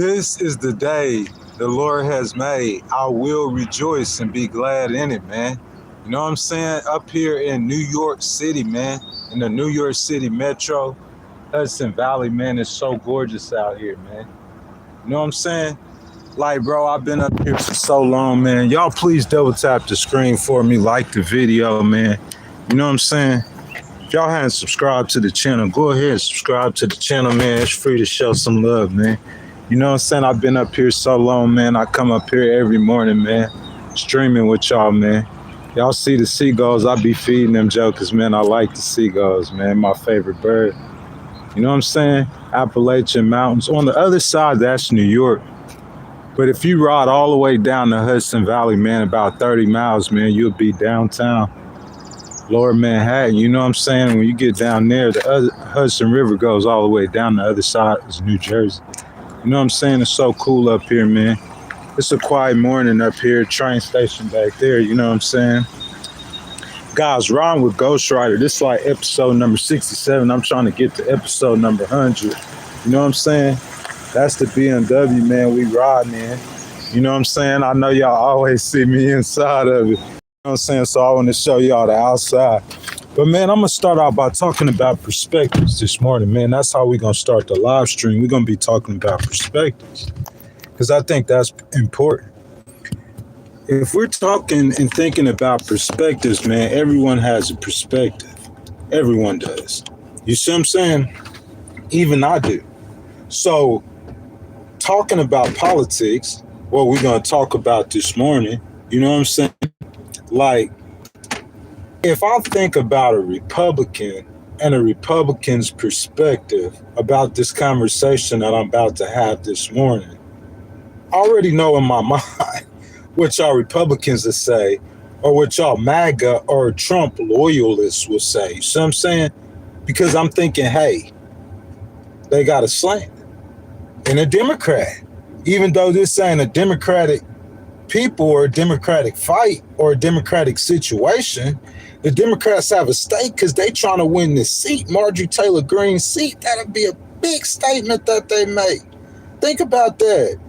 This is the day the Lord has made. I will rejoice and be glad in it, man. You know what I'm saying? Up here in New York City, man, in the New York City Metro, Hudson Valley, man, it's so gorgeous out here, man. You know what I'm saying? Like, bro, I've been up here for so long, man. Y'all please double tap the screen for me, like the video, man. You know what I'm saying? If y'all haven't subscribed to the channel, go ahead and subscribe to the channel, man. It's free to show some love, man. You know what I'm saying? I've been up here so long, man. I come up here every morning, man, streaming with y'all, man. Y'all see the seagulls, I be feeding them jokers, man. I like the seagulls, man. My favorite bird. You know what I'm saying? Appalachian Mountains. On the other side, that's New York. But if you ride all the way down the Hudson Valley, man, about 30 miles, man, you'll be downtown. Lower Manhattan, you know what I'm saying? When you get down there, the other Hudson River goes all the way down the other side is New Jersey. You know what I'm saying? It's so cool up here, man. It's a quiet morning up here, train station back there, you know what I'm saying? Guys, riding with Ghost Rider. This is like episode number 67. I'm trying to get to episode number 100. You know what I'm saying? That's the BMW, man, we riding in. You know what I'm saying? I know y'all always see me inside of it. You know what I'm saying? So I want to show y'all the outside. But, man, I'm going to start out by talking about perspectives this morning, man. That's how we're going to start the live stream. We're going to be talking about perspectives because I think that's important. If we're talking and thinking about perspectives, man, everyone has a perspective. Everyone does. You see what I'm saying? Even I do. So talking about politics, what we're going to talk about this morning, you know what I'm saying? Like, if I think about a Republican and a Republican's perspective about this conversation that I'm about to have this morning, I already know in my mind what y'all Republicans will say or what y'all MAGA or Trump loyalists will say. You see what I'm saying? Because I'm thinking, hey, they got a slant. And a Democrat, even though this ain't a Democratic people or a Democratic fight or a Democratic situation, the Democrats have a stake because they trying to win this seat, Marjorie Taylor Greene seat. That'll be a big statement that they make. Think about that.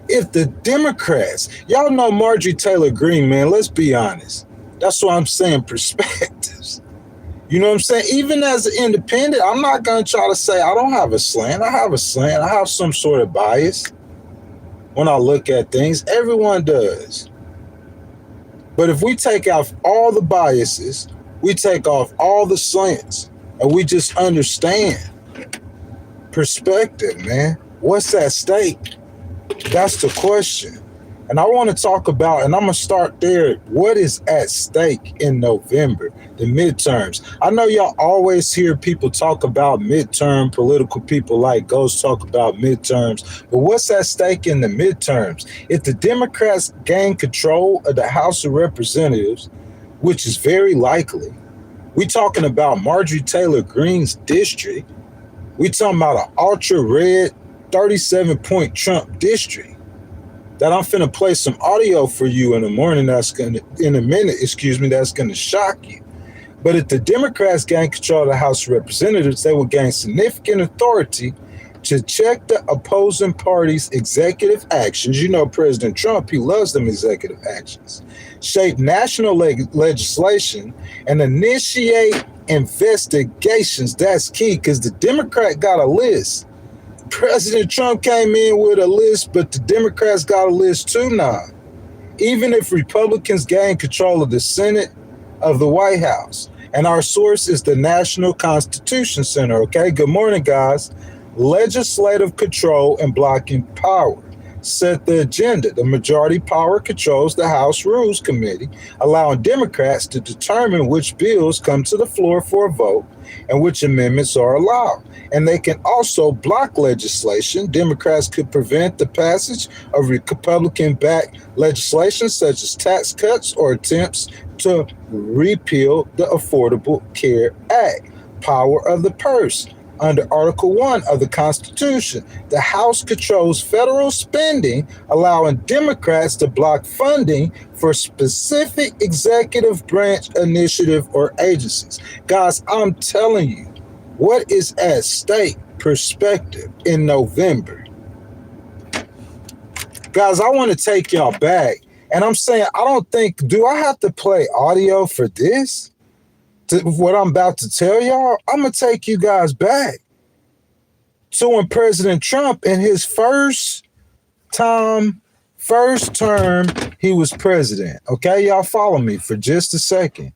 If the Democrats, y'all know Marjorie Taylor Greene, man, let's be honest. That's why I'm saying perspectives. You know what I'm saying? Even as an independent, I'm not going to try to say I don't have a slant. I have a slant. I have some sort of bias when I look at things. Everyone does. But if we take off all the biases, we take off all the slants, and we just understand perspective, man. What's at stake? That's the question. And I want to talk about, and I'm going to start there, what is at stake in November, the midterms. I know y'all always hear people talk about midterm, political people like Ghost talk about midterms, but what's at stake in the midterms? If the Democrats gain control of the House of Representatives, which is very likely, we talking about Marjorie Taylor Greene's district, we talking about an ultra-red 37-point Trump district. That I'm finna play some audio for you in the morning that's gonna shock you. But if the Democrats gain control of the House of Representatives, they will gain significant authority to check the opposing party's executive actions. You know, President Trump, he loves them executive actions. Shape national legislation and initiate investigations. That's key because the Democrat got a list. President Trump came in with a list, but the Democrats got a list too now. Even if Republicans gain control of the Senate of the White House. And our source is the National Constitution Center, okay? Good morning, guys. Legislative control and blocking power. Set the agenda. The majority power controls the House Rules Committee, allowing Democrats to determine which bills come to the floor for a vote and which amendments are allowed. And they can also block legislation. Democrats could prevent the passage of Republican-backed legislation such as tax cuts or attempts to repeal the Affordable Care Act. Power of the purse. Under Article 1 of the Constitution, the House controls federal spending, allowing Democrats to block funding for specific executive branch initiative or agencies. Guys, I'm telling you, what is at stake perspective in November. Guys, I want to take y'all back. And I'm saying, I don't think, do I have to play audio for this? What I'm about to tell y'all? I'm going to take you guys back to when President Trump, in his first term, he was president. Okay, y'all follow me for just a second.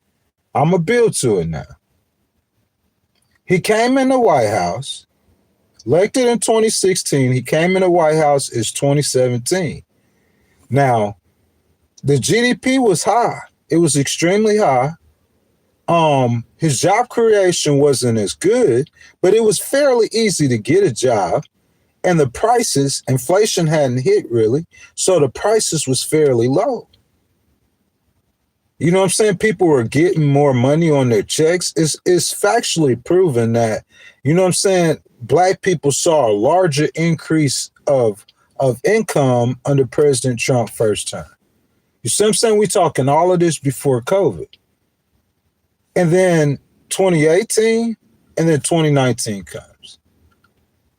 I'm going to build to it now. He came in the White House, elected in 2016. He came in the White House in 2017. Now, the GDP was high. It was extremely high. His job creation wasn't as good, but it was fairly easy to get a job. And the prices, inflation hadn't hit really, so the prices was fairly low. You know what I'm saying? People were getting more money on their checks. It's factually proven that, you know what I'm saying, Black people saw a larger increase of income under President Trump's first term. You see what I'm saying? We talking all of this before COVID. And then 2018 and then 2019 comes.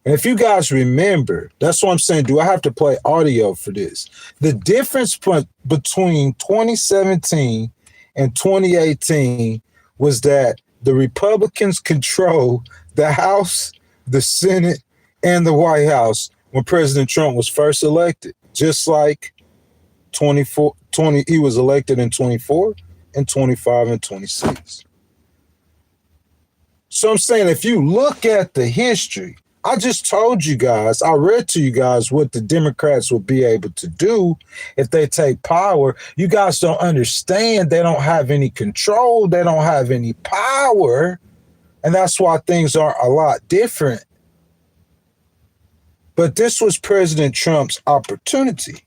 And if you guys remember, that's what I'm saying. Do I have to play audio for this? The difference between 2017 and 2018 was that the Republicans controlled the House, the Senate, and the White House when President Trump was first elected. Just like he was elected in 24 and 25 and 26. So I'm saying, if you look at the history, I just told you guys, I read to you guys what the Democrats will be able to do if they take power. You guys don't understand. They don't have any control. They don't have any power. And that's why things are a lot different. But this was President Trump's opportunity.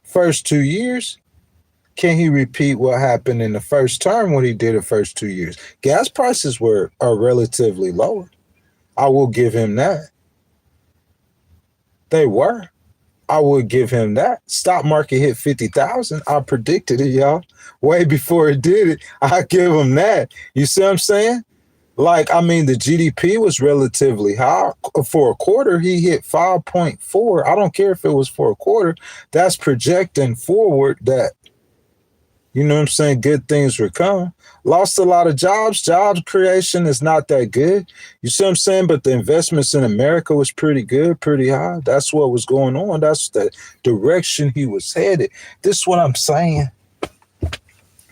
First 2 years, can he repeat what happened in the first term, what he did the first 2 years? Gas prices are relatively lower. I will give him that. They were. I would give him that. Stock market hit 50,000. I predicted it, y'all. Way before it did it. I give him that. You see what I'm saying? Like, I mean, the GDP was relatively high. For a quarter, he hit 5.4. I don't care if it was for a quarter. That's projecting forward that, you know what I'm saying, good things were coming. Lost a lot of jobs. Job creation is not that good. You see what I'm saying? But the investments in America was pretty good, pretty high. That's what was going on. That's the direction he was headed. This is what I'm saying.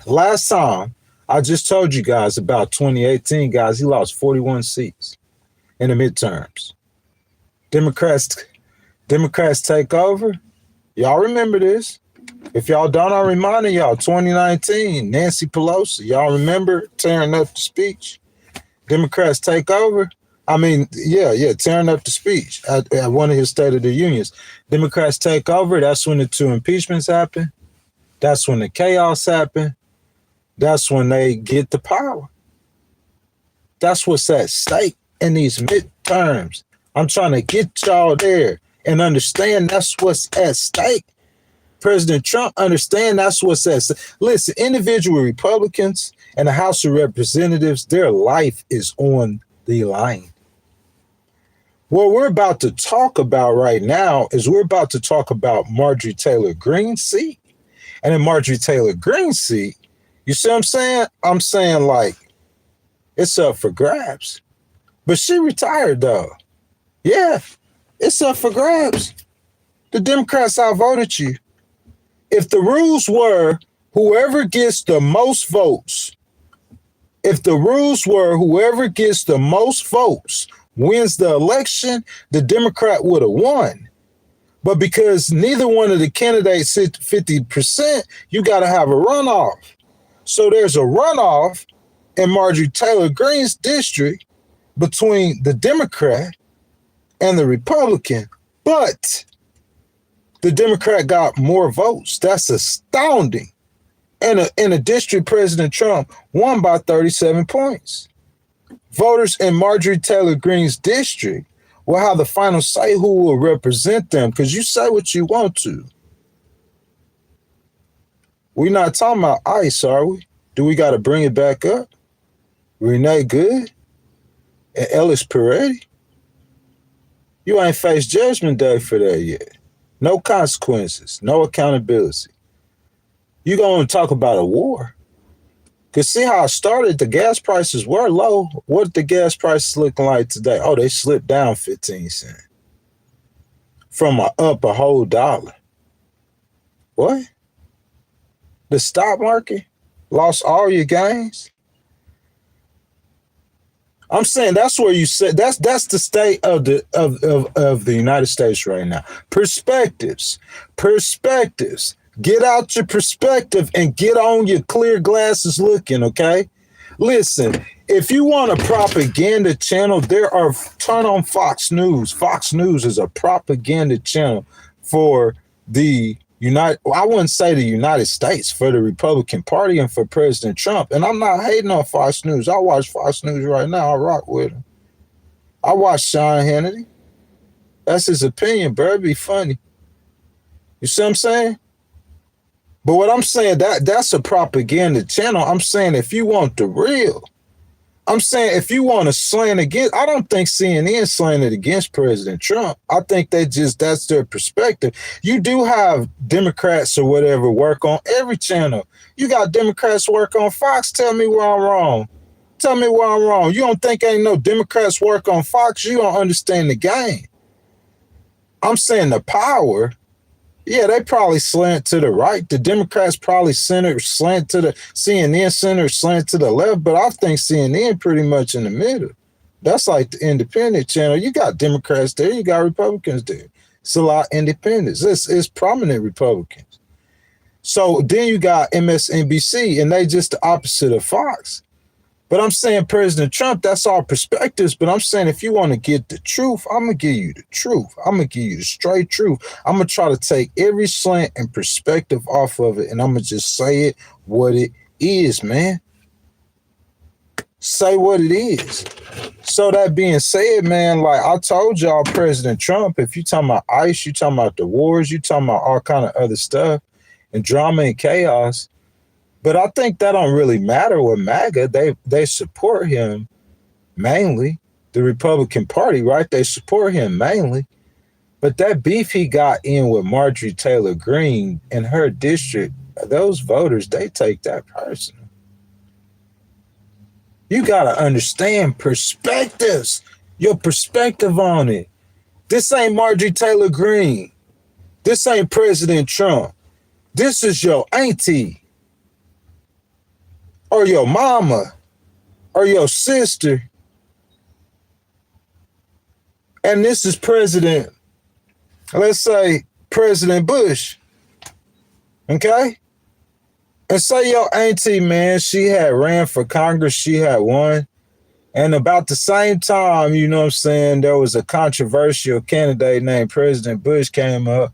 Last time, I just told you guys about 2018, guys, he lost 41 seats in the midterms. Democrats take over. Y'all remember this. If y'all don't, I'm reminding y'all, 2019, Nancy Pelosi, y'all remember tearing up the speech? Democrats take over. I mean, tearing up the speech at one of his State of the Unions. Democrats take over. That's when the 2 impeachments happen. That's when the chaos happened. That's when they get the power. That's what's at stake in these midterms. I'm trying to get y'all there and understand that's what's at stake. President Trump understand that's what's at stake. Listen, individual Republicans and the House of Representatives, their life is on the line. What we're about to talk about right now is we're about to talk about Marjorie Taylor Greene's seat. And in Marjorie Taylor Greene's seat, you see what I'm saying? I'm saying, like, it's up for grabs. But she retired, though. Yeah, it's up for grabs. The Democrats outvoted you. If the rules were whoever gets the most votes, wins the election, the Democrat would have won. But because neither one of the candidates hit 50%, you got to have a runoff. So there's a runoff in Marjorie Taylor Greene's district between the Democrat and the Republican, but the Democrat got more votes. That's astounding. In a district, President Trump won by 37 points. Voters in Marjorie Taylor Greene's district will have the final say who will represent them, because you say what you want to. We're not talking about ICE, are we? Do we got to bring it back up? Renee Good and Ellis Peretti? You ain't faced Judgment Day for that yet. No consequences, no accountability. You going to talk about a war? Because see how it started, the gas prices were low. What the gas prices looking like today? Oh, they slipped down 15 cents from up a whole dollar. What? The stock market lost all your gains? I'm saying that's where you said that's the state of the United States right now. Perspectives. Get out your perspective and get on your clear glasses looking, okay? Listen, if you want a propaganda channel, turn on Fox News. Fox News is a propaganda channel for I wouldn't say the United States, for the Republican Party and for President Trump. And I'm not hating on Fox News. I watch Fox News right now. I rock with him. I watch Shawn Hannity. That's his opinion, bro. It'd be funny. You see what I'm saying? But what I'm saying, that's a propaganda channel. I'm saying if you want the real, I'm saying if you want to slant against, I don't think CNN slanted against President Trump. I think that's their perspective. You do have Democrats or whatever work on every channel. You got Democrats work on Fox. Tell me where I'm wrong. Tell me where I'm wrong. You don't think ain't no Democrats work on Fox? You don't understand the game. I'm saying the power. Yeah, they probably slant to the right. The Democrats probably slant to the CNN center, slant to the left. But I think CNN pretty much in the middle. That's like the independent channel. You got Democrats there. You got Republicans there. It's a lot of independents. It's prominent Republicans. So then you got MSNBC, and they just the opposite of Fox. But I'm saying President Trump, that's all perspectives. But I'm saying if you want to get the truth, I'm going to give you the truth. I'm going to give you the straight truth. I'm going to try to take every slant and perspective off of it, and I'm going to just say it what it is, man. Say what it is. So that being said, man, like I told y'all, President Trump, if you talking about ICE, you talking about the wars, you talking about all kind of other stuff and drama and chaos. But I think that don't really matter with MAGA. They support him mainly. The Republican Party, right? They support him mainly. But that beef he got in with Marjorie Taylor Greene in her district, those voters, they take that personal. You got to understand perspectives, your perspective on it. This ain't Marjorie Taylor Greene. This ain't President Trump. This is your auntie. Or your mama, or your sister. And this is let's say President Bush. Okay? And say your auntie, man, she had ran for Congress, she had won. And about the same time, you know what I'm saying, there was a controversial candidate named President Bush came up.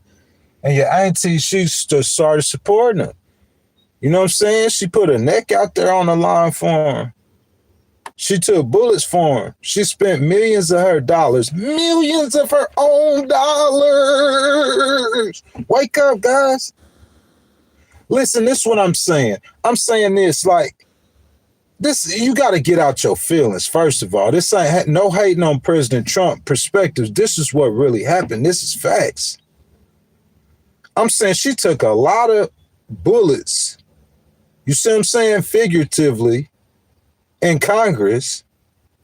And your auntie, she started supporting him. You know what I'm saying? She put her neck out there on the line for him. She took bullets for him. She spent millions of her dollars, millions of her own dollars. Wake up, guys. Listen, this is what I'm saying. I'm saying this, like, this, you got to get out your feelings, first of all. This ain't no hating on President Trump perspectives. This is what really happened. This is facts. I'm saying she took a lot of bullets. You see what I'm saying? Figuratively, in Congress,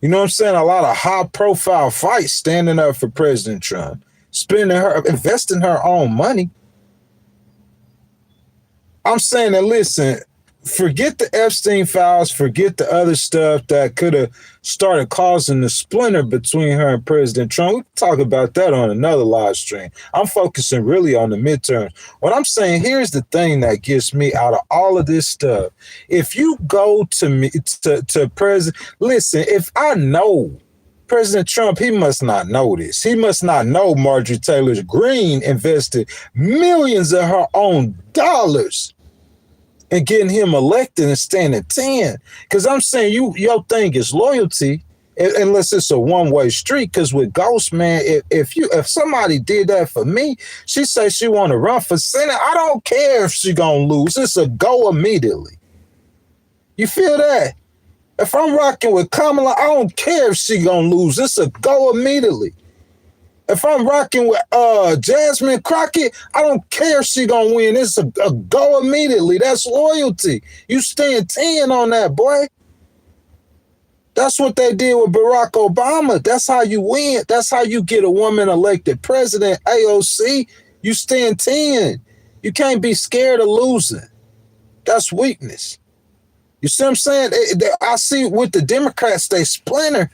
you know what I'm saying? A lot of high profile fights standing up for President Trump, investing her own money. I'm saying that, listen, forget the Epstein files, forget the other stuff that could have started causing the splinter between her and President Trump. We can talk about that on another live stream. I'm focusing really on the midterms. What I'm saying, here's the thing that gets me out of all of this stuff. If you go to President, listen, if I know President Trump, he must not know this. He must not know Marjorie Taylor Greene invested millions of her own dollars and getting him elected and staying at 10. Because I'm saying your thing is loyalty, unless it's a one-way street. Because with Ghost, man, if somebody did that for me, she say she want to run for Senate, I don't care if she gonna lose. It's a go immediately. You feel that? If I'm rocking with Kamala, I don't care if she gonna lose. It's a go immediately. If I'm rocking with Jasmine Crockett, I don't care if she gonna win. It's a go immediately. That's loyalty. You stand 10 on that, boy. That's what they did with Barack Obama. That's how you win. That's how you get a woman elected president, AOC. You stand 10. You can't be scared of losing. That's weakness. You see what I'm saying? I see with the Democrats, they splinter.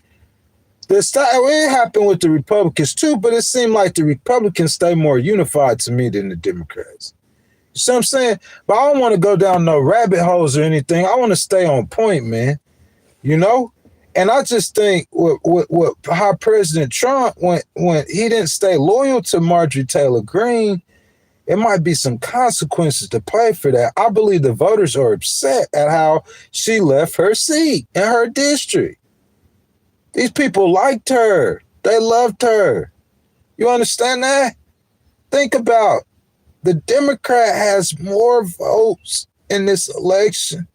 It happened with the Republicans too, but it seemed like the Republicans stay more unified to me than the Democrats. You see what I'm saying? But I don't want to go down no rabbit holes or anything. I want to stay on point, man. You know? And I just think what how President Trump, when he didn't stay loyal to Marjorie Taylor Greene, it might be some consequences to pay for that. I believe the voters are upset at how she left her seat in her district. These people liked her. They loved her. You understand that? Think about the Democrat has more votes in this election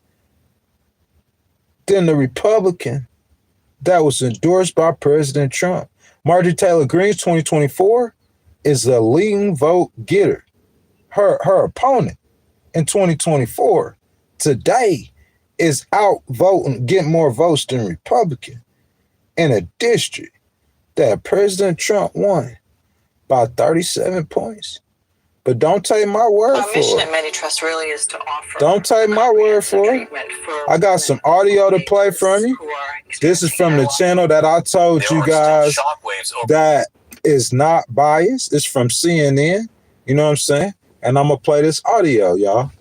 than the Republican that was endorsed by President Trump. Marjorie Taylor Greene, 2024, is the leading vote getter. Her opponent in 2024 today is out voting, getting more votes than Republican in a district that President Trump won by 37 points. But don't take my word for it. Our mission at MediTrust really is to offer. Don't take my word for it. I got some audio to play from you. This is from the channel that I told you guys that is not biased. It's from CNN. You know what I'm saying? And I'm going to play this audio, y'all.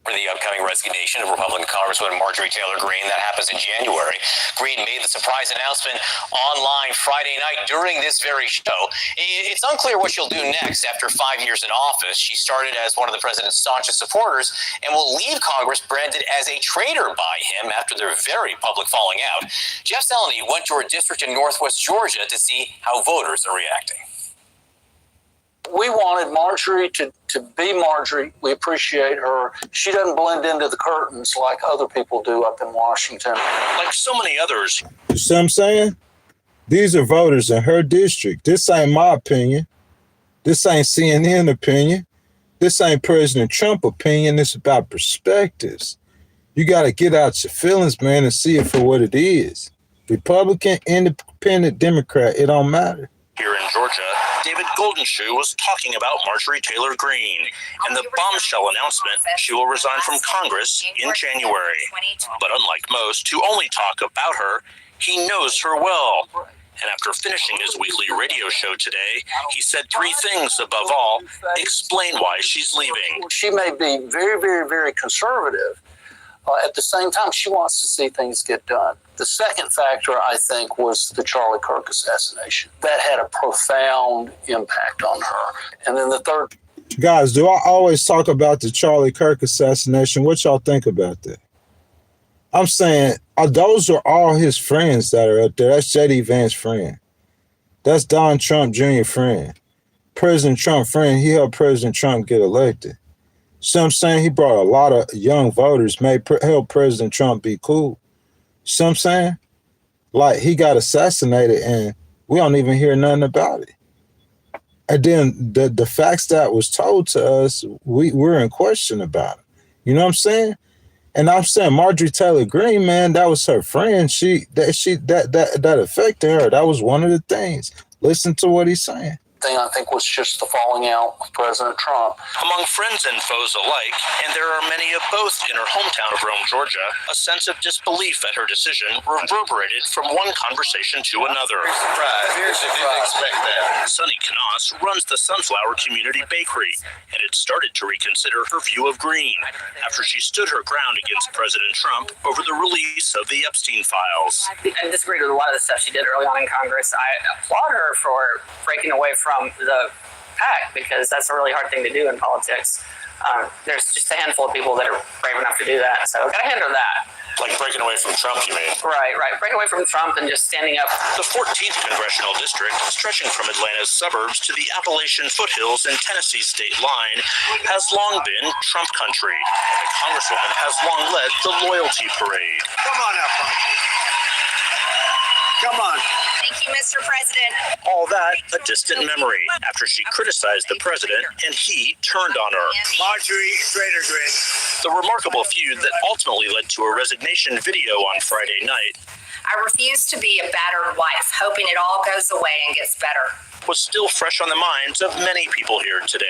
For the upcoming resignation of Republican Congresswoman Marjorie Taylor Greene. That happens in January. Greene made the surprise announcement online Friday night during this very show. It's unclear what she'll do next after 5 years in office. She started as one of the president's staunchest supporters and will leave Congress branded as a traitor by him after their very public falling out. Jeff Seleny went to her district in Northwest Georgia to see how voters are reacting. We wanted Marjorie to be Marjorie. We appreciate her. She doesn't blend into the curtains like other people do up in Washington. Like so many others. You see what I'm saying? These are voters in her district. This ain't my opinion. This ain't CNN opinion. This ain't President Trump opinion. It's about perspectives. You got to get out your feelings, man, and see it for what it is. Republican, independent, Democrat, it don't matter. Here in Georgia, David Goldenshoe was talking about Marjorie Taylor Greene and the bombshell announcement she will resign from Congress in January. But unlike most who only talk about her, he knows her well. And after finishing his weekly radio show today, he said three things above all explain why she's leaving. She may be very, very, very conservative. At the same time, she wants to see things get done. The second factor, I think, was the Charlie Kirk assassination. That had a profound impact on her. And then the third... Guys, do I always talk about the Charlie Kirk assassination? What y'all think about that? I'm saying, those are all his friends that are up there. That's J.D. Vance's friend. That's Don Trump Jr. friend. President Trump friend. He helped President Trump get elected. So I'm saying he brought a lot of young voters, helped President Trump be cool. So I'm saying, like, he got assassinated and we don't even hear nothing about it. And then the facts that was told to us, we're in question about it. You know what I'm saying? And I'm saying Marjorie Taylor Greene, man, that was her friend. That affected her. That was one of the things. Listen to what he's saying. Thing I think was just the falling out of President Trump. Among friends and foes alike, and there are many of both in her hometown of Rome, Georgia, a sense of disbelief at her decision reverberated from one conversation to another. Here's a surprise. Sunny Knaus runs the Sunflower Community Bakery, and had started to reconsider her view of Greene after she stood her ground against President Trump over the release of the Epstein files. I disagreed with a lot of the stuff she did early on in Congress. I applaud her for breaking away from the pack, because that's a really hard thing to do in politics. There's just a handful of people that are brave enough to do that, so gotta hand her that. Like breaking away from Trump, you mean? Right. Breaking away from Trump and just standing up. The 14th Congressional District, stretching from Atlanta's suburbs to the Appalachian foothills and Tennessee's state line, has long been Trump country. The Congresswoman has long led the loyalty parade. Come on up, Marjorie. Come on. Thank you, Mr. President. All that a distant memory after she criticized the president and he turned on her. Marjorie Taylor Greene. The remarkable feud that ultimately led to a resignation video on Friday night I refuse to be a battered wife, hoping it all goes away and gets better. was still fresh on the minds of many people here today,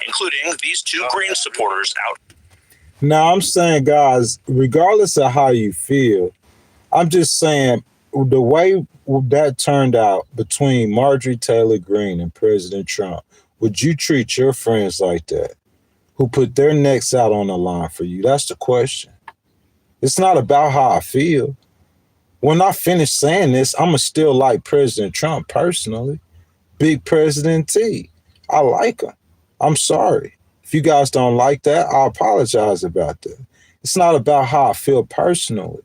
including these two Green supporters out. Now, I'm saying, guys, regardless of how you feel, I'm just saying the way that turned out between Marjorie Taylor Greene and President Trump, would you treat your friends like that, who put their necks out on the line for you? That's the question. It's not about how I feel. When I finish saying this, I'm going to still like President Trump personally. Big President T. I like him. I'm sorry. If you guys don't like that, I apologize about that. It's not about how I feel personally.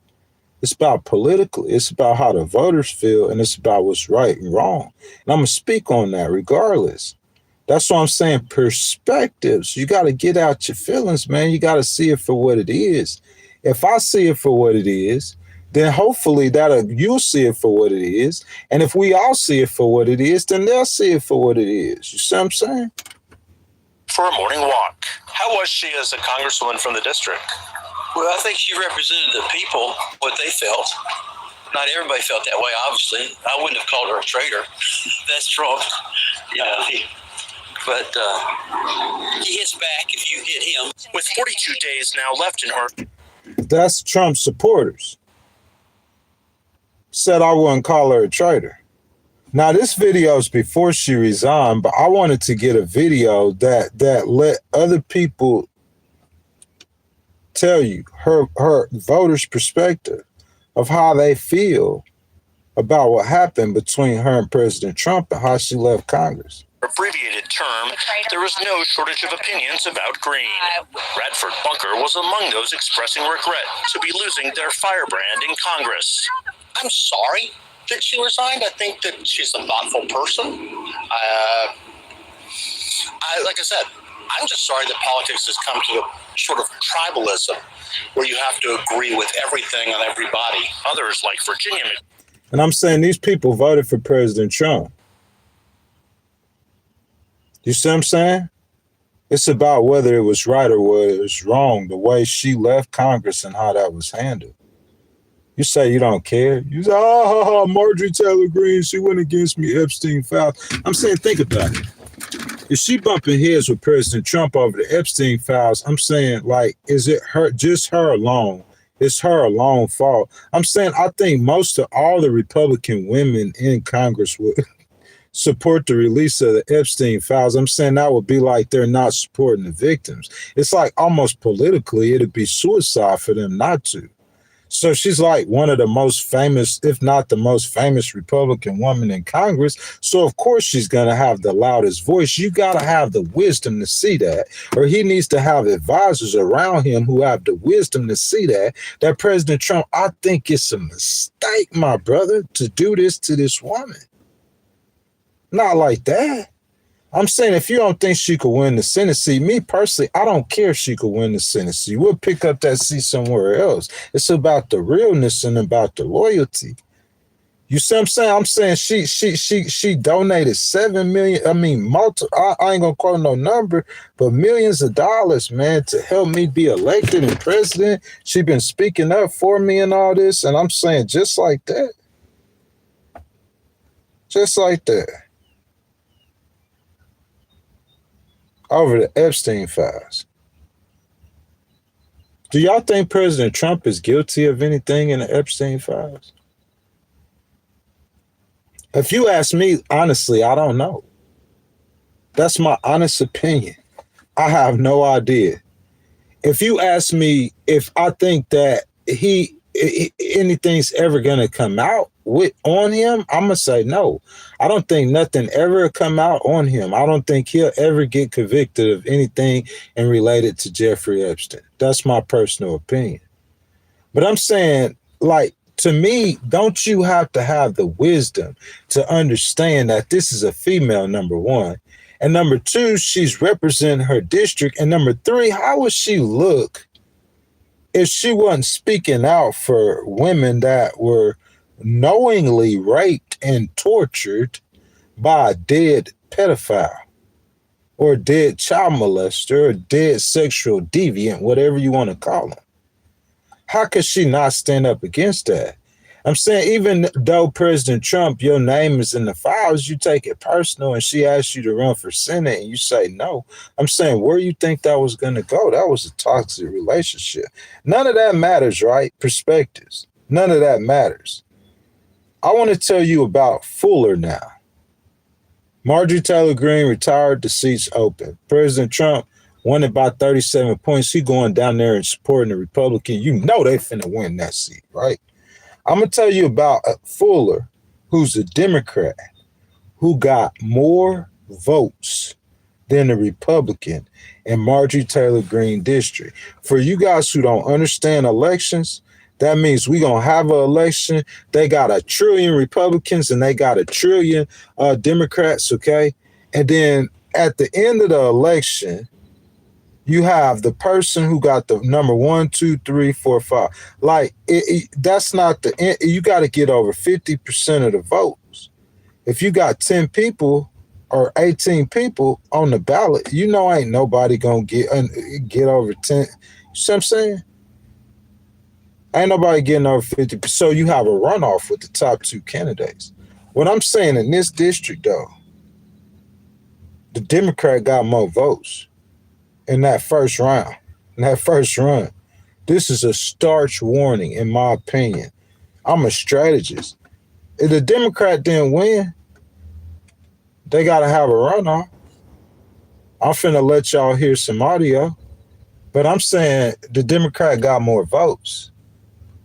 It's about politically. It's about how the voters feel, and it's about what's right and wrong. And I'm going to speak on that regardless. That's what I'm saying. Perspectives. You got to get out your feelings, man. You got to see it for what it is. If I see it for what it is, then hopefully you'll see it for what it is. And if we all see it for what it is, then they'll see it for what it is. You see what I'm saying? For a morning walk. How was she as a congresswoman from the district? Well, I think she represented the people, what they felt. Not everybody felt that way, obviously. I wouldn't have called her a traitor. That's Trump. But he hits back if you hit him. With 42 days now left in her. That's Trump supporters. Said I wouldn't call her a traitor. Now, this video is before she resigned, but I wanted to get a video that let other people tell you her voters' perspective of how they feel about what happened between her and President Trump and how she left Congress. Abbreviated term, there was no shortage of opinions about Green. Radford Bunker was among those expressing regret to be losing their firebrand in Congress. I'm sorry that she resigned. I think that she's a thoughtful person. Like I said, I'm just sorry that politics has come to a sort of tribalism where you have to agree with everything and everybody. Others, like Virginia. And I'm saying these people voted for President Trump. You see what I'm saying? It's about whether it was right or whether it was wrong, the way she left Congress and how that was handled. You say you don't care. You say, Marjorie Taylor Greene, she went against me, Epstein files. I'm saying, think about it. If she bumping heads with President Trump over the Epstein files, I'm saying, like, is it just her alone? It's her alone fault. I'm saying, I think most of all the Republican women in Congress would support the release of the Epstein files. I'm saying that would be like they're not supporting the victims. It's like almost politically, it'd be suicide for them not to. So she's like one of the most famous, if not the most famous Republican woman in Congress. So of course she's going to have the loudest voice. You got to have the wisdom to see that, or he needs to have advisors around him who have the wisdom to see that President Trump, I think it's a mistake, my brother, to do this to this woman. Not like that. I'm saying if you don't think she could win the Senate seat, me personally, I don't care if she could win the Senate seat. We'll pick up that seat somewhere else. It's about the realness and about the loyalty. You see what I'm saying? I'm saying she donated $7 million. I mean, I ain't gonna quote no number, but millions of dollars, man, to help me be elected and president. She been speaking up for me and all this, and I'm saying just like that, just like that. Over the Epstein files. Do y'all think President Trump is guilty of anything in the Epstein files? If you ask me, honestly, I don't know. That's my honest opinion. I have no idea. If you ask me if I think that anything's ever going to come out on him, I'm going to say no. I don't think nothing ever come out on him. I don't think he'll ever get convicted of anything and related to Jeffrey Epstein. That's my personal opinion. But I'm saying, like, to me, don't you have to have the wisdom to understand that this is a female, number one. And number two, she's representing her district. And number three, how would she look if she wasn't speaking out for women that were knowingly raped and tortured by a dead pedophile or dead child molester or dead sexual deviant, whatever you want to call them. How could she not stand up against that? I'm saying, even though President Trump, your name is in the files, you take it personal and she asks you to run for Senate and you say no. I'm saying, where you think that was going to go? That was a toxic relationship. None of that matters, right? Perspectives. None of that matters. I want to tell you about Fuller now. Marjorie Taylor Greene retired, the seat's open. President Trump won it by 37 points. He going down there and supporting the Republican. You know they finna win that seat, right? I'm going to tell you about Fuller, who's a Democrat, who got more votes than the Republican in Marjorie Taylor Greene district. For you guys who don't understand elections, that means we're going to have an election. They got 1 trillion Republicans and they got 1 trillion Democrats, okay? And then at the end of the election, you have the person who got the number 1, 2, 3, 4, 5. Like, that's not the end. You got to get over 50% of the votes. If you got 10 people or 18 people on the ballot, you know ain't nobody going to get over 10. You see what I'm saying? Ain't nobody getting over 50. So you have a runoff with the top 2 candidates. What I'm saying, in this district, though, the Democrat got more votes in that first round, in that first run. This is a starch warning, in my opinion. I'm a strategist. If the Democrat didn't win, they got to have a runoff. I'm finna let y'all hear some audio, but I'm saying the Democrat got more votes.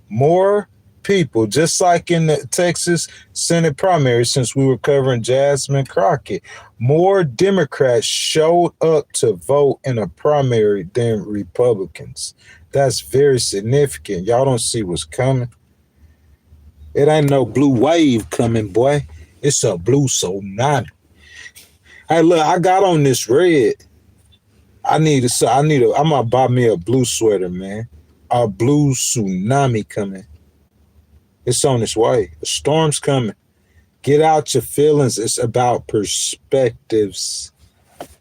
More people, just like in the Texas Senate primary, since we were covering Jasmine Crockett, more Democrats showed up to vote in a primary than Republicans. That's very significant. Y'all don't see what's coming. It ain't no blue wave coming, boy. It's a blue tsunami. Hey, look, I got on this red. I'm gonna buy me a blue sweater, man. A blue tsunami coming. It's on its way. The storm's coming. Get out your feelings. It's about perspectives.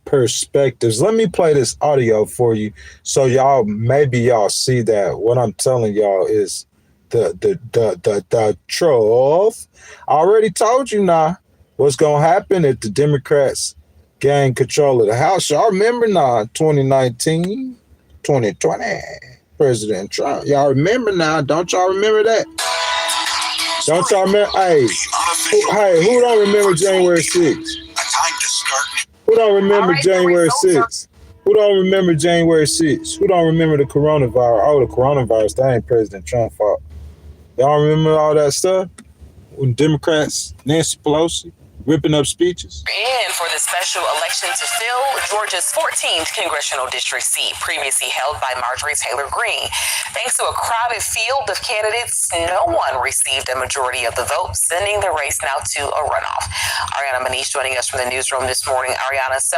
Perspectives. Let me play this audio for you so y'all see that what I'm telling y'all is the truth. I already told you now what's gonna happen if the Democrats gain control of the House. Y'all remember now 2019, 2020, President Trump. Y'all remember now? Don't y'all remember that? Don't y'all remember? Hey, who don't remember January 6th? Who don't remember January 6th? Who don't remember January 6th? Who don't remember the coronavirus? Oh, the coronavirus, that ain't President Trump's fault. Y'all remember all that stuff? When Democrats, Nancy Pelosi, ripping up speeches. In for the special election to fill Georgia's 14th congressional district seat, previously held by Marjorie Taylor Greene. Thanks to a crowded field of candidates, no one received a majority of the votes, sending the race now to a runoff. Ariana Manish joining us from the newsroom this morning. Ariana, so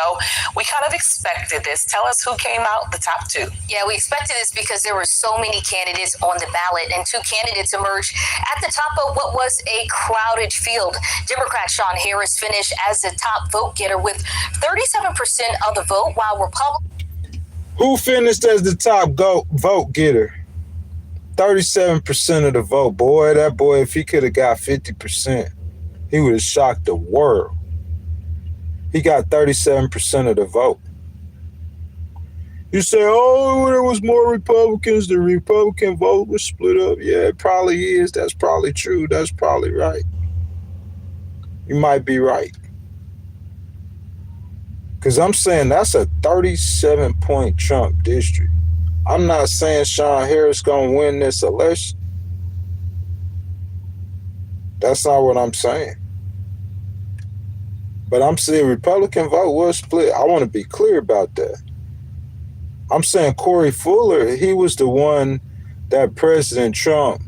we kind of expected this. Tell us who came out the top 2. Yeah, we expected this because there were so many candidates on the ballot, and 2 candidates emerged at the top of what was a crowded field. Democrat Shawn Harris finished as the top vote getter with 37% of the vote, while Republicans. Who finished as the top vote getter? 37% of the vote. Boy, that boy, if he could have got 50%, he would have shocked the world. He got 37% of the vote. You say, oh, there was more Republicans. The Republican vote was split up. Yeah, it probably is. That's probably true. That's probably right. You might be right. Because I'm saying that's a 37-point Trump district. I'm not saying Shawn Harris going to win this election. That's not what I'm saying. But I'm saying Republican vote was split. I want to be clear about that. I'm saying Corey Fuller, he was the one that President Trump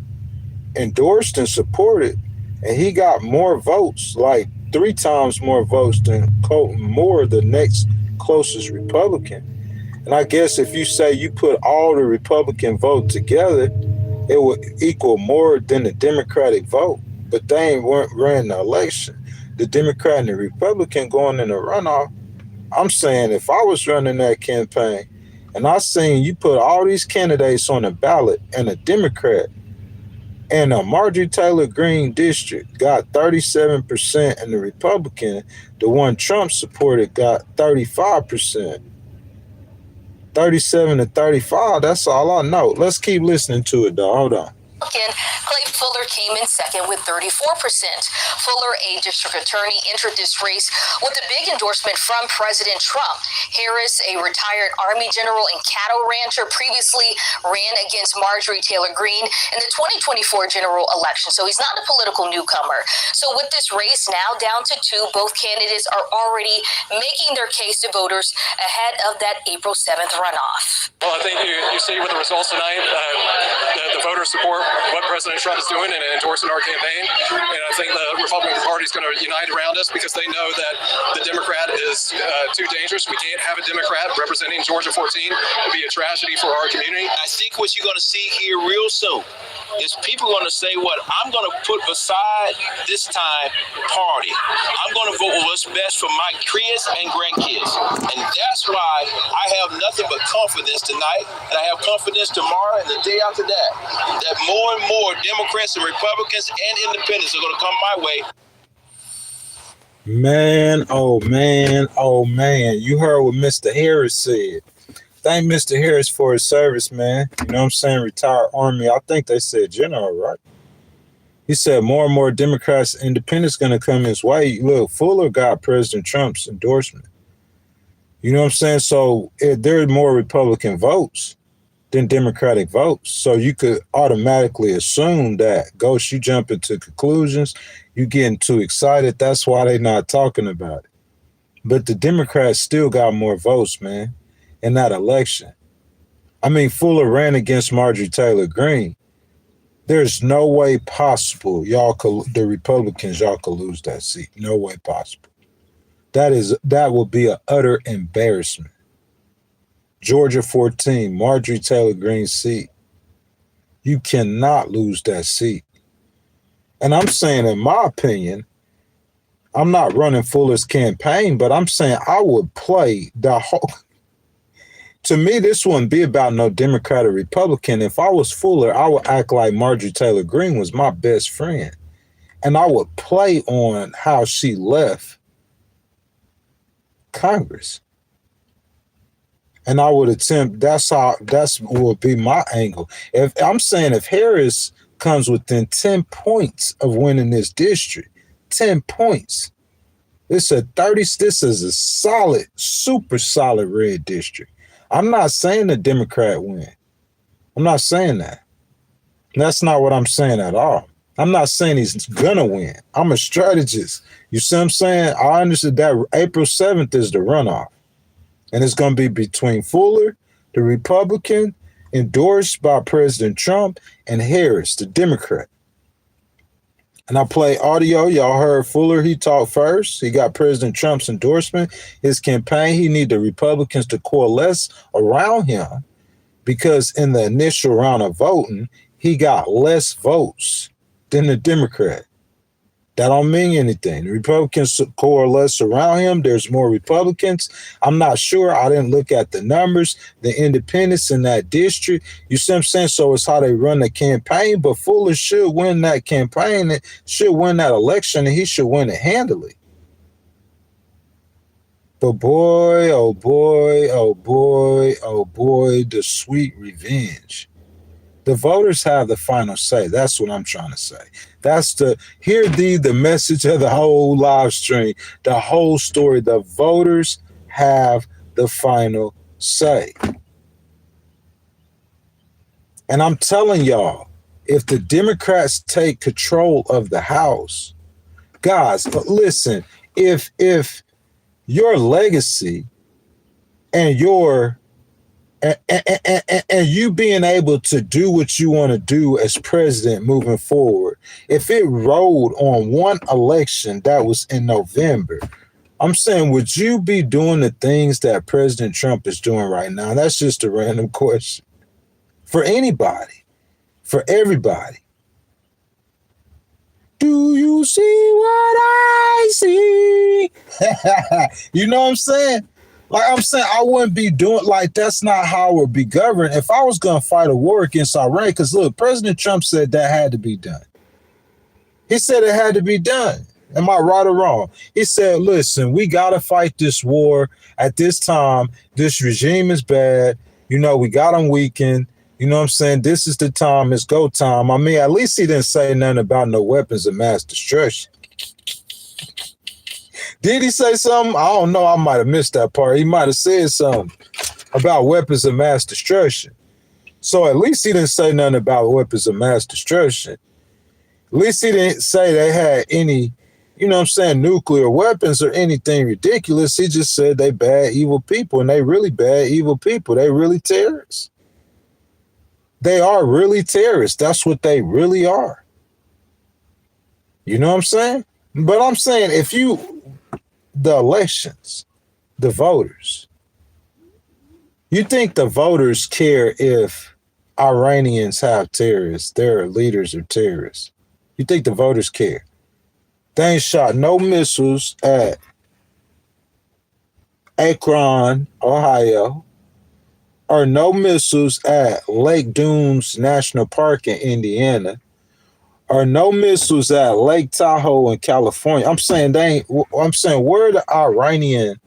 endorsed and supported. And he got more votes, like 3 times more votes than Colton Moore, the next closest Republican. And I guess if you say you put all the Republican vote together, it would equal more than the Democratic vote. but they weren't ran the election. The Democrat and the Republican going in a runoff. I'm saying if I was running that campaign and I seen you put all these candidates on the ballot and a Democrat and a Marjorie Taylor Greene district got 37% and the Republican, the one Trump supported, got 35%. 37 to 35, that's all I know. Let's keep listening to it, though. Hold on. Clay Fuller came in second with 34%. Fuller, a district attorney, entered this race with a big endorsement from President Trump. Harris, a retired Army general and cattle rancher, previously ran against Marjorie Taylor Greene in the 2024 general election, so he's not a political newcomer. So with this race now down to 2, both candidates are already making their case to voters ahead of that April 7th runoff. Well, I think you see with the results tonight, the voters support what President Trump is doing and endorsing our campaign. And I think the Republican Party is going to unite around us because they know that the Democrat is too dangerous. We can't have a Democrat representing Georgia 14. It would be a tragedy for our community. I think what you're going to see here real soon is people going to say, what I'm going to put beside this time party. I'm going to vote with what's best for my kids and grandkids. And that's why I have nothing but confidence tonight, and I have confidence tomorrow and the day after that more and more Democrats and Republicans and independents are going to come my way. Man, oh man, oh man. You heard what Mr. Harris said. Thank Mr. Harris for his service, man. You know what I'm saying? Retired Army. I think they said general, right? He said more and more Democrats and independents going to come his way. Look, Fuller got President Trump's endorsement. You know what I'm saying? So there are more Republican votes than Democratic votes. So you could automatically assume that. Ghost, you jump into conclusions. You getting too excited. That's why they're not talking about it. But the Democrats still got more votes, man, in that election. I mean, Fuller ran against Marjorie Taylor Greene. There's no way possible the Republicans, y'all could lose that seat. No way possible. That will be an utter embarrassment. Georgia 14, Marjorie Taylor Greene seat. You cannot lose that seat. And I'm saying, in my opinion, I'm not running Fuller's campaign, but I'm saying I would play the whole. To me, this wouldn't be about no Democrat or Republican. If I was Fuller, I would act like Marjorie Taylor Greene was my best friend. And I would play on how she left Congress. And I would attempt, that's would be my angle. If I'm saying if Harris comes within 10 points of winning this district, 10 points, this is a solid, super solid red district. I'm not saying the Democrat win. I'm not saying that. That's not what I'm saying at all. I'm not saying he's gonna win. I'm a strategist. You see what I'm saying? I understand that April 7th is the runoff. And it's going to be between Fuller, the Republican, endorsed by President Trump, and Harris, the Democrat. And I play audio. Y'all heard Fuller. He talked first. He got President Trump's endorsement. His campaign, he need the Republicans to coalesce around him because in the initial round of voting, he got less votes than the Democrat. That don't mean anything. The Republicans coalesce around him. There's more Republicans. I'm not sure. I didn't look at the numbers, the independents in that district. You see what I'm saying? So it's how they run the campaign. But Fuller should win that campaign. It should win that election, and he should win it handily. But boy, oh boy, oh boy, oh boy, the sweet revenge. The voters have the final say. That's what I'm trying to say. That's the message of the whole live stream, the whole story. The voters have the final say. And I'm telling y'all, if the Democrats take control of the House, guys, listen, if your legacy and and you being able to do what you want to do as president moving forward, if it rolled on one election that was in November, I'm saying, would you be doing the things that President Trump is doing right now? That's just a random question. For anybody, for everybody. Do you see what I see? You know what I'm saying? Like I'm saying, I wouldn't be doing like that's not how it would be governed. If I was going to fight a war against Iran, because look, President Trump said that had to be done. He said it had to be done. Am I right or wrong? He said, listen, we got to fight this war at this time. This regime is bad. You know, we got them weakened. You know what I'm saying? This is the time. It's go time. I mean, at least he didn't say nothing about no weapons of mass destruction. Did he say something? I don't know. I might have missed that part. He might have said something about weapons of mass destruction. So at least he didn't say nothing about weapons of mass destruction. At least he didn't say they had any, you know what I'm saying, nuclear weapons or anything ridiculous. He just said they bad, evil people, and they really bad, evil people. They really terrorists. They are really terrorists. That's what they really are. You know what I'm saying? But I'm saying if the elections, the voters, you think the voters care if Iranians have terrorists, their leaders are terrorists? You think the voters care? They ain't shot no missiles at Akron, Ohio, or no missiles at Lake Dunes National Park in Indiana, or no missiles at Lake Tahoe in California. I'm saying where the Iranian,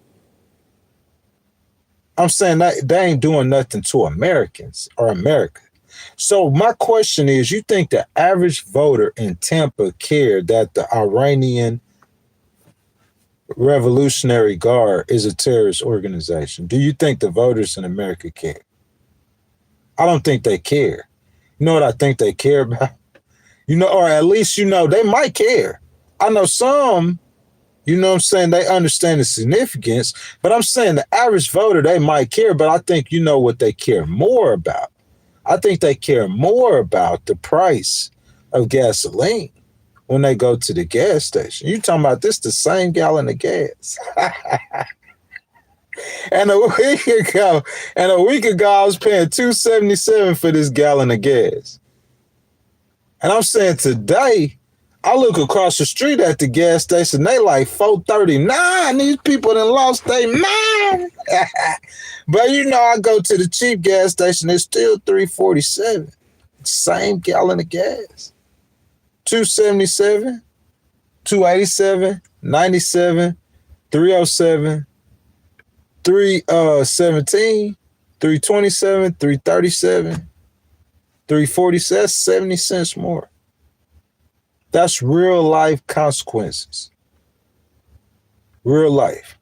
I'm saying that they ain't doing nothing to Americans or America. So my question is, you think the average voter in Tampa cared that the Iranian Revolutionary Guard is a terrorist organization? Do you think the voters in America care? I don't think they care. You know what I think they care about? You know, or at least, you know, they might care. I know some, you know what I'm saying, they understand the significance, but I'm saying the average voter, they might care, but I think you know what they care more about. I think they care more about the price of gasoline when they go to the gas station. You talking about this the same gallon of gas. And a week ago, I was paying $2.77 for this gallon of gas. And I'm saying today, I look across the street at the gas station, they like $4.39. These people done lost their mind. But you know, I go to the cheap gas station, it's still $3.47. Same gallon of gas. $2.77, $2.87, $97, $3.07, $3.17, $3.27, $3.37, $3.40. That's 70 cents more. That's real life consequences. Real life.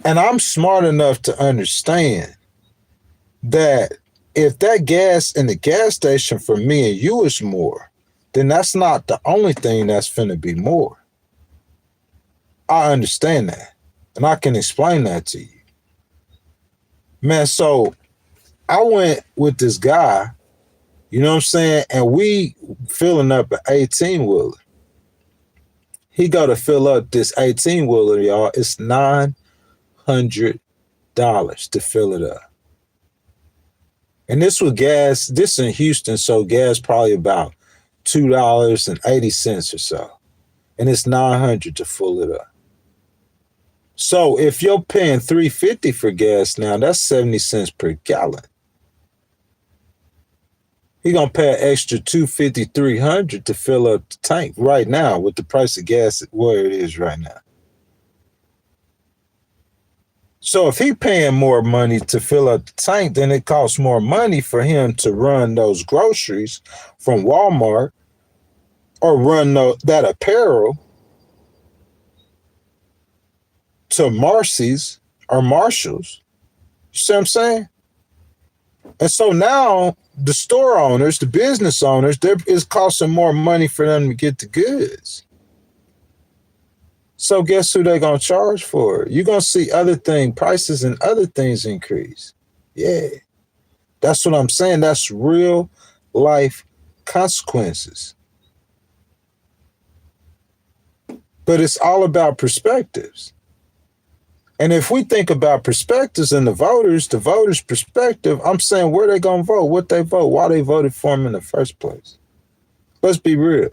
And I'm smart enough to understand that if that gas in the gas station for me and you is more, then that's not the only thing that's finna be more. I understand that. And I can explain that to you. Man, so I went with this guy, you know what I'm saying? And we filling up an 18-wheeler. He go to fill up this 18-wheeler, y'all. It's $900 to fill it up. And this was gas, this in Houston, so gas probably about $2.80 or so. And it's $900 to fill it up. So if you're paying $3.50 for gas now, that's 70 cents per gallon. He's going to pay an extra $250, $300 to fill up the tank right now with the price of gas where it is right now. So if he's paying more money to fill up the tank, then it costs more money for him to run those groceries from Walmart or run that apparel to Marcy's or Marshall's. You see what I'm saying? And so now the store owners, the business owners, it's costing more money for them to get the goods. So guess who they're going to charge for it? You're going to see other things, prices and other things increase. Yeah. That's what I'm saying. That's real life consequences. But it's all about perspectives. And if we think about perspectives and the voters' perspective, I'm saying where they going to vote, what they vote, why they voted for them in the first place. Let's be real.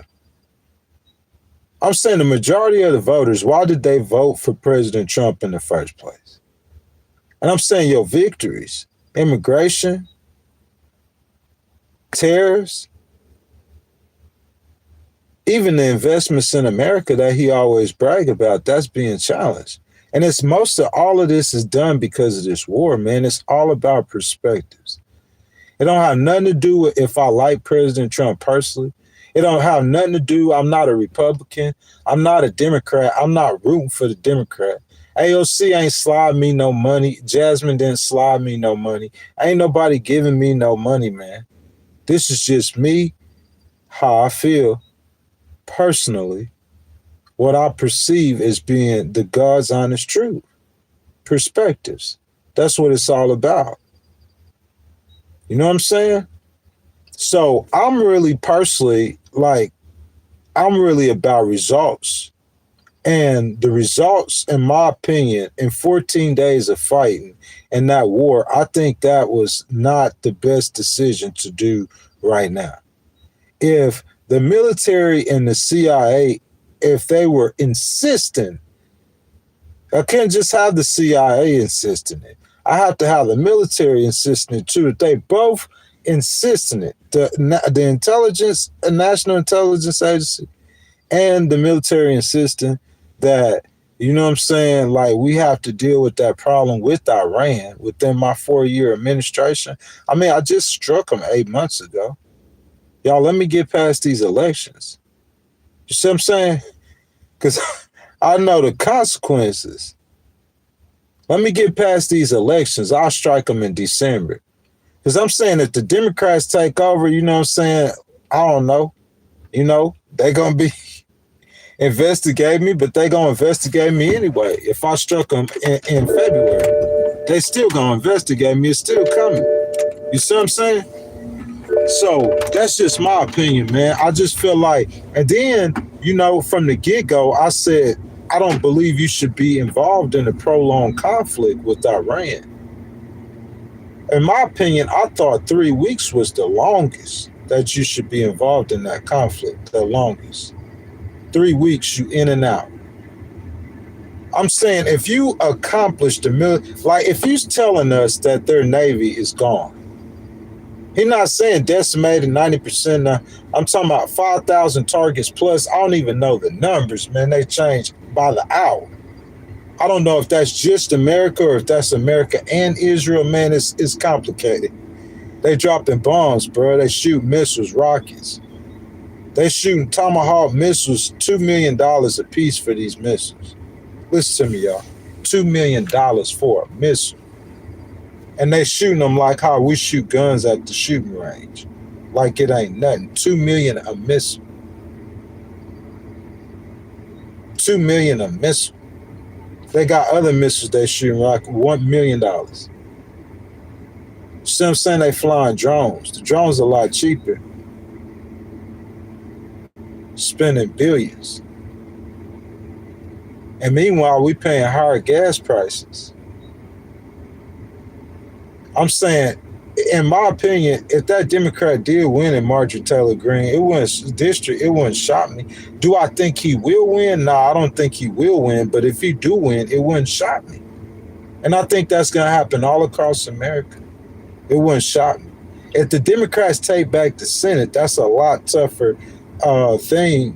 I'm saying the majority of the voters, why did they vote for President Trump in the first place? And I'm saying your victories, immigration, tariffs, even the investments in America that he always brag about, that's being challenged. And it's most of all of this is done because of this war, man. It's all about perspectives. It don't have nothing to do with if I like President Trump personally. It don't have nothing to do. I'm not a Republican. I'm not a Democrat. I'm not rooting for the Democrat. AOC ain't slide me no money. Jasmine didn't slide me no money. Ain't nobody giving me no money, man. This is just me, how I feel personally, what I perceive as being the God's honest truth. Perspectives. That's what it's all about. You know what I'm saying? So I'm really personally, I'm really about results. And the results, in my opinion, in 14 days of fighting in that war, I think that was not the best decision to do right now. If the military and the CIA, if they were insisting, I can't just have the CIA insisting it. I have to have the military insisting it too. If they both insisting it, the intelligence, the National Intelligence Agency, and the military insisting that, you know what I'm saying, like we have to deal with that problem with Iran within my 4-year administration. I mean, I just struck them 8 months ago. Y'all, let me get past these elections. You see what I'm saying? Because I know the consequences. Let me get past these elections. I'll strike them in December. Because I'm saying if the Democrats take over, you know what I'm saying, I don't know. You know, they're going to be investigate me, but they're going to investigate me anyway. If I struck them in February, they still going to investigate me. It's still coming. You see what I'm saying? So that's just my opinion, man. I just feel like, and then, you know, from the get-go, I said, I don't believe you should be involved in a prolonged conflict with Iran. In my opinion, I thought 3 weeks was the longest that you should be involved in that conflict, the longest. 3 weeks, you in and out. I'm saying if you accomplish like if he's telling us that their Navy is gone, he's not saying decimated 90% now. I'm talking about 5,000 targets plus. I don't even know the numbers, man. They change by the hour. I don't know if that's just America or if that's America and Israel, man. It's complicated. They dropping bombs, bro. They shoot missiles, rockets. They shooting Tomahawk missiles, $2 million a piece for these missiles. Listen to me, y'all. $2 million for a missile. And they shooting them like how we shoot guns at the shooting range. Like it ain't nothing. $2 million a missile. $2 million a missile. They got other missiles they shooting like $1 million. See what I'm saying? They flying drones. The drones are a lot cheaper. Spending billions. And meanwhile, we paying higher gas prices. I'm saying, in my opinion, if that Democrat did win in Marjorie Taylor Greene, it wouldn't shock me. Do I think he will win? No, I don't think he will win. But if he do win, it wouldn't shock me. And I think that's going to happen all across America. It wouldn't shock me. If the Democrats take back the Senate, that's a lot tougher thing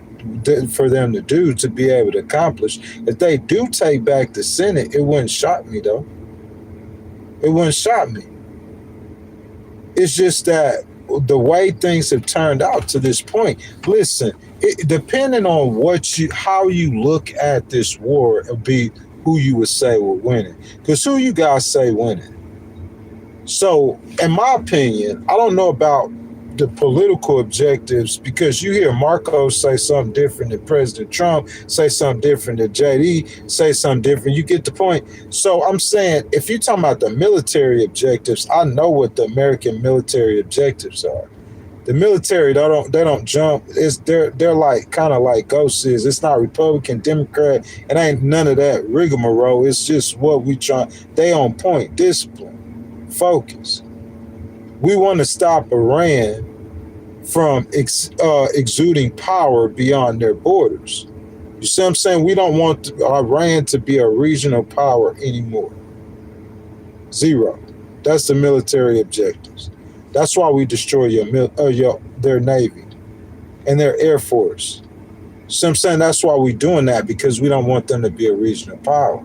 for them to do, to be able to accomplish. If they do take back the Senate, it wouldn't shock me, though. It wouldn't shock me. It's just that the way things have turned out to this point, listen, depending on how you look at this war, it'll be who you would say will winning. Because who you guys say winning? So, in my opinion, I don't know about the political objectives, because you hear Marcos say something different than President Trump, say something different than JD, say something different. You get the point. So I'm saying, if you're talking about the military objectives, I know what the American military objectives are. The military, they don't jump. They're like kind of like ghosts is. It's not Republican, Democrat. It ain't none of that rigmarole. It's just what we try. They on point, discipline, focus. We want to stop Iran from exuding power beyond their borders. You see what I'm saying? We don't want Iran to be a regional power anymore. Zero. That's the military objectives. That's why we destroy their Navy and their Air Force. So I'm saying that's why we're doing that, because we don't want them to be a regional power.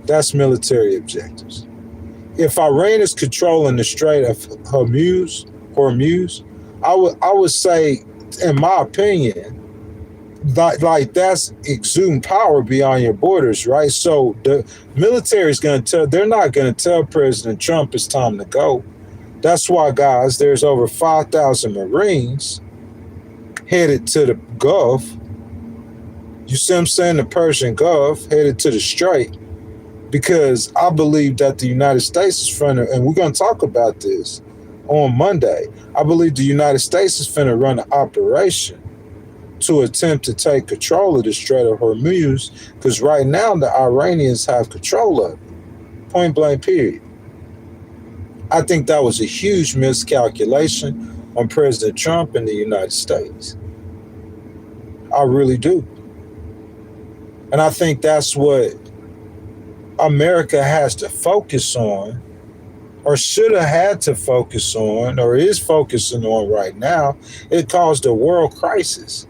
That's military objectives. If Iran is controlling the Strait of Hormuz, I would say, in my opinion, like that's exuding power beyond your borders, right? So the military is going to they're not going to tell President Trump it's time to go. That's why, guys, there's over 5,000 Marines headed to the Gulf. You see what I'm saying? The Persian Gulf, headed to the Strait, because I believe that the United States is finna, and we're going to talk about this on Monday, I believe the United States is finna run an operation to attempt to take control of the Strait of Hormuz, because right now the Iranians have control of it. Point blank, period. I think that was a huge miscalculation on President Trump and the United States. I really do. And I think that's what America has to focus on, or should have had to focus on, or is focusing on right now. It caused a world crisis.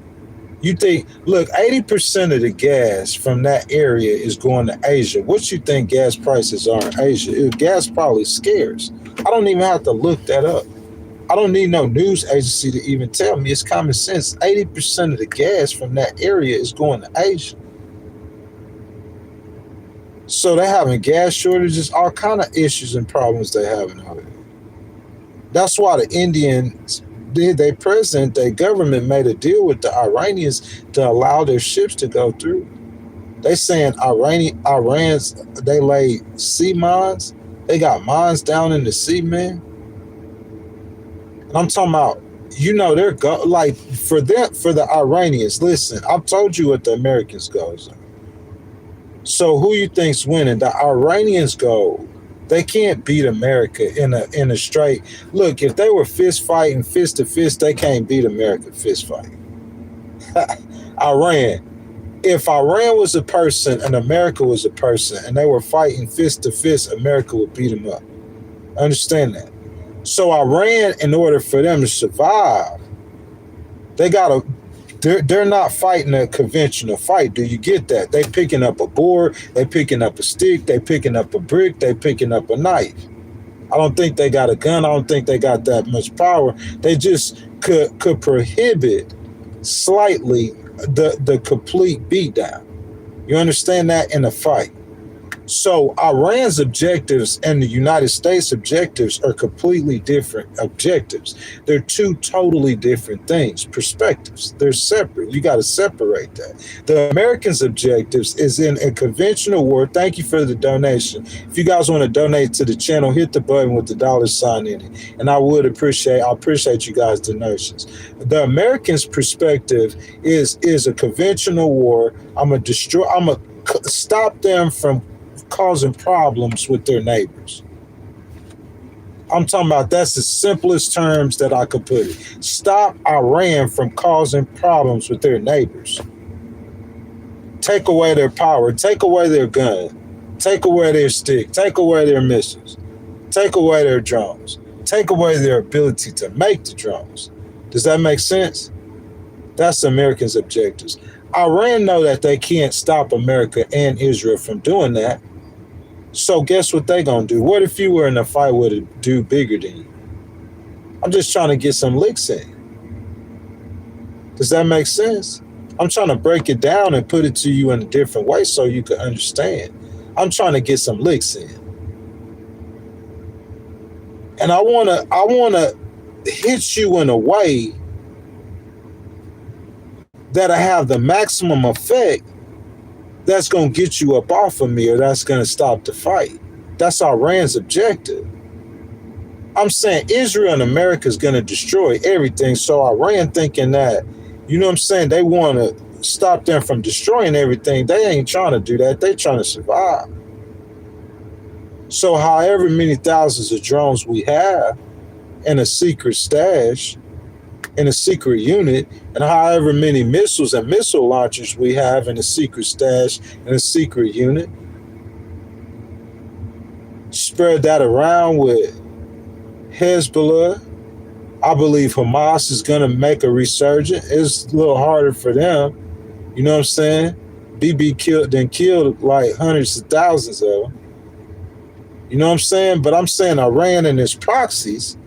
You think, look, 80% of the gas from that area is going to Asia. What you think gas prices are in Asia? Gas probably scarce. I don't even have to look that up. I don't need no news agency to even tell me. It's common sense. 80% of the gas from that area is going to Asia. So they're having gas shortages, all kind of issues and problems they're having over there. That's why the Indians, their president, their government made a deal with the Iranians to allow their ships to go through. They saying Iran's, they laid sea mines. They got mines down in the sea, man. And I'm talking about, you know, they're like, for the Iranians, listen, I've told you what the Americans goes on. So who you think's winning? The Iranians go. They can't beat America in a straight. Look, if they were fist fighting, fist to fist, they can't beat America fist fighting. Iran. If Iran was a person and America was a person and they were fighting fist to fist, America would beat them up. Understand that. So Iran, in order for them to survive, they're not fighting a conventional fight. Do you get that? They picking up a board, they picking up a stick, they picking up a brick, they picking up a knife. I don't think they got a gun. I don't think they got that much power. They just could prohibit slightly the complete beatdown. You understand that? In a fight. So Iran's objectives and the United States objectives are completely different objectives. They're two totally different things, perspectives. They're separate. You got to separate that. The Americans' objectives is in a conventional war. Thank you for the donation. If you guys want to donate to the channel, hit the button with the $sign in it. And I appreciate you guys' donations. The Americans' perspective is a conventional war. I'm going to stop them from causing problems with their neighbors. I'm talking about, that's the simplest terms that I could put it. Stop Iran from causing problems with their neighbors. Take away their power, take away their gun, take away their stick, take away their missiles, take away their drones, take away their ability to make the drones. Does that make sense? That's the Americans' objectives. Iran know that they can't stop America and Israel from doing that. So guess what they gonna do? What if you were in a fight with a dude bigger than you? I'm just trying to get some licks in. Does that make sense? I'm trying to break it down and put it to you in a different way so you can understand. I'm trying to get some licks in. And I wanna hit you in a way that I have the maximum effect that's going to get you up off of me, or that's going to stop the fight. That's Iran's objective. I'm saying Israel and America is going to destroy everything. So Iran thinking that, you know what I'm saying, they want to stop them from destroying everything. They ain't trying to do that. They trying to survive. So however many thousands of drones we have in a secret stash, in a secret unit, and however many missiles and missile launchers we have in a secret stash in a secret unit, spread that around with Hezbollah. I believe Hamas is going to make a resurgence. It's a little harder for them. You know what I'm saying? BB killed like hundreds of thousands of them. You know what I'm saying? But I'm saying Iran and its proxies,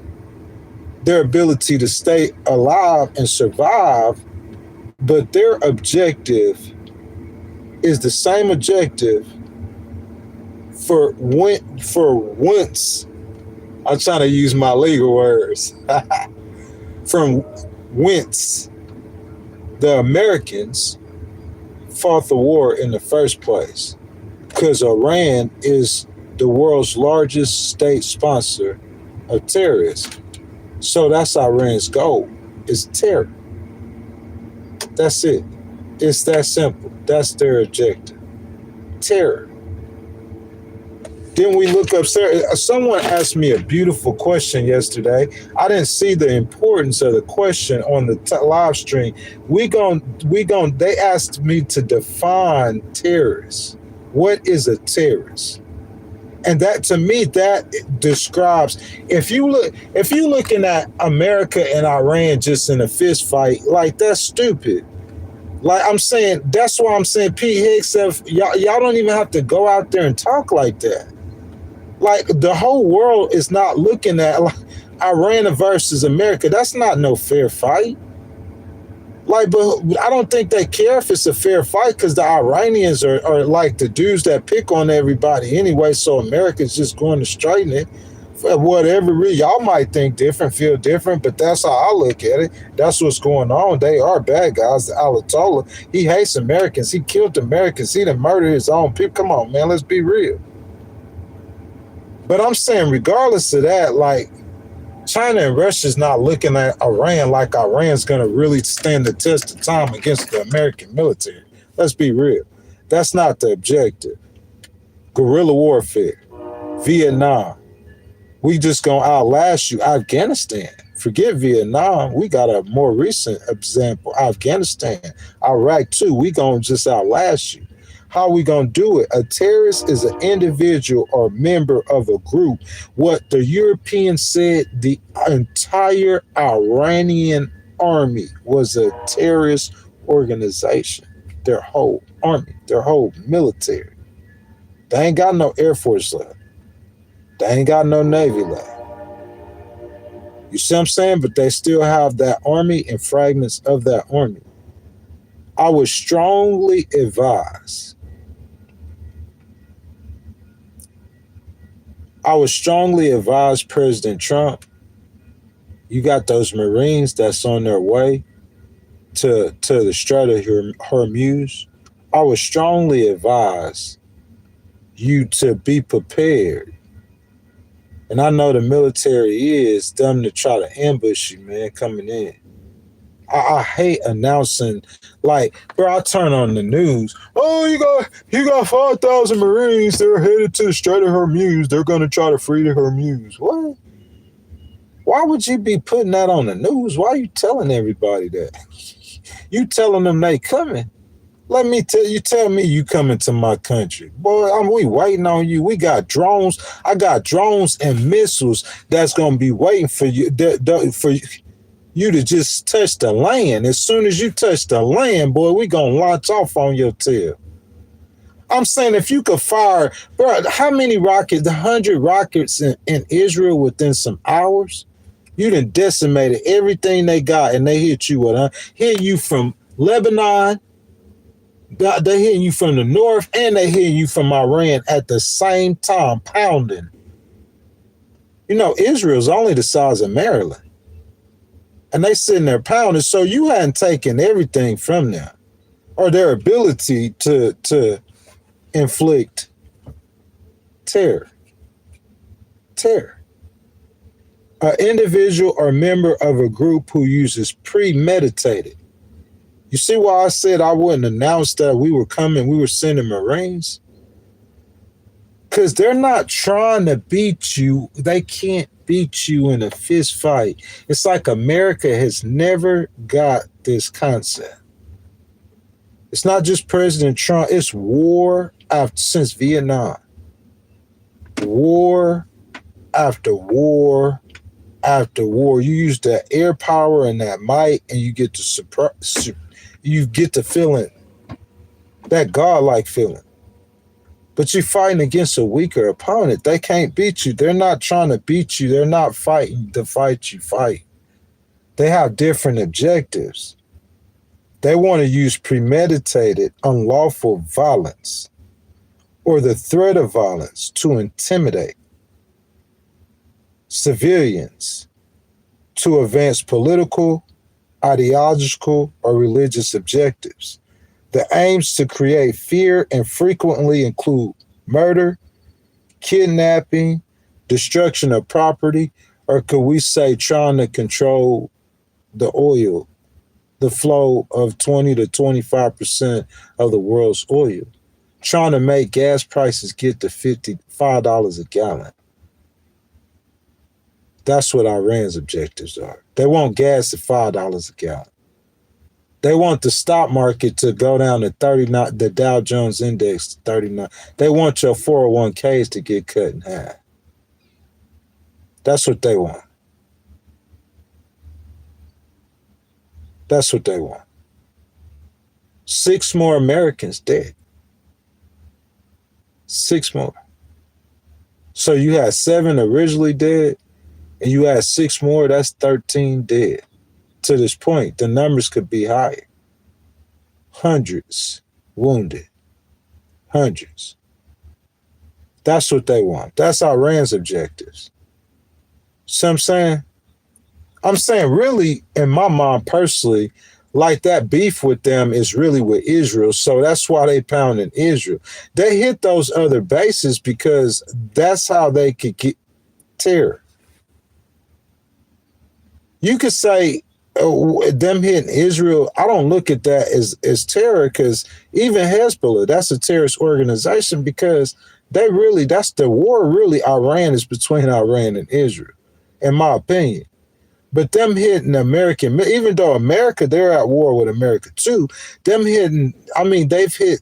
their ability to stay alive and survive, but their objective is the same objective for once. I'm trying to use my legal words. From whence the Americans fought the war in the first place. Because Iran is the world's largest state sponsor of terrorism. So that's Iran's goal, is terror. That's it. It's that simple. That's their objective. Terror. Then we look upstairs. Someone asked me a beautiful question yesterday. I didn't see the importance of the question on the live stream. They asked me to define terrorists. What is a terrorist? And that, to me, that describes, if you're looking at America and Iran just in a fist fight, like, that's stupid. Like I'm saying, that's why I'm saying, Pete Hicks, y'all don't even have to go out there and talk like that. Like, the whole world is not looking at like Iran versus America. That's not no fair fight. Like, but I don't think they care if it's a fair fight, because the Iranians are like the dudes that pick on everybody anyway. So America's just going to straighten it for whatever reason. Y'all might think different, feel different, but that's how I look at it. That's what's going on. They are bad guys. The Ayatollah, he hates Americans. He killed Americans. He done murdered his own people. Come on, man, let's be real. But I'm saying, regardless of that, like, China and Russia's not looking at Iran like Iran's going to really stand the test of time against the American military. Let's be real. That's not the objective. Guerrilla warfare. Vietnam. We just going to outlast you. Afghanistan. Forget Vietnam. We got a more recent example. Afghanistan. Iraq too. We going to just outlast you. How are we going to do it? A terrorist is an individual or member of a group. What the Europeans said, the entire Iranian army was a terrorist organization. Their whole army, their whole military. They ain't got no Air Force left. They ain't got no Navy left. You see what I'm saying? But they still have that army and fragments of that army. I would strongly advise President Trump, you got those Marines that's on their way to the Strait of Hormuz. I would strongly advise you to be prepared. And I know the military is them to try to ambush you, man, coming in. I hate announcing, like, bro, I turn on the news. Oh, you got 5,000 Marines. They're headed to the Strait of Hormuz. They're going to try to free the Hormuz. What? Why would you be putting that on the news? Why are you telling everybody that? You telling them they coming. Let me tell me you coming to my country. Boy, we waiting on you. We got drones. I got drones and missiles that's going to be waiting for you, for you to just touch the land. As soon as you touch the land, boy, we going to launch off on your tail. I'm saying, if you could fire, bro, how many rockets, the 100 rockets in Israel within some hours? You done decimated everything they got, and they hit you with, hit you from Lebanon, they hitting you from the north, and they hitting you from Iran at the same time, pounding. You know, Israel's only the size of Maryland. And they sitting there pounding, so you hadn't taken everything from them, or their ability to inflict terror. Terror. An individual or member of a group who uses premeditated. You see why I said I wouldn't announce that we were coming, we were sending Marines? Because they're not trying to beat you. They can't beat you in a fist fight. It's like America has never got this concept. It's not just President Trump. It's war since Vietnam. War after war after war. You use that air power and that might, and you get the feeling, that godlike feeling. But you're fighting against a weaker opponent. They can't beat you. They're not trying to beat you. They're not fighting the fight you fight. They have different objectives. They want to use premeditated, unlawful violence or the threat of violence to intimidate civilians to advance political, ideological, or religious objectives. The aims to create fear and frequently include murder, kidnapping, destruction of property, or could we say trying to control the oil, the flow of 20 to 25% of the world's oil, trying to make gas prices get to $55 a gallon. That's what Iran's objectives are. They want gas at $5 a gallon. They want the stock market to go down to 39, the Dow Jones index to 39. They want your 401ks to get cut in half. That's what they want. That's what they want. 6 more Americans dead. 6 more. So you had 7 originally dead, and you had 6 more, that's 13 dead. To this point, the numbers could be higher. Hundreds wounded. Hundreds. That's what they want. That's Iran's objectives. See what I'm saying? I'm saying really, in my mind personally, like that beef with them is really with Israel. So that's why they pounding Israel. They hit those other bases because that's how they could get terror. You could say them hitting Israel, I don't look at that as terror, because even Hezbollah, that's a terrorist organization, because they really, that's the war really Iran is between Iran and Israel, in my opinion. But them hitting American, even though America, they're at war with America too, them hitting, I mean, they've hit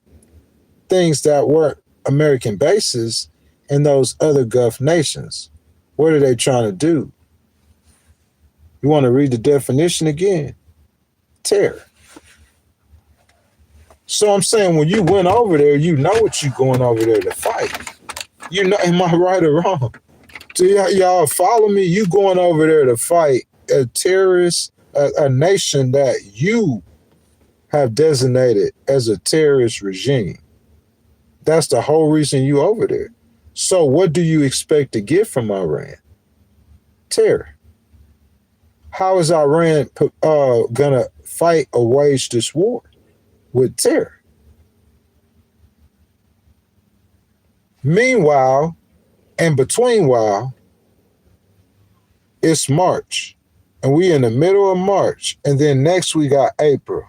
things that weren't American bases in those other Gulf nations. What are they trying to do? You want to read the definition again? Terror. So I'm saying when you went over there, you know what you're going over there to fight. You know, am I right or wrong? Do y'all follow me? You going over there to fight a terrorist, a nation that you have designated as a terrorist regime. That's the whole reason you over there. So what do you expect to get from Iran? Terror. How is Iran gonna fight or wage this war? With terror. Meanwhile, and between while, it's March. And we in the middle of March. And then next we got April.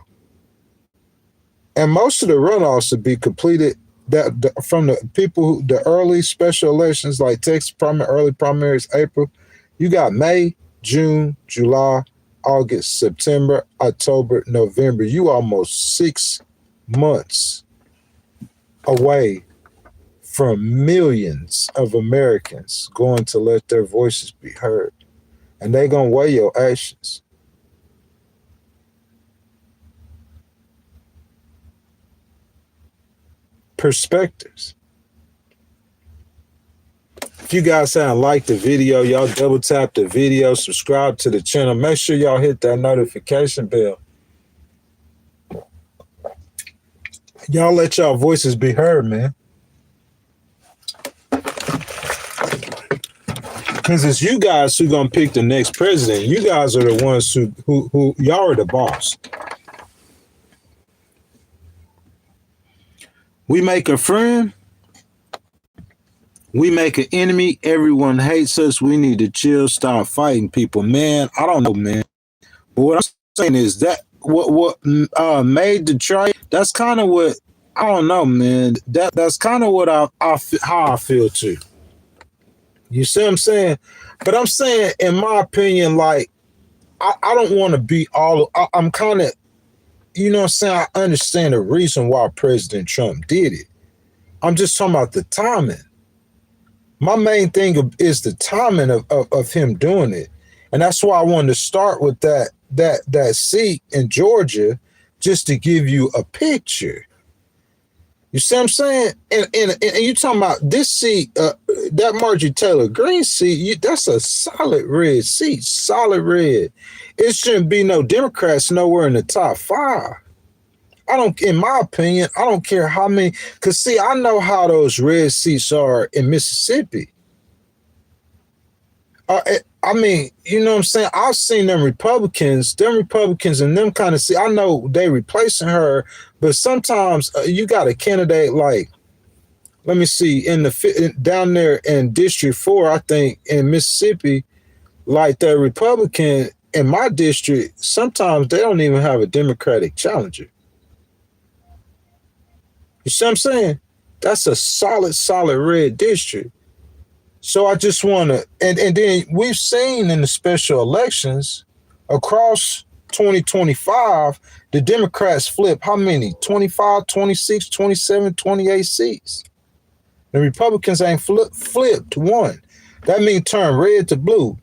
And most of the runoffs will be completed from the people the early special elections like Texas early primaries, April. You got May, June, July, August, September, October, November. You almost 6 months away from millions of Americans going to let their voices be heard. And they're going to weigh your actions. Perspectives. If you guys haven't liked the video, y'all double tap the video, subscribe to the channel. Make sure y'all hit that notification bell. Y'all let y'all voices be heard, man. Because it's you guys who gonna pick the next president. You guys are the ones who y'all are the boss. We make a friend. We make an enemy. Everyone hates us. We need to chill, stop fighting people. Man, I don't know, man. But what I'm saying is that what made the trade, that's kind of what I don't know, man. That's kind of what how I feel too. You see what I'm saying? But I'm saying, in my opinion, like, I don't want to be all. I'm kind of, you know what I'm saying? I understand the reason why President Trump did it. I'm just talking about the timing. My main thing is the timing of him doing it. And that's why I wanted to start with that seat in Georgia, just to give you a picture. You see what I'm saying? And you talking about this seat, that Marjorie Taylor Greene seat, that's a solid red seat, solid red. It shouldn't be no Democrats nowhere in the top 5. In my opinion, I don't care how many, because see, I know how those red seats are in Mississippi. I mean, you know what I'm saying? I've seen them Republicans and them kind of see, I know they replacing her, but sometimes you got a candidate like, let me see, down there in District 4, I think, in Mississippi, like the Republican in my district, sometimes they don't even have a Democratic challenger. You see what I'm saying? That's a solid red district. So I just want to, and then we've seen in the special elections across 2025, the Democrats flip how many? 25, 26, 27, 28 seats. The Republicans ain't flipped one. That means turn red to blue.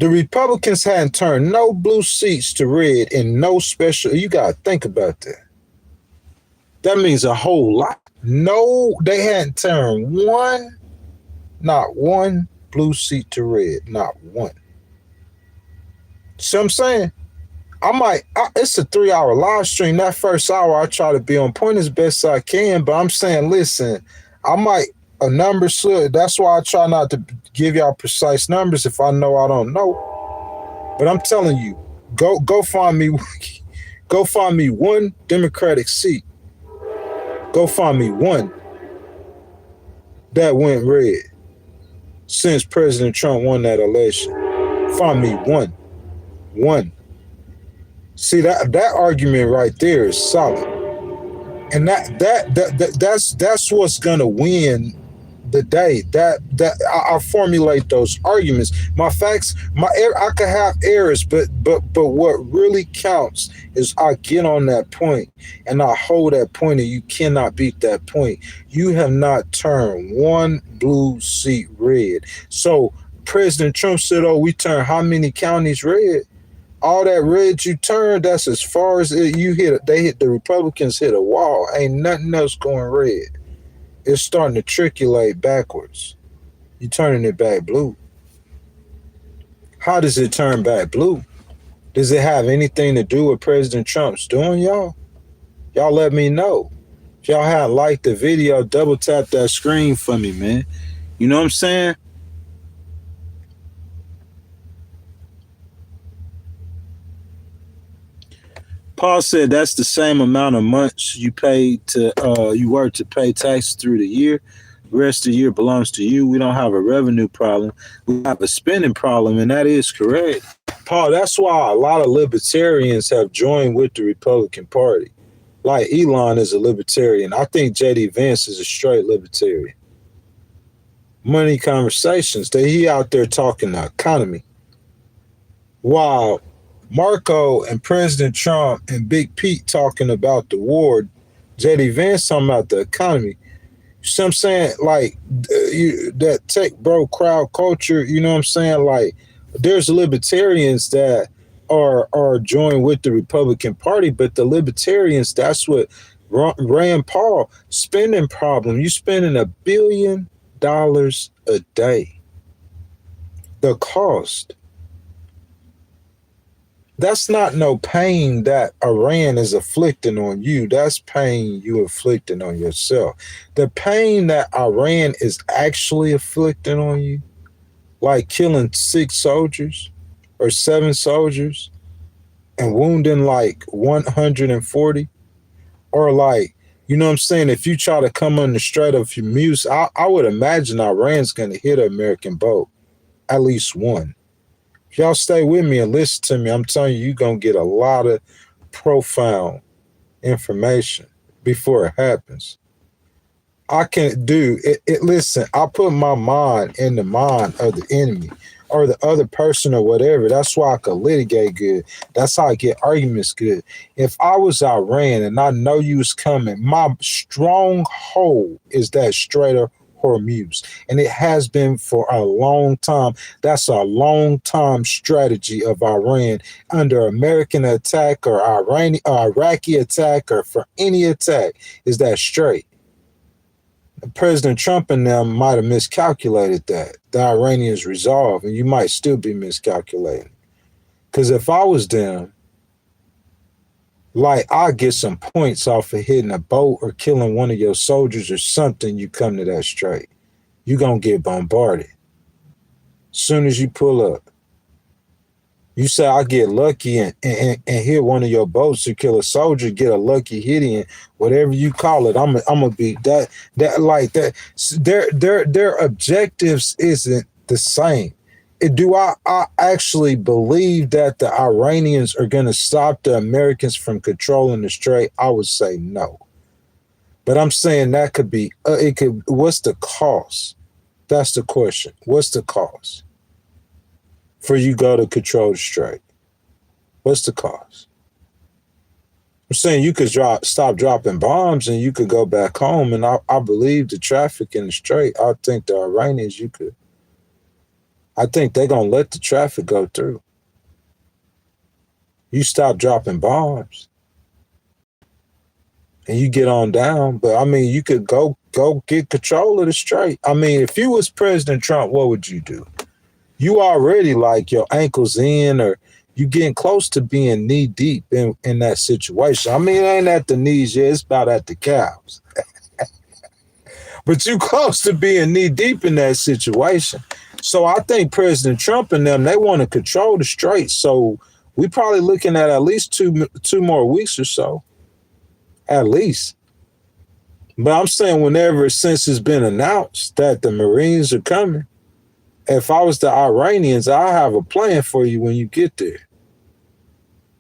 The Republicans hadn't turned no blue seats to red in no special, you got to think about that. That means a whole lot. No, they hadn't turned not one blue seat to red, not one. See what I'm saying? It's a 3-hour live stream. That first hour, I try to be on point as best I can, but I'm saying, listen, a number slip. That's why I try not to give y'all precise numbers if I know I don't know. But I'm telling you, go find me one Democratic seat. Go find me one that went red since President Trump won that election. Find me one. See, that argument right there is solid, and that's what's gonna win the day. That I formulate those arguments. My facts, I could have errors, but what really counts is I get on that point and I hold that point, and you cannot beat that point. You have not turned one blue seat red. So President Trump said, "Oh, we turned how many counties red?" All that red you turned, that's as far as you hit. The Republicans hit a wall. Ain't nothing else going red. It's starting to triculate backwards. You're turning it back blue. How does it turn back blue? Does it have anything to do with President Trump's doing, y'all? Y'all let me know. If y'all had liked the video, double tap that screen for me, man. You know what I'm saying? Paul said that's the same amount of months you work to pay taxes through the year. The rest of the year belongs to you. We don't have a revenue problem. We have a spending problem, and that is correct. Paul, that's why a lot of libertarians have joined with the Republican Party. Like Elon is a libertarian. I think J.D. Vance is a straight libertarian. Money Conversations, he out there talking the economy. While Marco and President Trump and Big Pete talking about the war, J.D. Vance talking about the economy. So I'm saying, like, that tech bro crowd culture, you know what I'm saying? Like, there's libertarians that are joined with the Republican Party, but the libertarians, that's what Rand Paul, spending problem. You spending $1 billion a day. The cost. That's not no pain that Iran is inflicting on you. That's pain you inflicting on yourself. The pain that Iran is actually inflicting on you, like killing 6 soldiers or 7 soldiers and wounding like 140, or like, you know what I'm saying? If you try to come on the Strait of Hormuz, I would imagine Iran's going to hit an American boat, at least one. If y'all stay with me and listen to me, I'm telling you, you're going to get a lot of profound information. before it happens. I can't do it. Listen, I put my mind in the mind of the enemy or the other person or whatever. That's why I could litigate good. That's how I get arguments good. If I was Iran and I know you was coming, my stronghold is that Strait Hormuz. And it has been for a long time. That's a long time strategy of Iran under American attack or Iraqi attack or for any attack is that strait. President Trump and them might have miscalculated that. The Iranians resolve, and you might still be miscalculating. Because if I was them, like, I get some points off of hitting a boat or killing one of your soldiers or something, you come to that strait. You're going to get bombarded. Soon as you pull up. You say, I get lucky and hit one of your boats to kill a soldier, get a lucky hit in, whatever you call it. I'm gonna be that like that. Their objectives isn't the same. Do I actually believe that the Iranians are gonna stop the Americans from controlling the strait? I would say no. But I'm saying that could be, it could, what's the cost? That's the question. What's the cost for you go to control the strait? What's the cost? I'm saying you could stop dropping bombs and you could go back home. And I believe the traffic in the strait, I think the Iranians, I think they're going to let the traffic go through. You stop dropping bombs and you get on down. But I mean, you could go get control of the strait. I mean, if you was President Trump, what would you do? You already like your ankles in, or you getting close to being knee deep in that situation. I mean, it ain't at the knees yet, it's about at the calves. But you close to being knee deep in that situation. So I think President Trump and them, they want to control the strait. So we probably looking at least two more weeks or so. At least. But I'm saying whenever, since it's been announced that the Marines are coming, if I was the Iranians, I have a plan for you when you get there.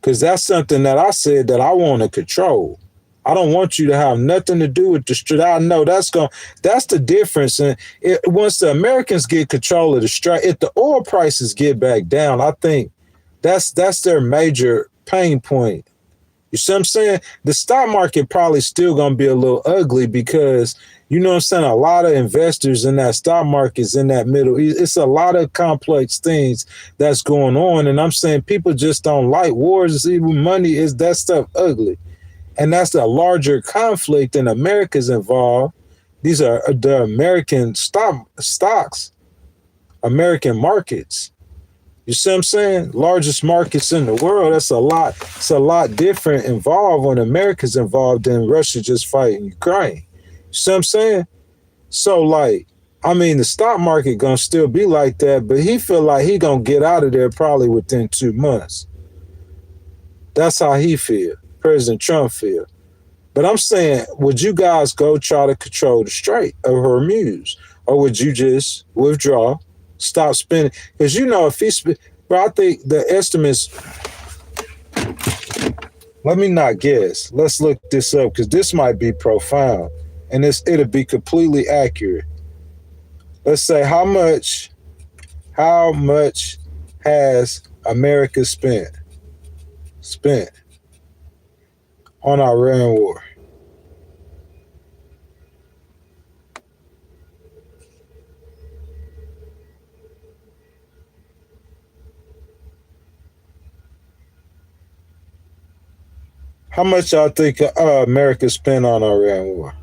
Because that's something that I said that I want to control. I don't want you to have nothing to do with the strait. I know that's the difference. And once the Americans get control of the strait, if the oil prices get back down, I think that's their major pain point. You see what I'm saying? The stock market probably still going to be a little ugly because, you know what I'm saying, a lot of investors in that stock market is in that middle. It's a lot of complex things that's going on. And I'm saying people just don't like wars. Even money is that stuff ugly. And that's a larger conflict, and America's involved. These are the American stocks, American markets. You see what I'm saying? Largest markets in the world. That's a lot. It's a lot different involved when America's involved than Russia just fighting Ukraine. You see what I'm saying? So, like, I mean, the stock market gonna still be like that, but he feel like he gonna get out of there probably within 2 months. That's how he feel. President Trump feel. But I'm saying, would you guys go try to control the Strait of Hormuz, or would you just withdraw? Stop spending, because you know if but I think the estimates. Let me not guess. Let's look this up because this might be profound, and it'll be completely accurate. Let's say how much has America spent on our Iran war? How much y'all think America spent on our Iran war?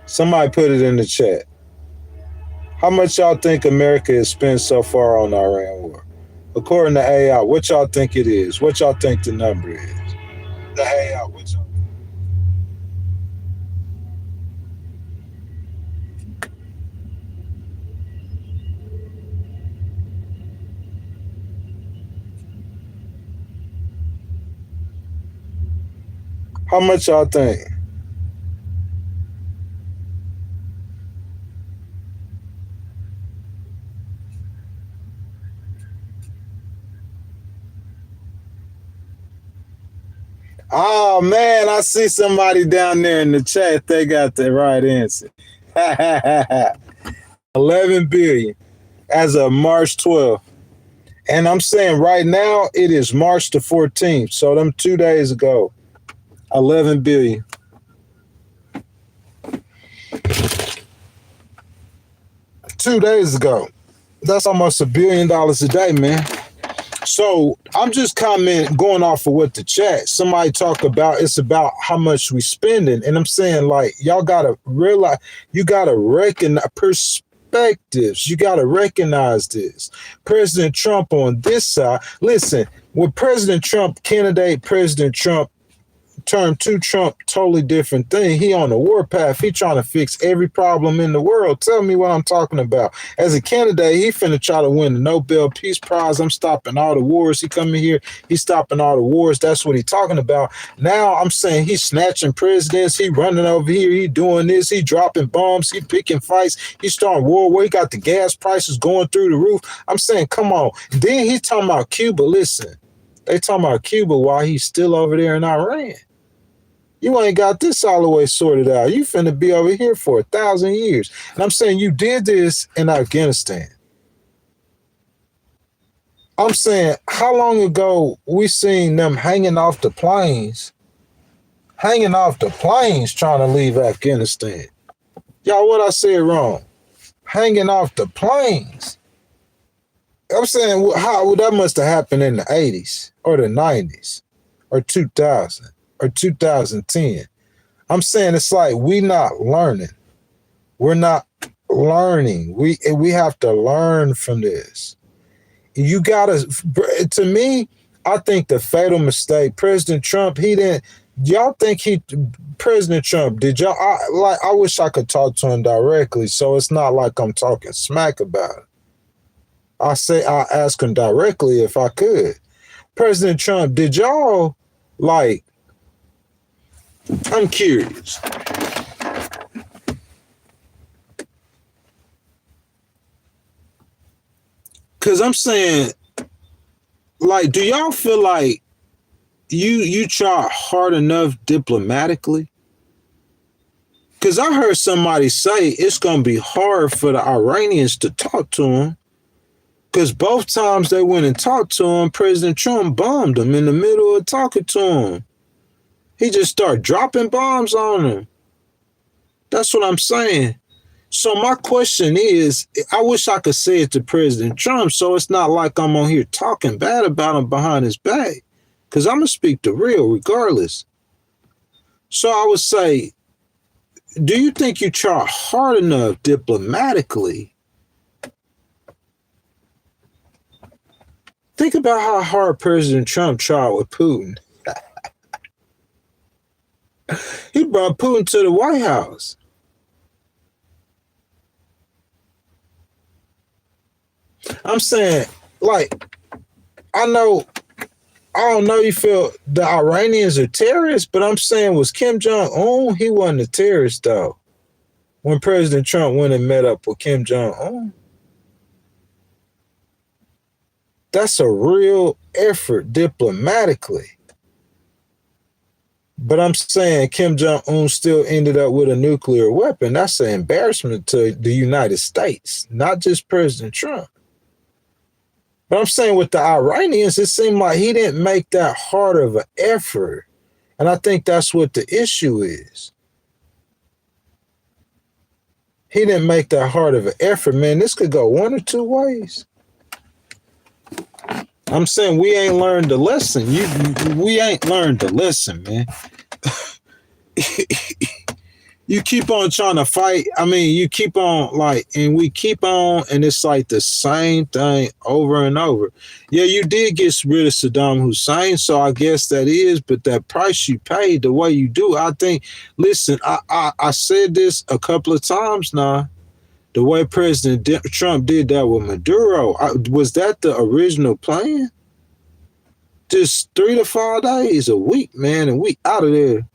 Somebody put it in the chat. How much y'all think America has spent so far on our Iran war? According to AI, what y'all think it is? What y'all think the number is? The AI, what y'all think? How much y'all think? Oh, man, I see somebody down there in the chat. They got the right answer. 11 billion as of March 12th. And I'm saying right now, it is March the 14th. So them 2 days ago, 11 billion. Two days ago. That's almost $1 billion a day, man. So I'm just going off of what the chat. Somebody talk about, it's about how much we spending. And I'm saying, like, y'all got to realize, you got to recognize perspectives. You got to recognize this. President Trump on this side. Listen, with President Trump, President Trump, term 2 Trump, totally different thing. He on the warpath. He trying to fix every problem in the world. Tell me what I'm talking about. As a candidate, he finna try to win the Nobel Peace Prize. I'm stopping all the wars. He coming here. He's stopping all the wars. That's what he talking about. Now I'm saying he's snatching presidents. He running over here. He doing this. He dropping bombs. He picking fights. He starting World War. He got the gas prices going through the roof. I'm saying, come on. Then he talking about Cuba. Listen, they talking about Cuba while he's still over there in Iran. You ain't got this all the way sorted out. You finna be over here for 1,000 years. And I'm saying you did this in Afghanistan. I'm saying, how long ago we seen them hanging off the planes trying to leave Afghanistan? Y'all, what I said wrong? Hanging off the planes. I'm saying, how that must have happened in the 80s or the 90s or 2000. Or 2010. I'm saying it's like we not learning. We're not learning. We have to learn from this. You gotta. To me, I think the fatal mistake. President Trump. Y'all think President Trump? Did y'all? I wish I could talk to him directly, so it's not like I'm talking smack about it. I ask him directly if I could. President Trump, did y'all like? I'm curious. Cause I'm saying, like, do y'all feel like you try hard enough diplomatically? Cause I heard somebody say it's gonna be hard for the Iranians to talk to him. Cause both times they went and talked to him, President Trump bombed them in the middle of talking to him. He just started dropping bombs on them. That's what I'm saying. So my question is, I wish I could say it to President Trump so it's not like I'm on here talking bad about him behind his back. Because I'm going to speak the real regardless. So I would say, do you think you try hard enough diplomatically? Think about how hard President Trump tried with Putin. He brought Putin to the White House. I'm saying, like, I don't know you feel the Iranians are terrorists, but I'm saying, was Kim Jong-un? He wasn't a terrorist, though. When President Trump went and met up with Kim Jong-un. That's a real effort diplomatically. But I'm saying Kim Jong-un still ended up with a nuclear weapon. That's an embarrassment to the United States, not just President Trump. But I'm saying with the Iranians, it seemed like he didn't make that hard of an effort. And I think that's what the issue is. He didn't make that hard of an effort, man. This could go one or two ways. I'm saying we ain't learned the lesson. We ain't learned the lesson, man. You keep on trying to fight. I mean, you keep on and we keep on, and it's like the same thing over and over. Yeah, you did get rid of Saddam Hussein, so I guess that is, but that price you paid, the way you do, I think, listen, I said this a couple of times now. The way President Trump did that with Maduro, was that the original plan? Just 3 to 5 days, a week, man, and we out of there.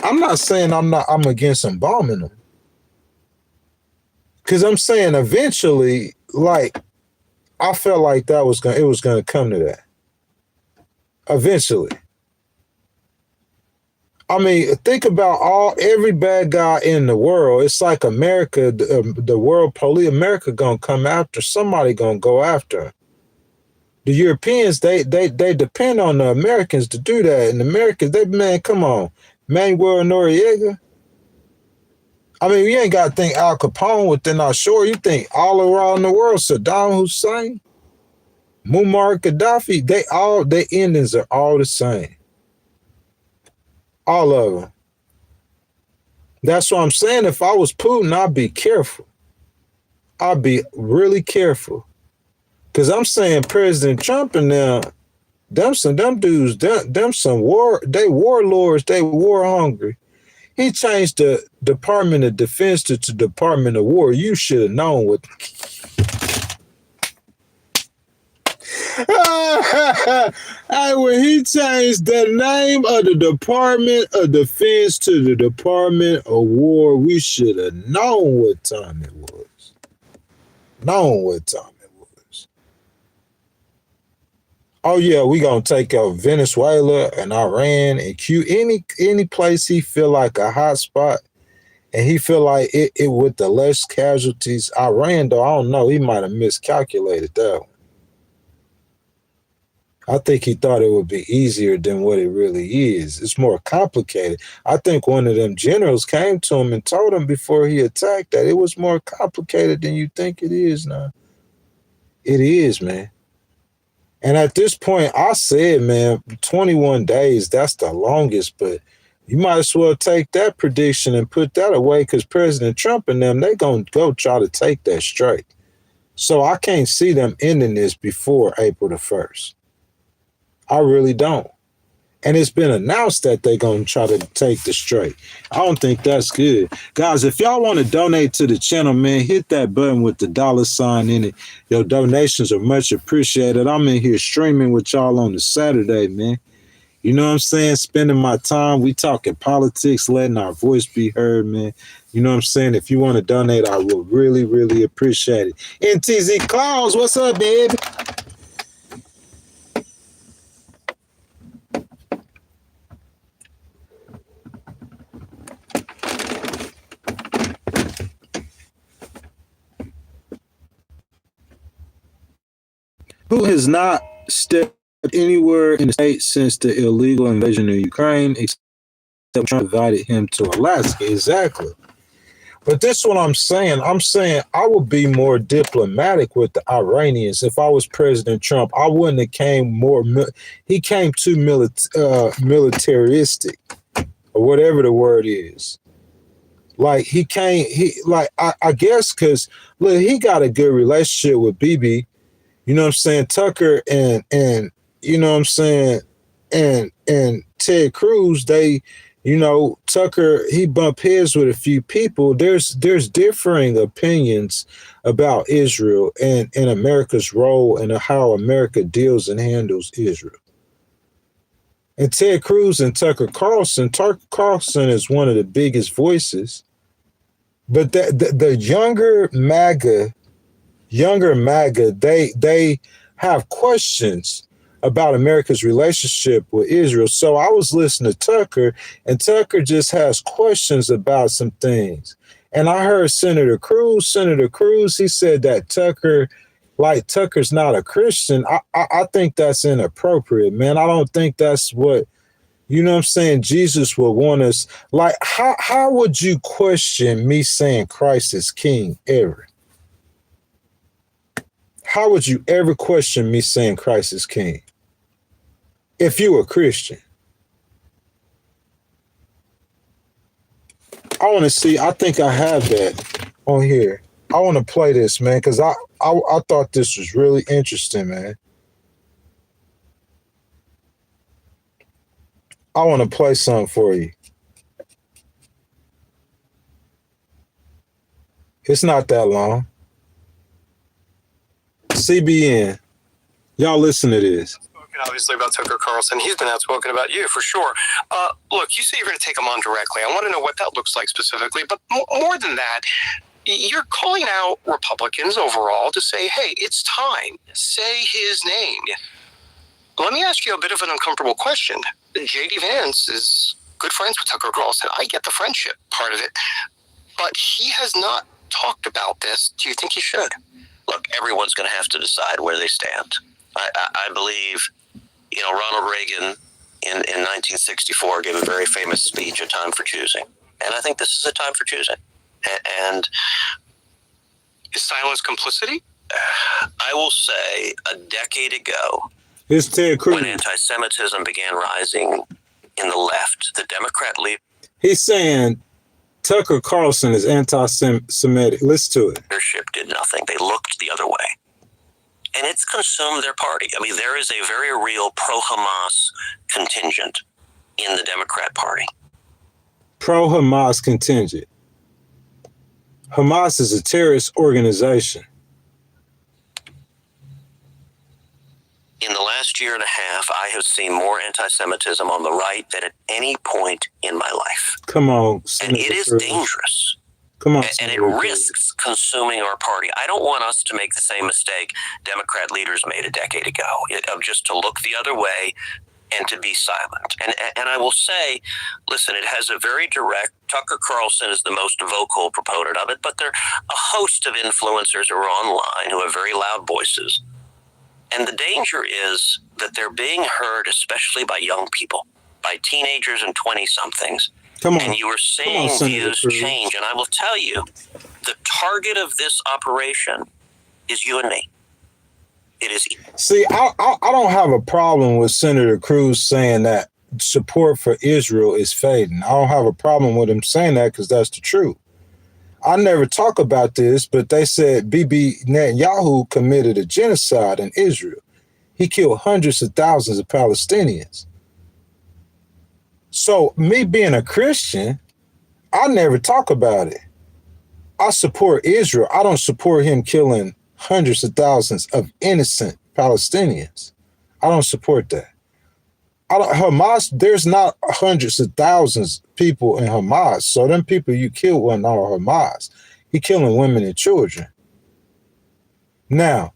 I'm not saying I'm against them bombing them. Because I'm saying eventually, I felt like it was gonna come to that. Eventually. I mean, think about every bad guy in the world. It's like America, the world police, America gonna come after somebody, gonna go after. The Europeans, they depend on the Americans to do that. And the Americans, man, come on, Manuel Noriega. I mean, you ain't got to think Al Capone within our shore. You think all around the world, Saddam Hussein, Muammar Gaddafi, their endings are all the same. All of them. That's what I'm saying. If I was Putin, I'd be careful. I'd be really careful. Because I'm saying President Trump and them dudes, they warlords, they war hungry. He changed the Department of Defense to Department of War. You should have known what. When he changed the name of the Department of Defense to the Department of War, we should have known what time it was. Oh yeah, we gonna take out Venezuela and Iran and Cuba, any place he feel like a hot spot, and he feel like it with the less casualties. Iran though, I don't know, he might have miscalculated that one. I think he thought it would be easier than what it really is. It's more complicated. I think one of them generals came to him and told him before he attacked that it was more complicated than you think it is now. It is, man. And at this point, I said, man, 21 days, that's the longest, but you might as well take that prediction and put that away, because President Trump and them, they going to go try to take that straight. So I can't see them ending this before April the 1st. I really don't. And it's been announced that they're going to try to take the straight. I don't think that's good. Guys, if y'all want to donate to the channel, man, hit that button with the $ in it. Your donations are much appreciated. I'm in here streaming with y'all on the Saturday, man. You know what I'm saying? Spending my time. We talking politics, letting our voice be heard, man. You know what I'm saying? If you want to donate, I will really, really appreciate it. NTZ Claus, what's up, baby? Who has not stepped anywhere in the state since the illegal invasion of Ukraine, except Trump invited him to Alaska? Exactly. But this is what I'm saying. I'm saying I would be more diplomatic with the Iranians. If I was President Trump, I wouldn't have came more. He came too militaristic, or whatever the word is. Like I guess because look, he got a good relationship with Bibi. You know what I'm saying? Tucker and you know what I'm saying? And Ted Cruz, they, you know, Tucker, he bumped heads with a few people. There's differing opinions about Israel and America's role and how America deals and handles Israel. And Ted Cruz and Tucker Carlson is one of the biggest voices. But the younger MAGA, they have questions about America's relationship with Israel. So I was listening to Tucker, and Tucker just has questions about some things. And I heard Senator Cruz, he said that Tucker's not a Christian. I think that's inappropriate, man. I don't think that's what, you know what I'm saying, Jesus would want us. Like, how would you question me saying Christ is king ever? How would you ever question me saying Christ is king if you were a Christian? I want to see. I think I have that on here. I want to play this, man, because I thought this was really interesting, man. I want to play something for you. It's not that long. CBN. Y'all listen to this. Obviously about Tucker Carlson. He's been outspoken about you for sure. Look, you say you're going to take him on directly. I want to know what that looks like specifically. But more than that, you're calling out Republicans overall to say, hey, it's time. Say his name. Let me ask you a bit of an uncomfortable question. J.D. Vance is good friends with Tucker Carlson. I get the friendship part of it. But he has not talked about this. Do you think he should? Look, everyone's going to have to decide where they stand. I believe, Ronald Reagan in 1964 gave a very famous speech, A Time for Choosing. And I think this is a time for choosing. And is silence complicity? I will say a decade ago, It's Ted Cruz. when anti-Semitism began rising in the left, the Democrat He's saying Tucker Carlson is anti-Semitic. Listen to it. leadership did nothing. They looked the other way. And it's consumed their party. I mean, there is a very real pro-Hamas contingent in the Democrat Party. Pro-Hamas contingent. Hamas is a terrorist organization. In the last year and a half, I have seen more anti-Semitism on the right than at any point in my life. Come on. And it is dangerous. Come on. And it risks consuming our party. I don't want us to make the same mistake Democrat leaders made a decade ago, of just to look the other way and to be silent. And I will say, listen, it has a very direct, Tucker Carlson is the most vocal proponent of it, but there are a host of influencers who are online who have very loud voices. And the danger is that they're being heard, especially by young people, by teenagers and 20-somethings. Come on. And you are seeing views change. And I will tell you, the target of this operation is you and me. It is. See, I don't have a problem with Senator Cruz saying that support for Israel is fading. I don't have a problem with him saying that because that's the truth. I never talk about this, but they said Bibi Netanyahu committed a genocide in Israel. He killed hundreds of thousands of Palestinians. So me being a Christian, I never talk about it. I support Israel. I don't support him killing hundreds of thousands of innocent Palestinians. I don't support that. Hamas, there's not hundreds of thousands of people in Hamas. So them people you killed wasn't all Hamas. He killing women and children. Now,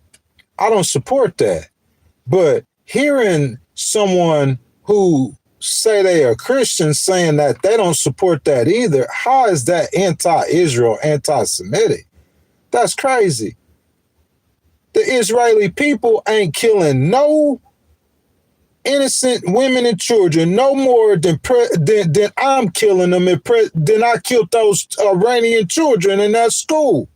I don't support that. But hearing someone who say they are Christians saying that they don't support that either, how is that anti-Israel, anti-Semitic? That's crazy. The Israeli people ain't killing no innocent women and children no more than I'm killing them than I killed those Iranian children in that school.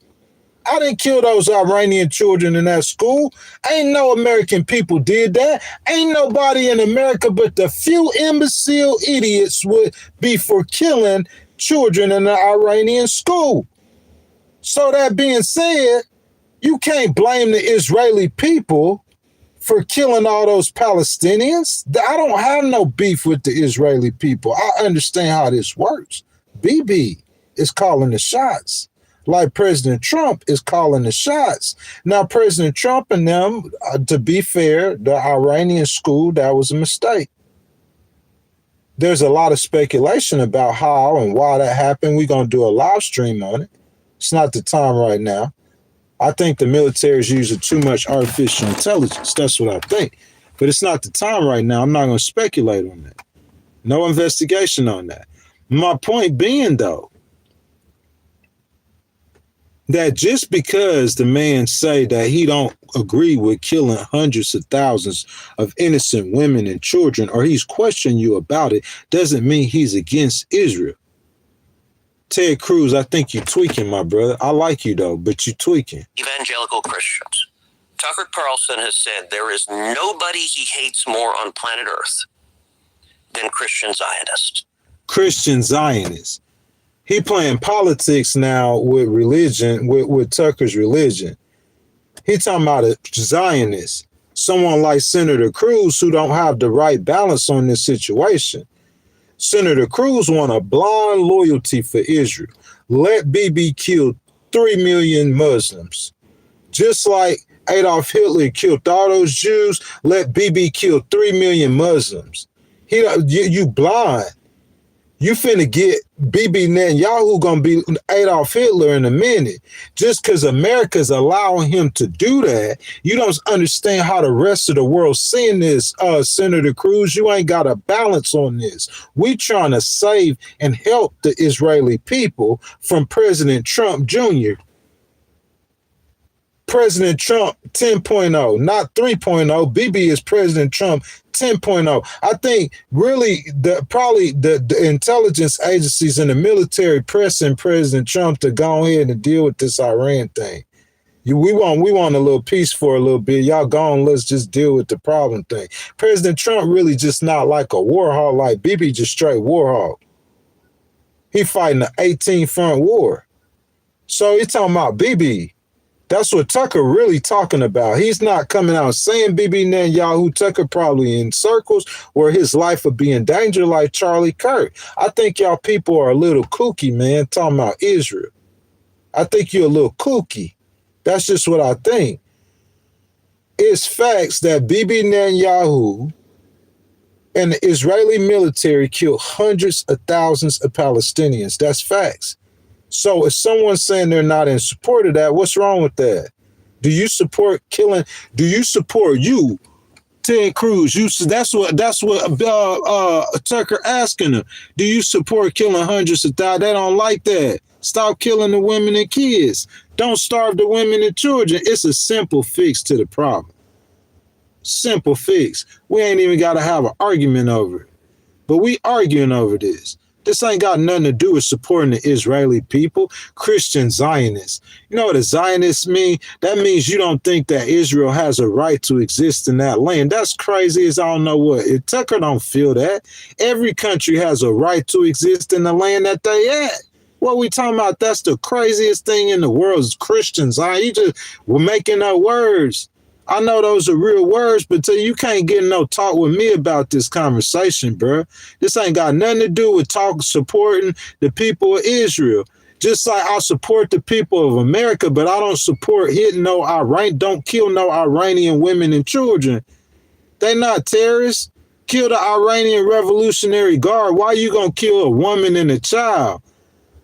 I didn't kill those Iranian children in that school. Ain't no American people did that. Ain't nobody in America but the few imbecile idiots would be for killing children in the Iranian school. So that being said, you can't blame the Israeli people for killing all those Palestinians. I don't have no beef with the Israeli people. I understand how this works. Bibi is calling the shots. Like President Trump is calling the shots. Now, President Trump and them, to be fair, the Iranian school, that was a mistake. There's a lot of speculation about how and why that happened. We're going to do a live stream on it. It's not the time right now. I think the military is using too much artificial intelligence. That's what I think. But it's not the time right now. I'm not going to speculate on that. No investigation on that. My point being, though, that just because the man say that he don't agree with killing hundreds of thousands of innocent women and children, or he's questioning you about it, doesn't mean he's against Israel. Ted Cruz, I think you're tweaking, my brother. I like you, though, but you're tweaking. Evangelical Christians. Tucker Carlson has said there is nobody he hates more on planet Earth than Christian Zionists. Christian Zionists. He playing politics now with religion, with Tucker's religion. He talking about a Zionist, someone like Senator Cruz who don't have the right balance on this situation. Senator Cruz want a blind loyalty for Israel. Let Bibi kill 3 million Muslims. Just like Adolf Hitler killed all those Jews, let Bibi kill 3 million Muslims. You blind. You finna get Bibi Netanyahu gonna be Adolf Hitler in a minute. Just because America's allowing him to do that, you don't understand how the rest of the world's seeing this, Senator Cruz. You ain't got a balance on this. We trying to save and help the Israeli people from President Trump Jr. President Trump 10.0, not 3.0. Bibi is President Trump 10.0. I think really the intelligence agencies and the military pressing President Trump to go ahead and deal with this Iran thing. We want a little peace for a little bit. Y'all go on, let's just deal with the problem thing. President Trump really just not like a war hawk, like Bibi just straight war hawk. He fighting the 18th front war. So he's talking about Bibi. That's what Tucker really talking about. He's not coming out saying Bibi Netanyahu. Tucker probably in circles where his life would be in danger like Charlie Kirk. I think y'all people are a little kooky, man, talking about Israel. I think you're a little kooky. That's just what I think. It's facts that Bibi Netanyahu and the Israeli military killed hundreds of thousands of Palestinians. That's facts. So if someone's saying they're not in support of that, what's wrong with that? Do you support killing? Do you support you, Ted Cruz? That's what Tucker asking him. Do you support killing hundreds of thousands? They don't like that. Stop killing the women and kids. Don't starve the women and children. It's a simple fix to the problem. Simple fix. We ain't even got to have an argument over it. But we arguing over this. This ain't got nothing to do with supporting the Israeli people, Christian Zionists. You know what a Zionist mean? That means you don't think that Israel has a right to exist in that land. That's crazy as I don't know what. If Tucker don't feel that. Every country has a right to exist in the land that they at. What we talking about? That's the craziest thing in the world is Christian Zionists. You just were making up words. I know those are real words, but you can't get no talk with me about this conversation, bro. This ain't got nothing to do with supporting the people of Israel. Just like I support the people of America, but I don't support don't kill no Iranian women and children. They not terrorists. Kill the Iranian Revolutionary Guard. Why you gonna kill a woman and a child?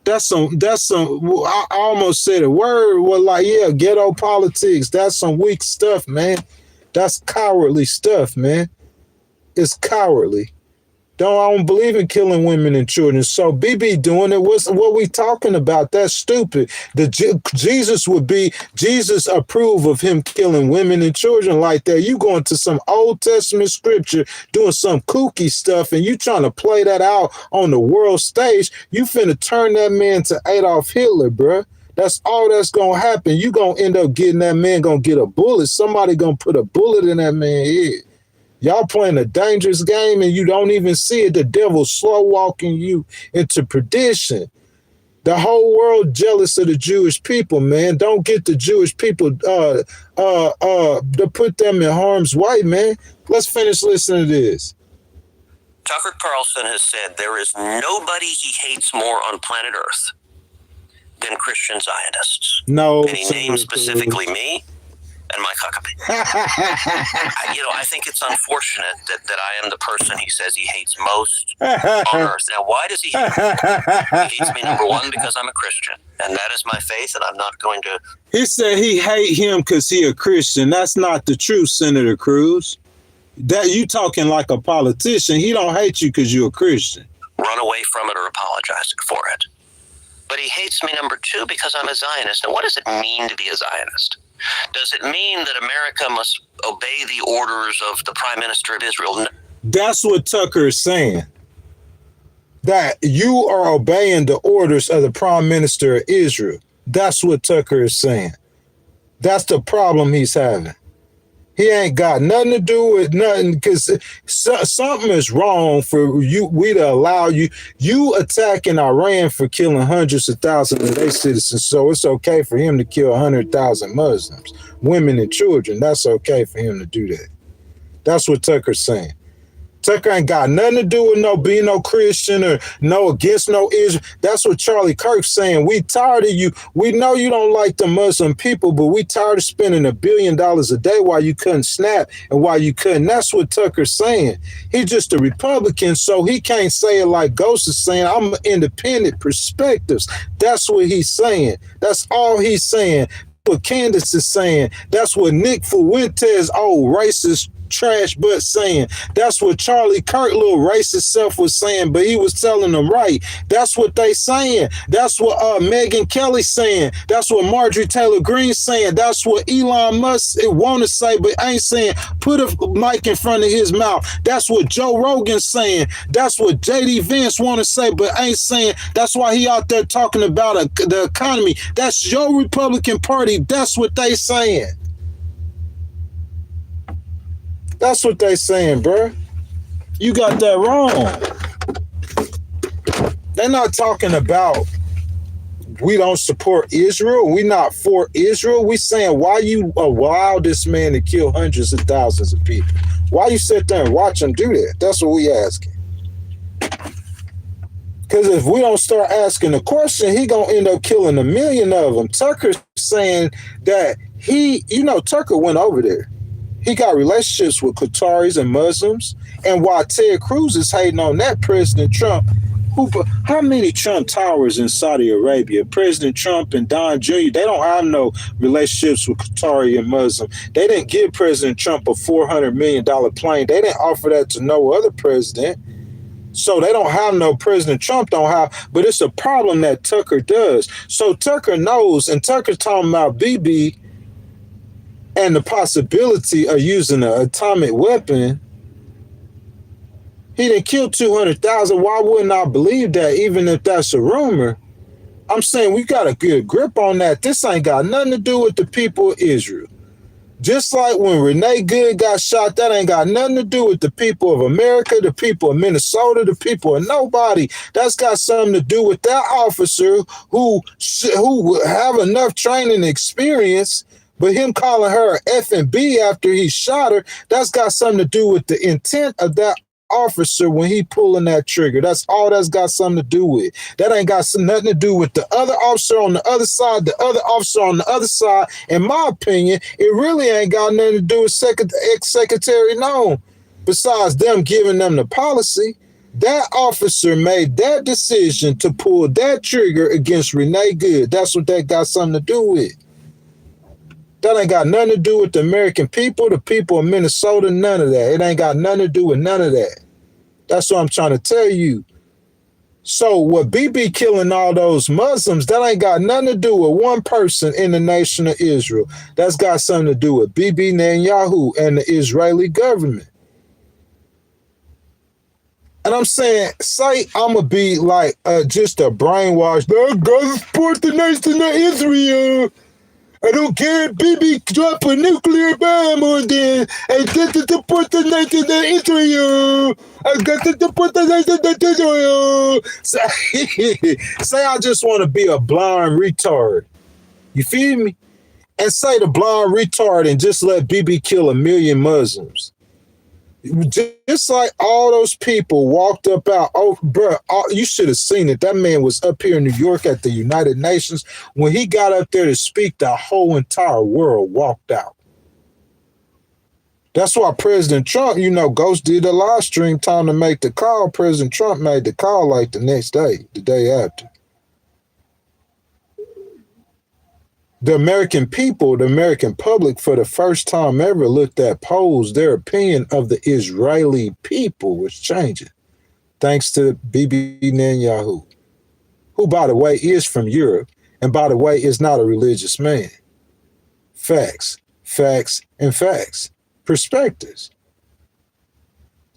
That's some, I almost said a word, well, like, yeah, ghetto politics. That's some weak stuff, man. That's cowardly stuff, man. It's cowardly. I don't believe in killing women and children. So Bibi doing it, what we talking about? That's stupid. Jesus approved of him killing women and children like that. You going to some Old Testament scripture doing some kooky stuff and you trying to play that out on the world stage. You finna turn that man to Adolf Hitler, bruh. That's all that's going to happen. You going to end up getting that man going to get a bullet. Somebody going to put a bullet in that man's head. Y'all playing a dangerous game and you don't even see it. The devil's slow walking you into perdition. The whole world jealous of the Jewish people, man. Don't get the Jewish people to put them in harm's way, man. Let's finish listening to this. Tucker Carlson has said there is nobody he hates more on planet Earth than Christian Zionists. No. And he named specifically me and Mike Huckabee. I think it's unfortunate that I am the person he says he hates most on earth. Now, why does he hate me? He hates me, number one, because I'm a Christian, and that is my faith, and I'm not going to... He said he hate him because he a Christian. That's not the truth, Senator Cruz. That you talking like a politician. He don't hate you because you're a Christian. Run away from it or apologize for it. But he hates me, number two, because I'm a Zionist. Now, what does it mean to be a Zionist? Does it mean that America must obey the orders of the Prime Minister of Israel? No. That's what Tucker is saying. That you are obeying the orders of the Prime Minister of Israel. That's what Tucker is saying. That's the problem he's having. He ain't got nothing to do with nothing because something is wrong for we to allow you attacking Iran for killing hundreds of thousands of their citizens. So it's okay for him to kill 100,000 Muslims, women and children. That's okay for him to do that. That's what Tucker's saying. Tucker ain't got nothing to do with no being no Christian or no against no Israel. That's what Charlie Kirk's saying. We tired of you. We know you don't like the Muslim people, but we tired of spending $1 billion a day while you couldn't snap and while you couldn't. That's what Tucker's saying. He's just a Republican, so he can't say it like Ghost is saying. I'm independent perspectives. That's what he's saying. That's all he's saying. What Candace is saying. That's what Nick Fuentes, old racist trash butt, saying. That's what Charlie Kirk, little racist self, was saying, but he was telling them right. That's what they saying. That's what Megyn Kelly saying. That's what Marjorie Taylor Greene saying. That's what Elon Musk want to say but ain't saying. Put a mic in front of his mouth. That's what Joe Rogan's saying. That's what JD Vance want to say but ain't saying. That's why he out there talking about the economy. That's your Republican Party. That's what they saying. That's what they saying, bro. You got that wrong. They're not talking about we don't support Israel. We not for Israel. We saying why you allow this man to kill hundreds of thousands of people. Why you sit there and watch him do that? That's what we asking. Because if we don't start asking the question, he gonna end up killing 1 million of them. Tucker's saying that Tucker went over there. He got relationships with Qataris and Muslims. And while Ted Cruz is hating on that, President Trump, how many Trump towers in Saudi Arabia? President Trump and Don Jr., they don't have no relationships with Qatari and Muslim. They didn't give President Trump a $400 million plane. They didn't offer that to no other president. So they don't have no President Trump don't have, but it's a problem that Tucker does. So Tucker knows, and Tucker's talking about BB and the possibility of using an atomic weapon. He didn't kill 200,000. Why wouldn't I believe that, even if that's a rumor? I'm saying we got a good grip on that. This ain't got nothing to do with the people of Israel. Just like when Renee Good got shot, that ain't got nothing to do with the people of America, the people of Minnesota, the people of nobody. That's got something to do with that officer who have enough training and experience. But him calling her an F&B after he shot her, that's got something to do with the intent of that officer when he pulling that trigger. That's all that's got something to do with. That ain't got nothing to do with the other officer on the other side, the other officer on the other side. In my opinion, it really ain't got nothing to do with ex-secretary Nome. Besides them giving them the policy, that officer made that decision to pull that trigger against Renee Good. That's what that got something to do with. That ain't got nothing to do with the American people, the people of Minnesota, none of that. It ain't got nothing to do with none of that. That's what I'm trying to tell you. So what BB killing all those Muslims, that ain't got nothing to do with one person in the nation of Israel. That's got something to do with Bibi Netanyahu and the Israeli government. And I'm saying, say I'm going to be like just a brainwashed, I got to support the nation of Israel. I don't care if Bibi drop a nuclear bomb on them. I got to support the nation of Israel. I got to support the nation of Israel. Say I just want to be a blind retard. You feel me? And say the blind retard and just let Bibi kill 1 million Muslims. Just like all those people walked up out. Oh, bro, you should have seen it. That man was up here in New York at the United Nations. When he got up there to speak, the whole entire world walked out. That's why President Trump, Ghost did a live stream time to make the call. President Trump made the call like the next day, the day after. The American people, the American public, for the first time ever looked at polls, their opinion of the Israeli people was changing. Thanks to Bibi Netanyahu, who, by the way, is from Europe, and by the way, is not a religious man. Facts, facts, and facts. Perspectives.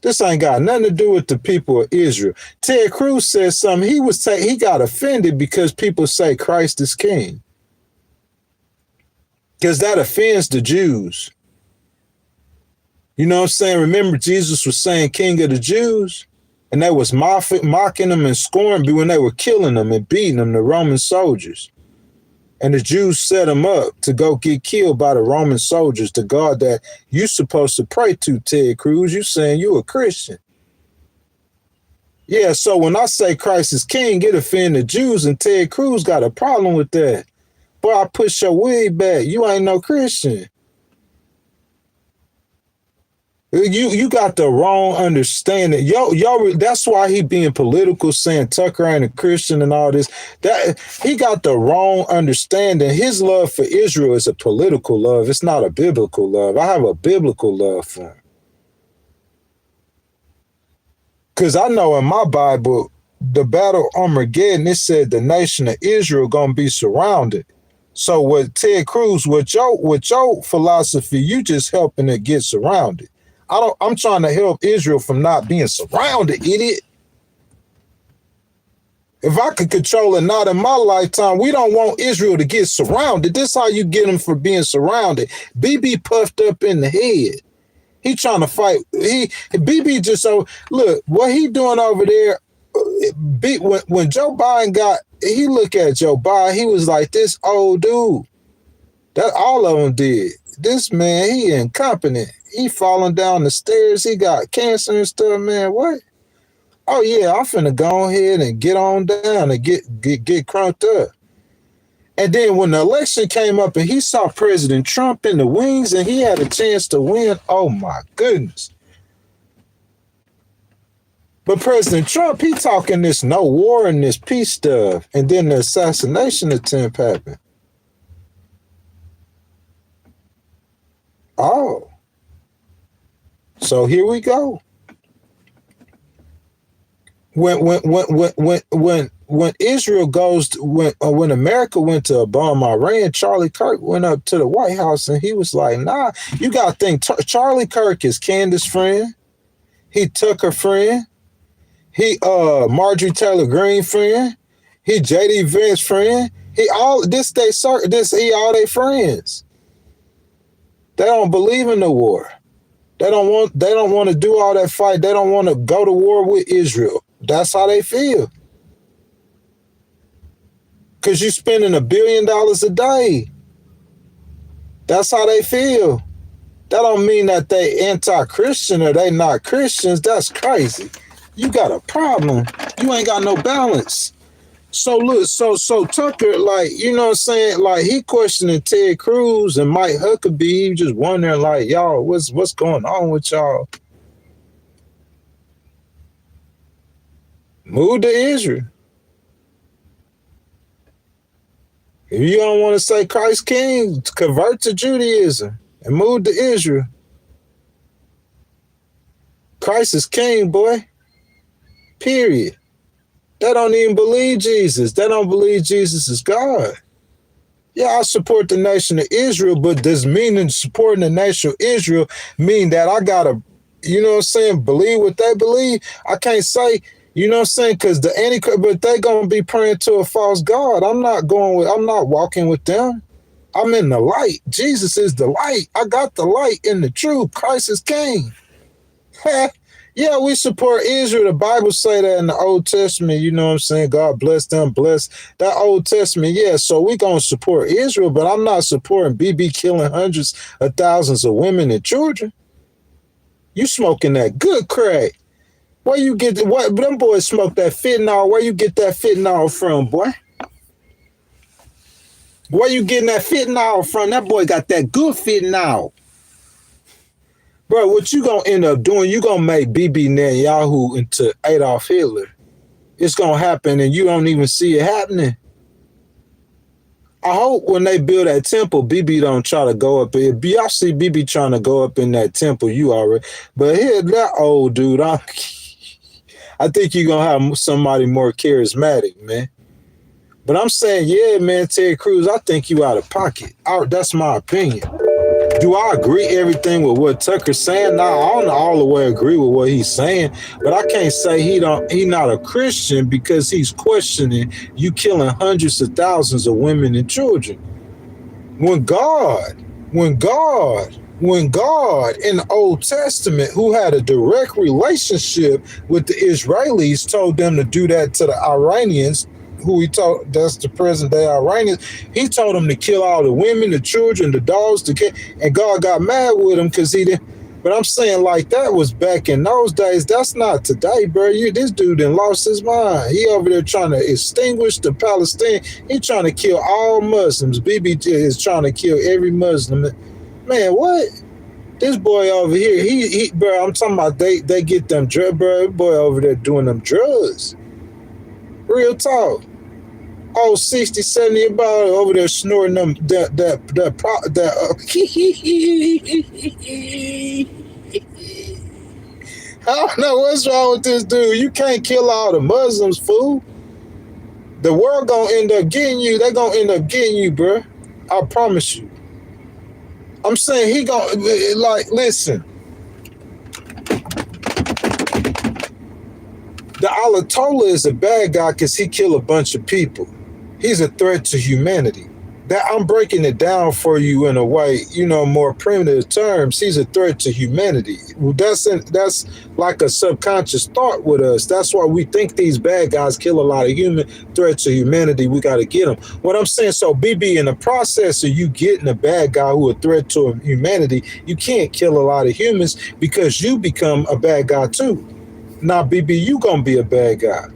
This ain't got nothing to do with the people of Israel. Ted Cruz said something. He got offended because people say Christ is king. Because that offends the Jews. You know what I'm saying? Remember, Jesus was saying king of the Jews? And they was mocking them and scorning when they were killing them and beating them, the Roman soldiers. And the Jews set them up to go get killed by the Roman soldiers, the God that you supposed to pray to, Ted Cruz. You saying you a Christian. Yeah, so when I say Christ is king, it offend the Jews, and Ted Cruz got a problem with that. Boy, I push your wig back. You ain't no Christian. You got the wrong understanding. Yo, that's why he being political, saying Tucker ain't a Christian and all this. That he got the wrong understanding. His love for Israel is a political love. It's not a biblical love. I have a biblical love for him. Because I know in my Bible, the battle Armageddon, it said the nation of Israel gonna be surrounded. So with Ted Cruz, with your philosophy, you just helping it get surrounded. I'm trying to help Israel from not being surrounded, idiot. If I could control it, not in my lifetime, we don't want Israel to get surrounded. This is how you get them for being surrounded. BB puffed up in the head. He trying to fight. BB just look what he doing over there. When Joe Biden he looked at Joe Biden, he was like, this old dude. That all of them did. This man, he incompetent. He falling down the stairs. He got cancer and stuff, man. What? Oh yeah, I'm finna go ahead and get on down and get crunked up. And then when the election came up and he saw President Trump in the wings and he had a chance to win, oh my goodness. But President Trump, he talking this no war and this peace stuff. And then the assassination attempt happened. Oh. So here we go. When Israel when America went to bomb Iran, Charlie Kirk went up to the White House and he was like, nah, you got to think Charlie Kirk is Candace's friend. He Tucker friend. He Marjorie Taylor Greene friend. He JD Vance friend. He all their friends. They don't believe in the war. They don't want to do all that fight. They don't want to go to war with Israel. That's how they feel. Because you're spending $1 billion a day. That's how they feel. That don't mean that they anti-Christian or they not Christians. That's crazy. You got a problem. You ain't got no balance. So look, so Tucker, like, you know what I'm saying? Like, he questioning Ted Cruz and Mike Huckabee. He just wondering, like, y'all, what's going on with y'all? Move to Israel. If you don't want to say Christ King, convert to Judaism and move to Israel. Christ is King, boy. Period. They don't even believe Jesus. They don't believe Jesus is God. Yeah, I support the nation of Israel, but does meaning supporting the nation of Israel mean that I gotta, you know what I'm saying, believe what they believe? I can't say, you know what I'm saying, because but they gonna be praying to a false God. I'm not walking with them. I'm in the light. Jesus is the light. I got the light in the truth. Christ is King. Yeah, we support Israel. The Bible say that in the Old Testament, you know what I'm saying? God bless them, bless that Old Testament. Yeah, so we going to support Israel, but I'm not supporting BB killing hundreds of thousands of women and children. You smoking that good crack. Where you get what them boys smoke that fentanyl? Where you get that fentanyl from, boy? Where you getting that fentanyl from? That boy got that good fentanyl. Bro, what you gonna end up doing, you gonna make Bibi Netanyahu into Adolf Hitler. It's gonna happen and you don't even see it happening. I hope when they build that temple, Bibi don't try to go up. If y'all see Bibi trying to go up in that temple, you already. But here, that old dude, I think you're gonna have somebody more charismatic, man. But I'm saying, yeah, man, Ted Cruz, I think you out of pocket. That's my opinion. Do I agree everything with what Tucker's saying? No, I don't all the way agree with what he's saying, but I can't say he not a Christian because he's questioning you killing hundreds of thousands of women and children. When God in the Old Testament, who had a direct relationship with the Israelis, told them to do that to the Iranians, who he told, that's the present day Iranians, he told them to kill all the women, the children, the dogs, and God got mad with him because he didn't. But I'm saying like that was back in those days. That's not today, bro. This dude done lost his mind. He over there trying to extinguish the Palestine. He trying to kill all Muslims. BBJ is trying to kill every Muslim. Man, what? This boy over here, he bro, I'm talking about they get them drugs, bro. Boy over there doing them drugs. Real talk. Oh, 60, 70 about over there snorting them I don't know what's wrong with this dude. You can't kill all the Muslims, fool. The world gonna end up getting you. They gonna end up getting you, bro. I promise you. I'm saying he gonna, like, listen. The Ayatollah is a bad guy because he killed a bunch of people. He's a threat to humanity. That I'm breaking it down for you in a way, more primitive terms. He's a threat to humanity. That's like a subconscious thought with us. That's why we think these bad guys kill a lot of human threats to humanity. We got to get them. What I'm saying, so BB, in the process of you getting a bad guy who a threat to humanity, you can't kill a lot of humans because you become a bad guy too. Now, BB, you gonna be a bad guy.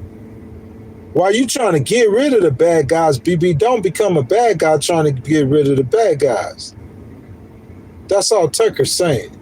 While you trying to get rid of the bad guys, BB, don't become a bad guy trying to get rid of the bad guys. That's all Tucker's saying.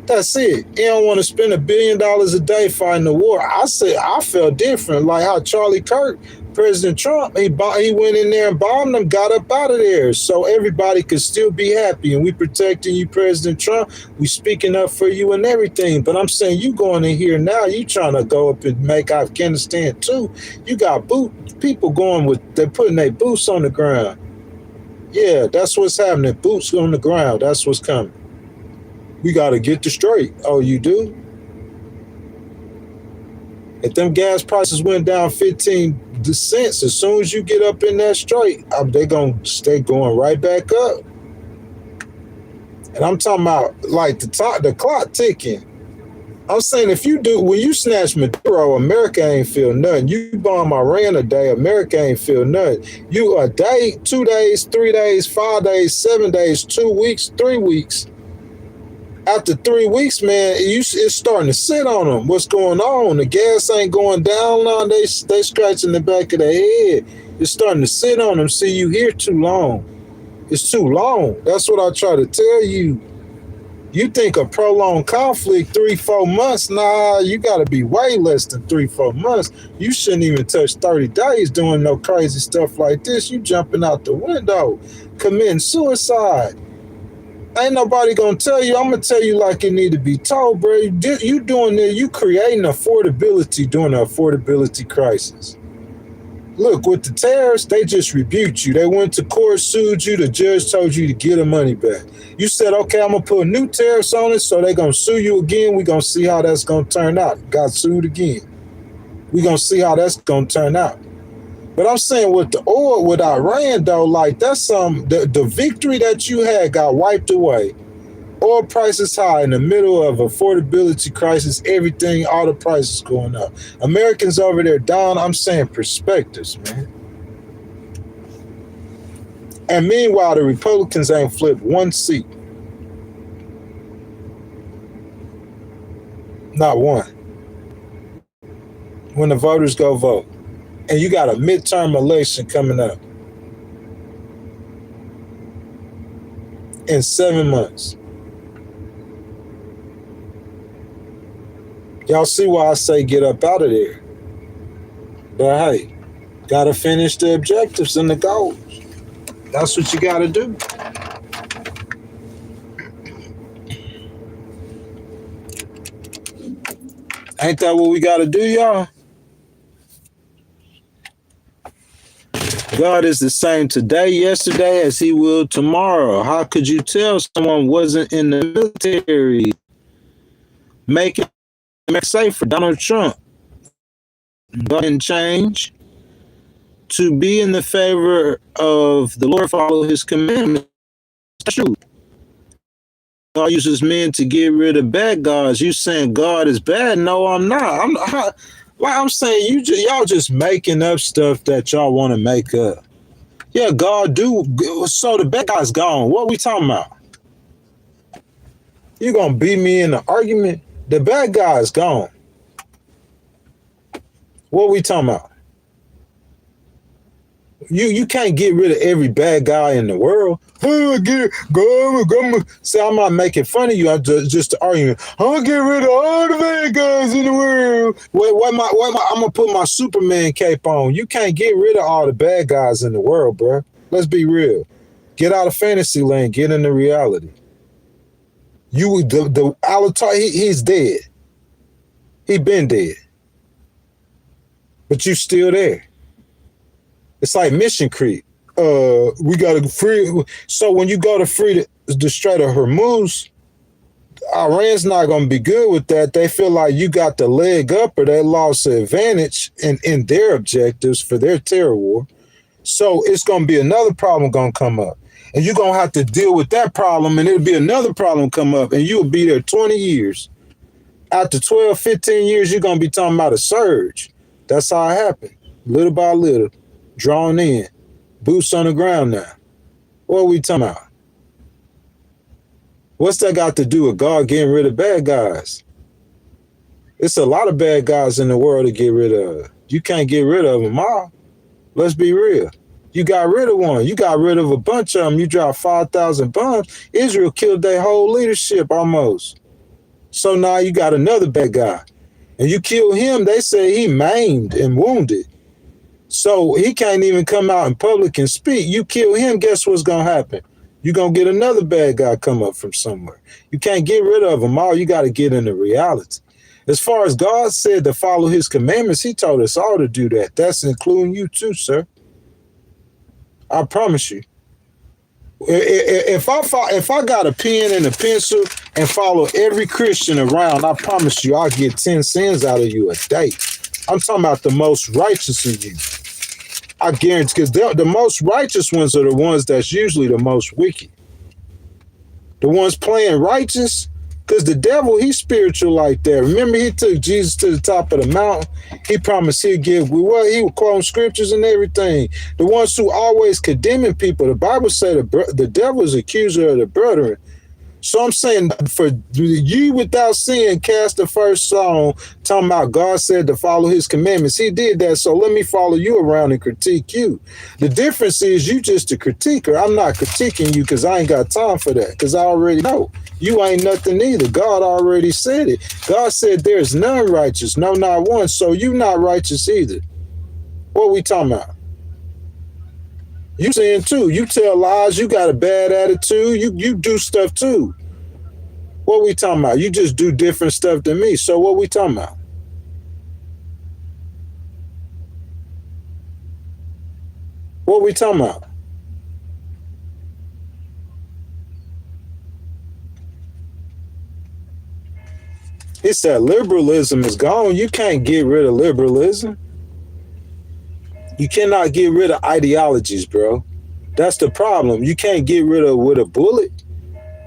That's it. He don't want to spend $1 billion a day fighting the war. I said I felt different, like how Charlie Kirk, President Trump, he went in there and bombed them, got up out of there, so everybody could still be happy. And we protecting you, President Trump. We speaking up for you and everything. But I'm saying you going in here now, you trying to go up and make Afghanistan too. You got people going with, they're putting their boots on the ground. Yeah, that's what's happening. Boots on the ground. That's what's coming. We got to get this straight. Oh, you do? If them gas prices went down 15 cents, as soon as you get up in that straight, they going to stay going right back up. And I'm talking about like the clock ticking. I'm saying when you snatch Maduro, America ain't feel nothing. You bomb Iran a day, America ain't feel nothing. You a day, 2 days, 3 days, 5 days, 7 days, 2 weeks, 3 weeks. After 3 weeks, man, it's starting to sit on them. What's going on? The gas ain't going down now. They scratching the back of their head. It's starting to sit on them. See, you here too long. It's too long. That's what I try to tell you. You think a prolonged conflict, 3-4 months? Nah, you got to be way less than 3-4 months. You shouldn't even touch 30 days doing no crazy stuff like this. You jumping out the window, committing suicide. Ain't nobody gonna tell you. I'm gonna tell you like it need to be told, bro. You doing there, you creating affordability during the affordability crisis. Look, with the tariffs, they just rebuked you. They went to court, sued you. The judge told you to get the money back. You said, okay, I'm gonna put new tariffs on it, so they're gonna sue you again. We're gonna see how that's gonna turn out. Got sued again. We're gonna see how that's gonna turn out. But I'm saying with the oil, with Iran, though, like that's the victory that you had got wiped away. Oil prices high in the middle of affordability crisis, everything, all the prices going up. Americans over there down, I'm saying perspectives, man. And meanwhile, the Republicans ain't flipped one seat. Not one. When the voters go vote. And you got a midterm election coming up in 7 months. Y'all see why I say get up out of there. But hey, gotta finish the objectives and the goals. That's what you gotta do. Ain't that what we gotta do, y'all? God is the same today, yesterday, as he will tomorrow. How could you tell someone wasn't in the military? Make it safe for Donald Trump. God didn't change. To be in the favor of the Lord, follow his commandments. That's true. God uses men to get rid of bad gods. You saying God is bad? No, I'm not. I'm saying y'all just making up stuff that y'all want to make up. Yeah, God do. So the bad guy's gone. What are we talking about? You gonna beat me in the argument? The bad guy is gone. What we talking about? You can't get rid of every bad guy in the world. See, I'm not making fun of you. I'm just arguing. I'm gonna get rid of all the bad guys in the world. I'm gonna put my Superman cape on. You can't get rid of all the bad guys in the world, bro. Let's be real. Get out of fantasy land. Get into reality. The Alatar, he's dead. He been dead. But you still there. It's like Mission Creep. We got to free. So when you go to free the Strait of Hormuz, Iran's not going to be good with that. They feel like you got the leg up or they lost the advantage in their objectives for their terror war. So it's going to be another problem going to come up. And you're going to have to deal with that problem, and it'll be another problem come up, and you'll be there 20 years. After 12, 15 years, you're going to be talking about a surge. That's how it happened. Little by little, drawn in. Boots on the ground now. What are we talking about? What's that got to do with God getting rid of bad guys? It's a lot of bad guys in the world to get rid of. You can't get rid of them all. Let's be real. You got rid of one. You got rid of a bunch of them. You dropped 5,000 bombs. Israel killed their whole leadership almost. So now you got another bad guy. And you kill him, they say he maimed and wounded. So he can't even come out in public and speak. You kill him, guess what's going to happen? You're going to get another bad guy come up from somewhere. You can't get rid of them all. You got to get into reality. As far as God said to follow his commandments, he told us all to do that. That's including you too, sir. I promise you. If I got a pen and a pencil and follow every Christian around, I promise you I'll get 10 sins out of you a day. I'm talking about the most righteous of you. I guarantee, because the most righteous ones are the ones that's usually the most wicked. The ones playing righteous, because the devil, he's spiritual like that. Remember, he took Jesus to the top of the mountain. He promised he'd give, he would quote scriptures and everything. The ones who always condemning people, the Bible said the devil is accuser of the brethren. So I'm saying, for you without sin cast the first stone, talking about God said to follow his commandments. He did that, so let me follow you around and critique you. The difference is you just a critiquer. I'm not critiquing you because I ain't got time for that, because I already know. You ain't nothing either. God already said it. God said there's none righteous, no, not one, so you not righteous either. What we talking about? You sin too. You tell lies. You got a bad attitude. You do stuff too. What we talking about? You just do different stuff than me. So what we talking about? What we talking about? It's that liberalism is gone. You can't get rid of liberalism. You cannot get rid of ideologies, bro. That's the problem. You can't get rid of with a bullet.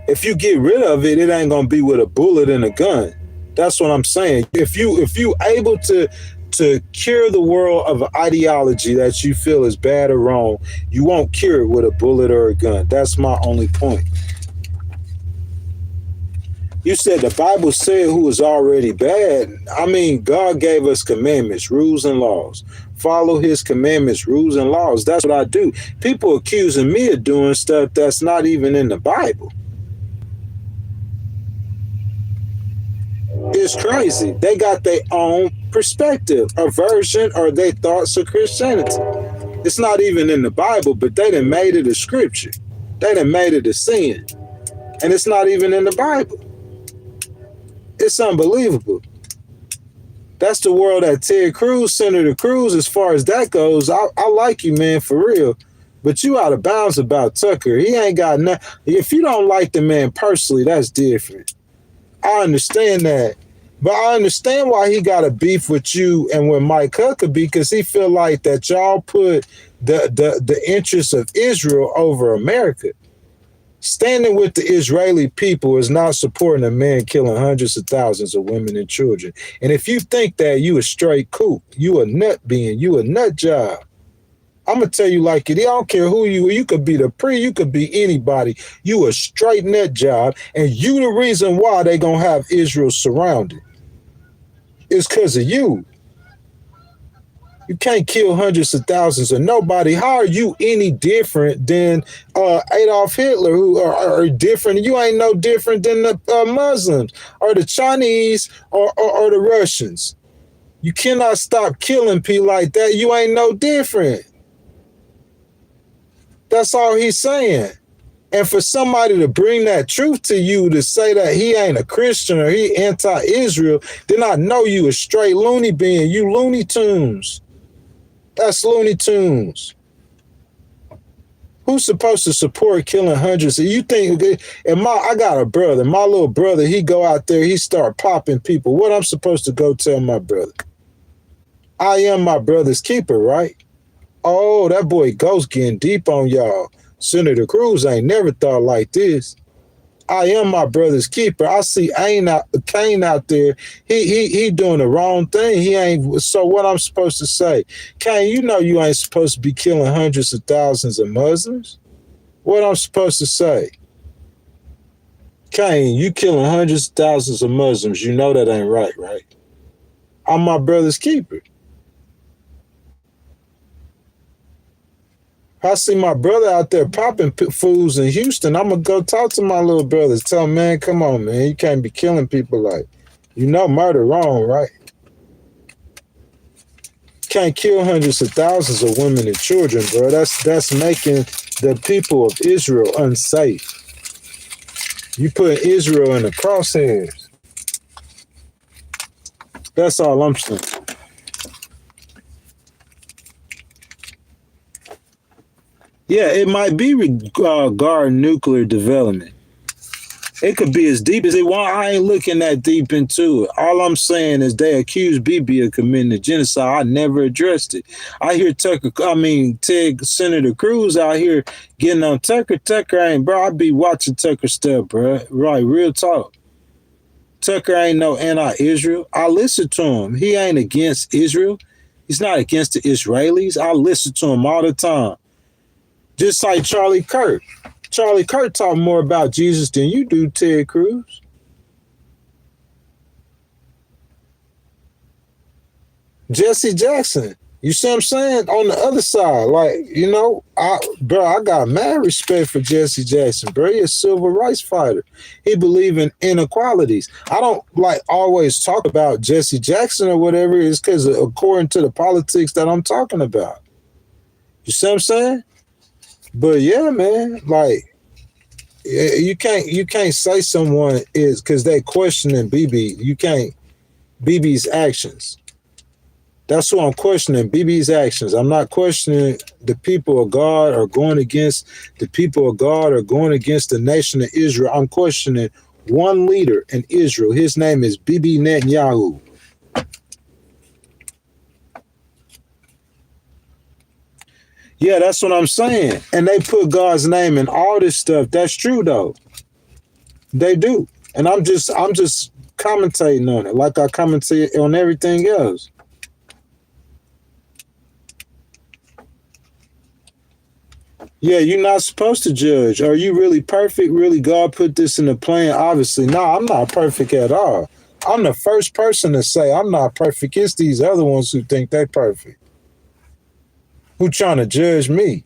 If you get rid of it, it ain't gonna be with a bullet and a gun. That's what I'm saying. If you able to cure the world of an ideology that you feel is bad or wrong, you won't cure it with a bullet or a gun. That's my only point. You said the Bible said who is already bad. I mean, God gave us commandments, rules, and laws. Follow his commandments, rules, and laws. That's what I do. People accusing me of doing stuff that's not even in the Bible. It's crazy. They got their own perspective, a version or their thoughts of Christianity. It's not even in the Bible, but they done made it a scripture. They done made it a sin. And it's not even in the Bible. It's unbelievable. That's the world that Ted Cruz, Senator Cruz, as far as that goes. I like you, man, for real. But you out of bounds about Tucker. He ain't got nothing. If you don't like the man personally, that's different. I understand that. But I understand why he got a beef with you and with Mike Huckabee, because he feel like that y'all put the interests of Israel over America. Standing with the Israeli people is not supporting a man killing hundreds of thousands of women and children. And if you think that, you a straight kook. You a nut being. You a nut job. I'm going to tell you like it. I don't care who you are. You could be the priest. You could be anybody. You a straight nut job. And you the reason why they going to have Israel surrounded. It's because of you. You can't kill hundreds of thousands of nobody. How are you any different than Adolf Hitler, who are different? You ain't no different than the Muslims or the Chinese or the Russians. You cannot stop killing people like that. You ain't no different. That's all he's saying. And for somebody to bring that truth to you, to say that he ain't a Christian or he anti-Israel, then I know you a straight loony bin. You Looney Tunes. That's Looney Tunes. Who's supposed to support killing hundreds? You think, and I got a brother, my little brother, he go out there, he start popping people. What I'm supposed to go tell my brother? I am my brother's keeper, right? Oh, that boy Ghost getting deep on y'all. Senator Cruz ain't never thought like this. I am my brother's keeper. I see Cain out there. He doing the wrong thing. He ain't. So what I'm supposed to say? Cain, you know you ain't supposed to be killing hundreds of thousands of Muslims. What I'm supposed to say? Cain, you killing hundreds of thousands of Muslims. You know that ain't right, right? I'm my brother's keeper. I see my brother out there popping fools in Houston. I'm going to go talk to my little brothers. Tell him, man, come on, man. You can't be killing people like, you know murder wrong, right? Can't kill hundreds of thousands of women and children, bro. That's making the people of Israel unsafe. You put Israel in the crosshairs. That's all I'm saying. Yeah, it might be regarding nuclear development. It could be as deep as they want. I ain't looking that deep into it. All I'm saying is they accuse Bibi of committing a genocide. I never addressed it. I hear Senator Cruz out here getting on Tucker. Tucker ain't, bro. I be watching Tucker stuff, bro. Right, real talk. Tucker ain't no anti-Israel. I listen to him. He ain't against Israel. He's not against the Israelis. I listen to him all the time. Just like Charlie Kirk. Charlie Kirk talk more about Jesus than you do, Ted Cruz. Jesse Jackson. You see what I'm saying? On the other side, like, you know, I got mad respect for Jesse Jackson, bro. He's a civil rights fighter. He believe in inequalities. I don't like always talk about Jesse Jackson or whatever. It's because according to the politics that I'm talking about. You see what I'm saying? But yeah, man, like you can't say someone is because they questioning Bibi. You can't Bibi's actions. That's what I'm questioning, Bibi's actions. I'm not questioning the people of God or going against the people of God or going against the nation of Israel. I'm questioning one leader in Israel. His name is Bibi Netanyahu. Yeah, that's what I'm saying. And they put God's name in all this stuff. That's true, though. They do. And I'm just commentating on it like I commentate on everything else. Yeah, you're not supposed to judge. Are you really perfect? Really, God put this in the plan? Obviously, no, I'm not perfect at all. I'm the first person to say I'm not perfect. It's these other ones who think they're perfect. Who trying to judge me?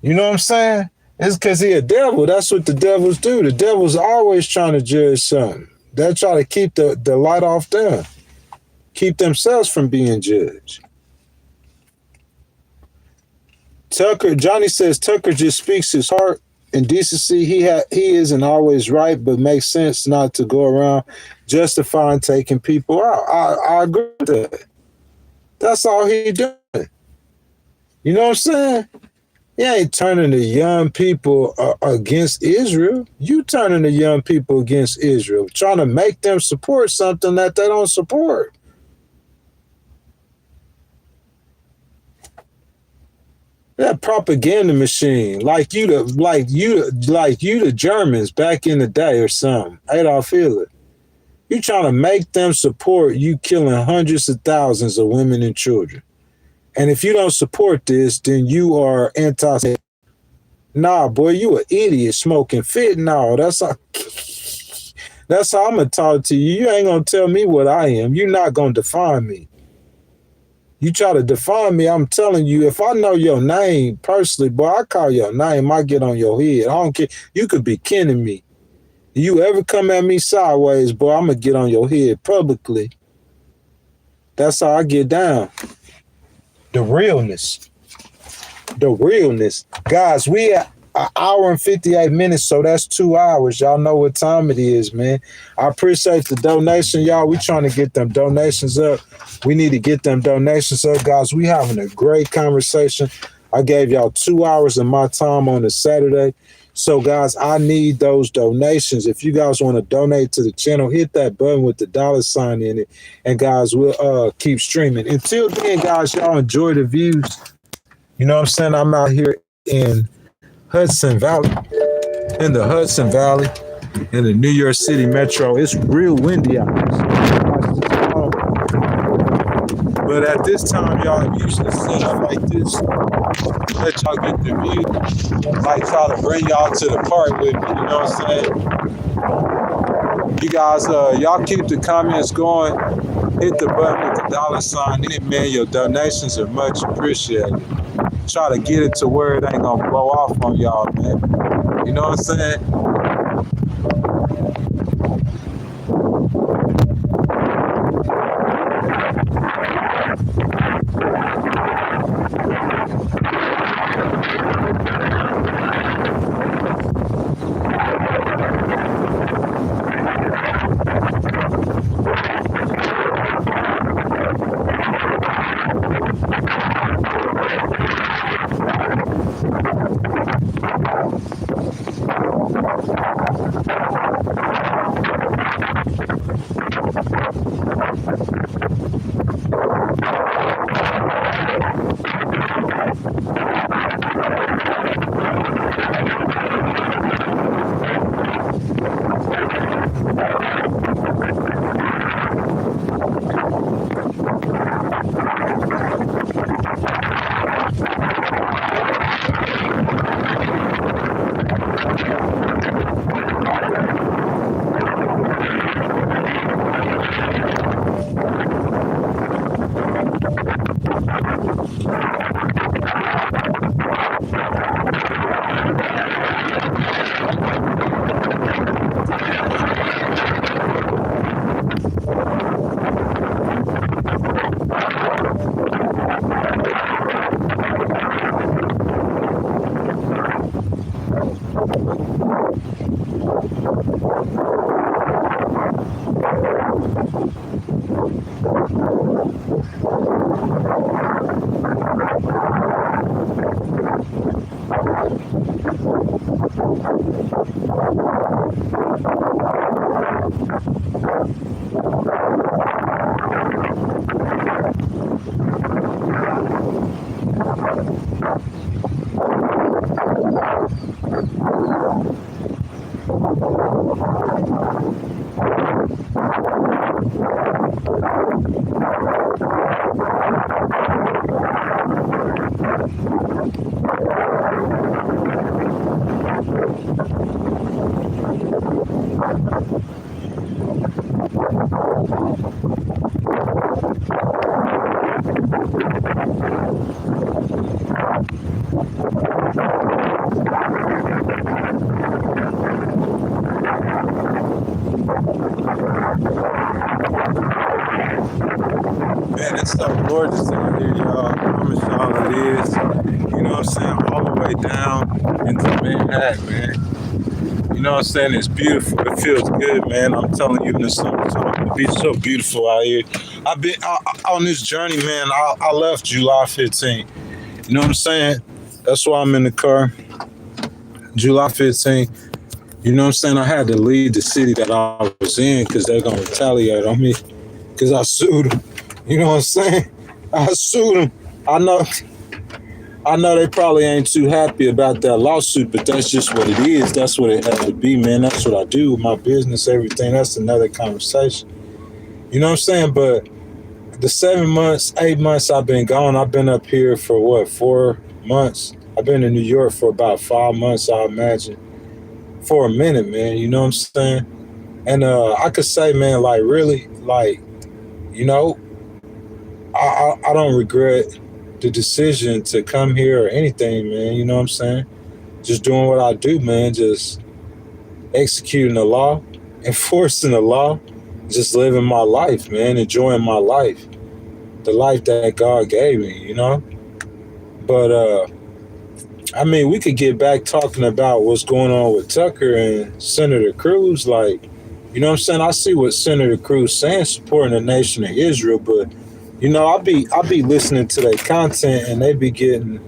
You know what I'm saying? It's because he a devil. That's what the devils do. The devils always trying to judge something. They'll try to keep the light off them. Keep themselves from being judged. Johnny says Tucker just speaks his heart and decency. He isn't always right, but makes sense not to go around justifying taking people out. I agree with that. That's all he doing. You know what I'm saying? He ain't turning the young people against Israel. You turning the young people against Israel, trying to make them support something that they don't support. That propaganda machine, like you the Germans back in the day or something. Adolf Hitler. You trying to make them support you killing hundreds of thousands of women and children. And if you don't support this, then you are anti. Nah, boy, you an idiot smoking fentanyl. That's how I'm going to talk to you. You ain't going to tell me what I am. You're not going to define me. You try to define me, I'm telling you, if I know your name personally, boy, I call your name, I get on your head. I don't care. You could be kidding me. You ever come at me sideways, boy, I'm going to get on your head publicly. That's how I get down. The realness. The realness. Guys, we at an hour and 58 minutes, so that's 2 hours. Y'all know what time it is, man. I appreciate the donation, y'all. We trying to get them donations up. We need to get them donations up, guys. We having a great conversation. I gave y'all 2 hours of my time on a Saturday. So, guys, I need those donations. If you guys want to donate to the channel, hit that button with the $sign in it. And, guys, we'll keep streaming. Until then, guys, y'all enjoy the views. You know what I'm saying? I'm out here in Hudson Valley, in the Hudson Valley, in the New York City Metro. It's real windy out here. But at this time, y'all usually set up like this. Let y'all get the view. Like try to bring y'all to the park with me. You know what I'm saying? You guys, y'all keep the comments going. Hit the button with the $sign in it, man. Your donations are much appreciated. Try to get it to where it ain't gonna blow off on y'all, man. You know what I'm saying? Man, it's so gorgeous out here, y'all. I promise y'all it is. You know what I'm saying? All the way down into Manhattan, man. You know what I'm saying? It's beautiful. It feels good, man. I'm telling you, in the summertime, it'll be so beautiful out here. I've been on this journey, man. I left July 15th. You know what I'm saying? That's why I'm in the car. July 15th. You know what I'm saying? I had to leave the city that I was in because they're going to retaliate on me because I sued them. You know what I'm saying? I sued them. I know they probably ain't too happy about that lawsuit, but that's just what it is. That's what it had to be, man. That's what I do with my business, everything. That's another conversation. You know what I'm saying? But the 7 months, 8 months I've been gone, I've been up here for what, 4 months? I've been in New York for about 5 months, I imagine. For a minute, man, you know what I'm saying? And I could say, man, like, really, like, you know, I don't regret the decision to come here or anything, man, you know what I'm saying? Just doing what I do, man, just executing the law, enforcing the law, just living my life, man, enjoying my life, the life that God gave me, you know? But, I mean, we could get back talking about what's going on with Tucker and Senator Cruz. Like, you know what I'm saying? I see what Senator Cruz saying, supporting the nation of Israel, but, you know, I'll be listening to their content and they be getting,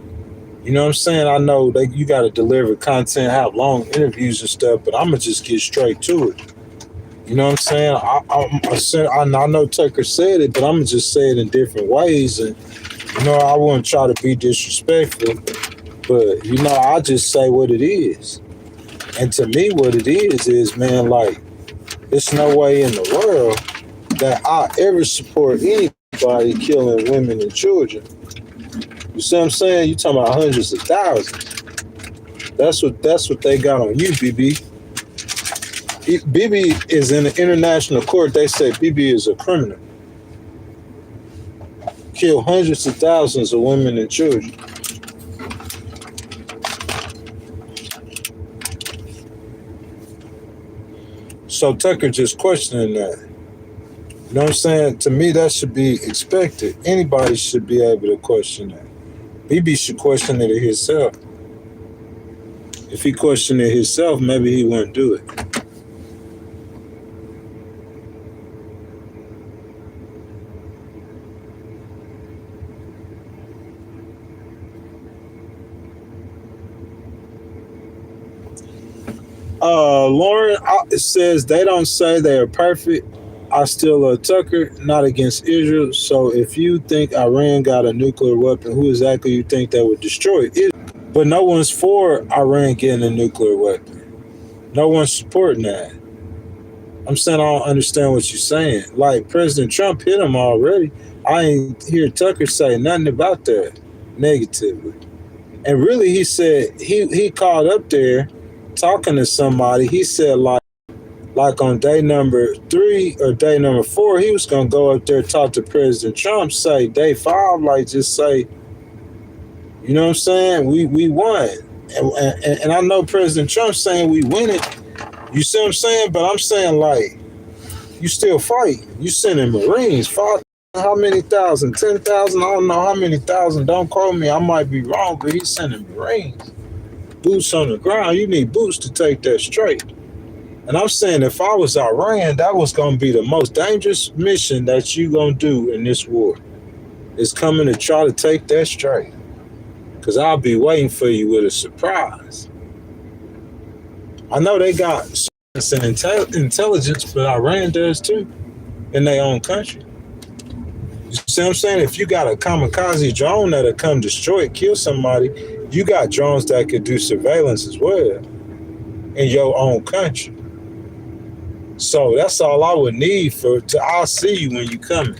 you know what I'm saying? I know you got to deliver content, have long interviews and stuff, but I'm going to just get straight to it. You know what I'm saying? I know Tucker said it, but I'm going to just say it in different ways. And, you know, I wouldn't try to be disrespectful. But, you know, I just say what it is. And to me, what it is, man, like, there's no way in the world that I ever support anybody killing women and children. You see what I'm saying? You're talking about hundreds of thousands. That's what they got on you, BB. BB is in the international court. They say BB is a criminal. Kill hundreds of thousands of women and children. So Tucker just questioning that. You know what I'm saying? To me, that should be expected. Anybody should be able to question that. BB should question it himself. If he questioned it himself, maybe he wouldn't do it. Lauren, it says they don't say they are perfect. I still love Tucker, not against Israel. So if you think Iran got a nuclear weapon, who exactly you think that would destroy it? But no one's for Iran getting a nuclear weapon. No one's supporting that. I'm saying I don't understand what you're saying. Like, President Trump hit him already. I ain't hear Tucker say nothing about that negatively. And really, he said, he called up there talking to somebody. He said, like on day number 3 or day number 4, he was going to go up there, talk to President Trump, say day 5, like, just say, you know what I'm saying? We won. And I know President Trump saying we win it. You see what I'm saying? But I'm saying, like, you still fight. You sending Marines, 5, how many thousand, 10,000? I don't know how many thousand. Don't quote me. I might be wrong, but he's sending Marines. Boots on the ground. You need boots to take that straight. And I'm saying, if I was Iran, that was going to be the most dangerous mission that you going to do in this war. Is coming to try to take that straight. Because I'll be waiting for you with a surprise. I know they got science and intelligence, but Iran does too, in their own country. You see what I'm saying? If you got a kamikaze drone that'll come destroy it, kill somebody, you got drones that could do surveillance as well in your own country. So that's all I would need I'll see you when you coming.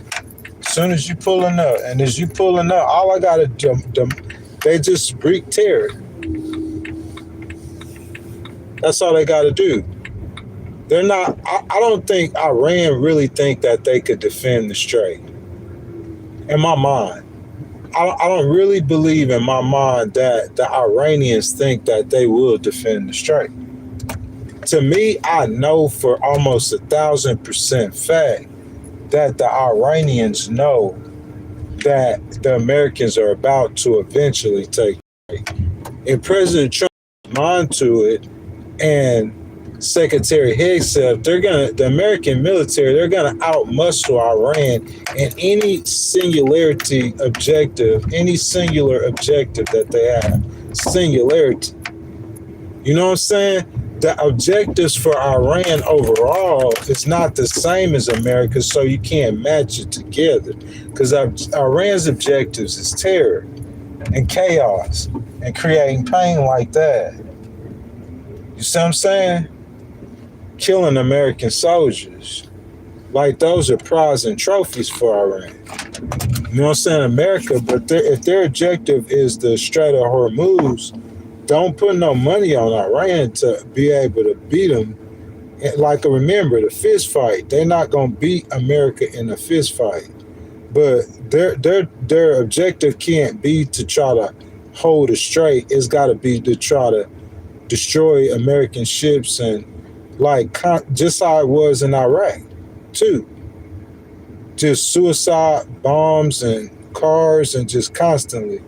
As soon as you pulling up, and as you pulling up, all I gotta do, they just wreak terror. That's all they gotta do. They're not, I don't think Iran really think that they could defend the Strait. In my mind. I don't really believe in my mind that the Iranians think that they will defend the Strait. To me, I know for almost 1,000% fact that the Iranians know that the Americans are about to eventually take the Strait. If President Trump is mind to it, and Secretary Hegseth, the American military, they're gonna outmuscle Iran in any singular objective that they have. Singularity. You know what I'm saying? The objectives for Iran overall is not the same as America, so you can't match it together. Because Iran's objectives is terror and chaos and creating pain like that. You see what I'm saying? Killing American soldiers. Like, those are prize and trophies for Iran. You know what I'm saying? America, but if their objective is the Strait of Hormuz, don't put no money on Iran to be able to beat them. Like, remember, the fist fight, they're not going to beat America in a fist fight. But their objective can't be to try to hold it straight. It's got to be to try to destroy American ships and, like, just how it was in Iraq, too. Just suicide bombs and cars and just constantly,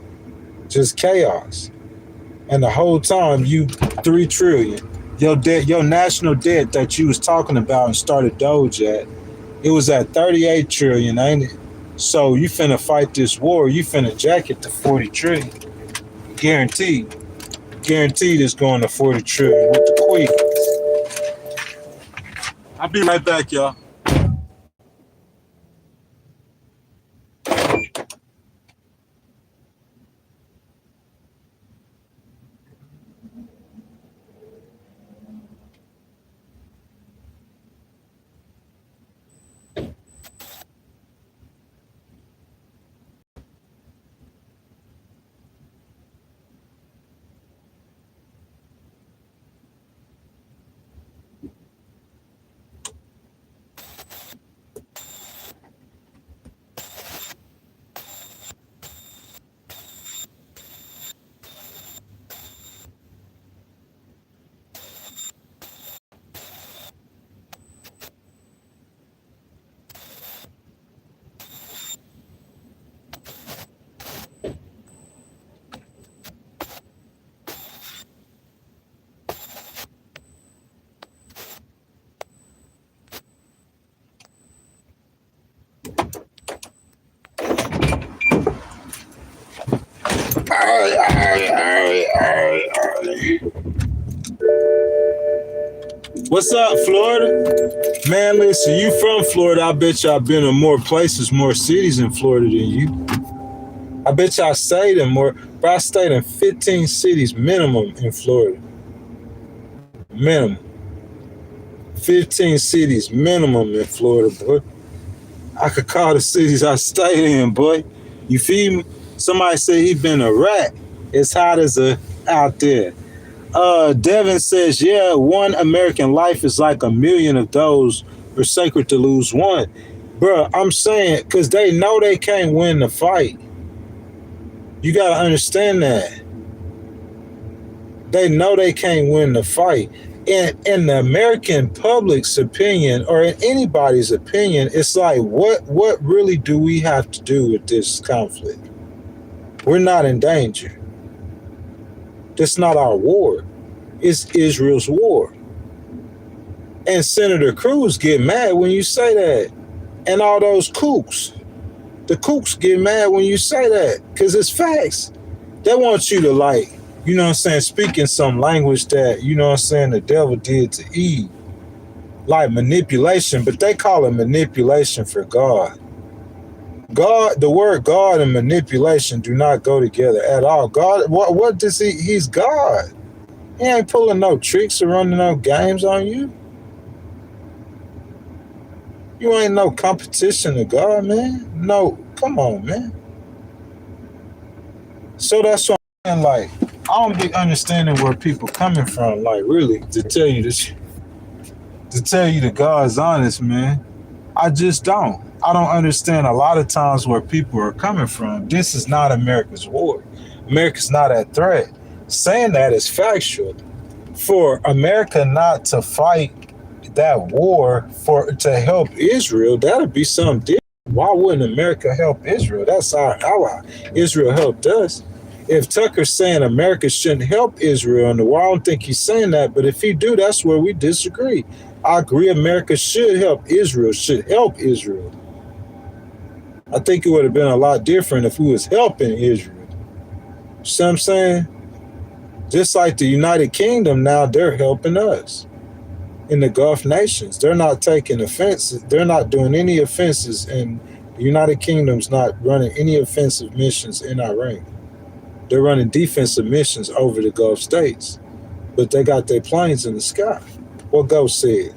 just chaos. And the whole time, you $3 trillion. Your debt, your national debt that you was talking about and started Doge at, it was at 38 trillion, ain't it? So you finna fight this war, you finna jacket to 40 trillion. Guaranteed. Guaranteed it's going to 40 trillion with the quake. I'll be right back, y'all. What's up, Florida? Man, listen, you from Florida. I bet you I've been in more places, more cities in Florida than you. I bet you I stayed in more, but I stayed in 15 cities minimum in Florida. Minimum. 15 cities minimum in Florida, boy. I could call the cities I stayed in, boy. You feel me? Somebody said he been a rat. It's hot as out there. Devin says, yeah, one American life is like a million of those are sacred to lose one. Bruh, I'm saying, because they know they can't win the fight. You got to understand that. They know they can't win the fight. In the American public's opinion, or in anybody's opinion, it's like, what really do we have to do with this conflict? We're not in danger. It's not our war. It's Israel's war. And Senator Cruz get mad when you say that. And all those kooks. The kooks get mad when you say that. Because it's facts. They want you to, like, you know what I'm saying, speak in some language that, you know what I'm saying, the devil did to Eve. Like manipulation. But they call it manipulation for God. God, the word God and manipulation do not go together at all. God, what does he's God. He ain't pulling no tricks or running no games on you. You ain't no competition to God, man. No, come on, man. So that's what I'm saying, like, I don't be understanding where people coming from, like, really, to tell you this, to tell you that God's honest, man. I just don't. I don't understand a lot of times where people are coming from. This is not America's war. America's not at threat. Saying that is factual. For America not to fight that war to help Israel, that would be something different. Why wouldn't America help Israel? That's our ally. Israel helped us. If Tucker's saying America shouldn't help Israel in the war, I don't think he's saying that. But if he do, that's where we disagree. I agree America should help Israel, I think it would have been a lot different if we was helping Israel. See what I'm saying? Just like the United Kingdom now, they're helping us. In the Gulf nations, they're not taking offenses. They're not doing any offenses, and the United Kingdom's not running any offensive missions in Iran. They're running defensive missions over the Gulf states, but they got their planes in the sky. What Ghost said.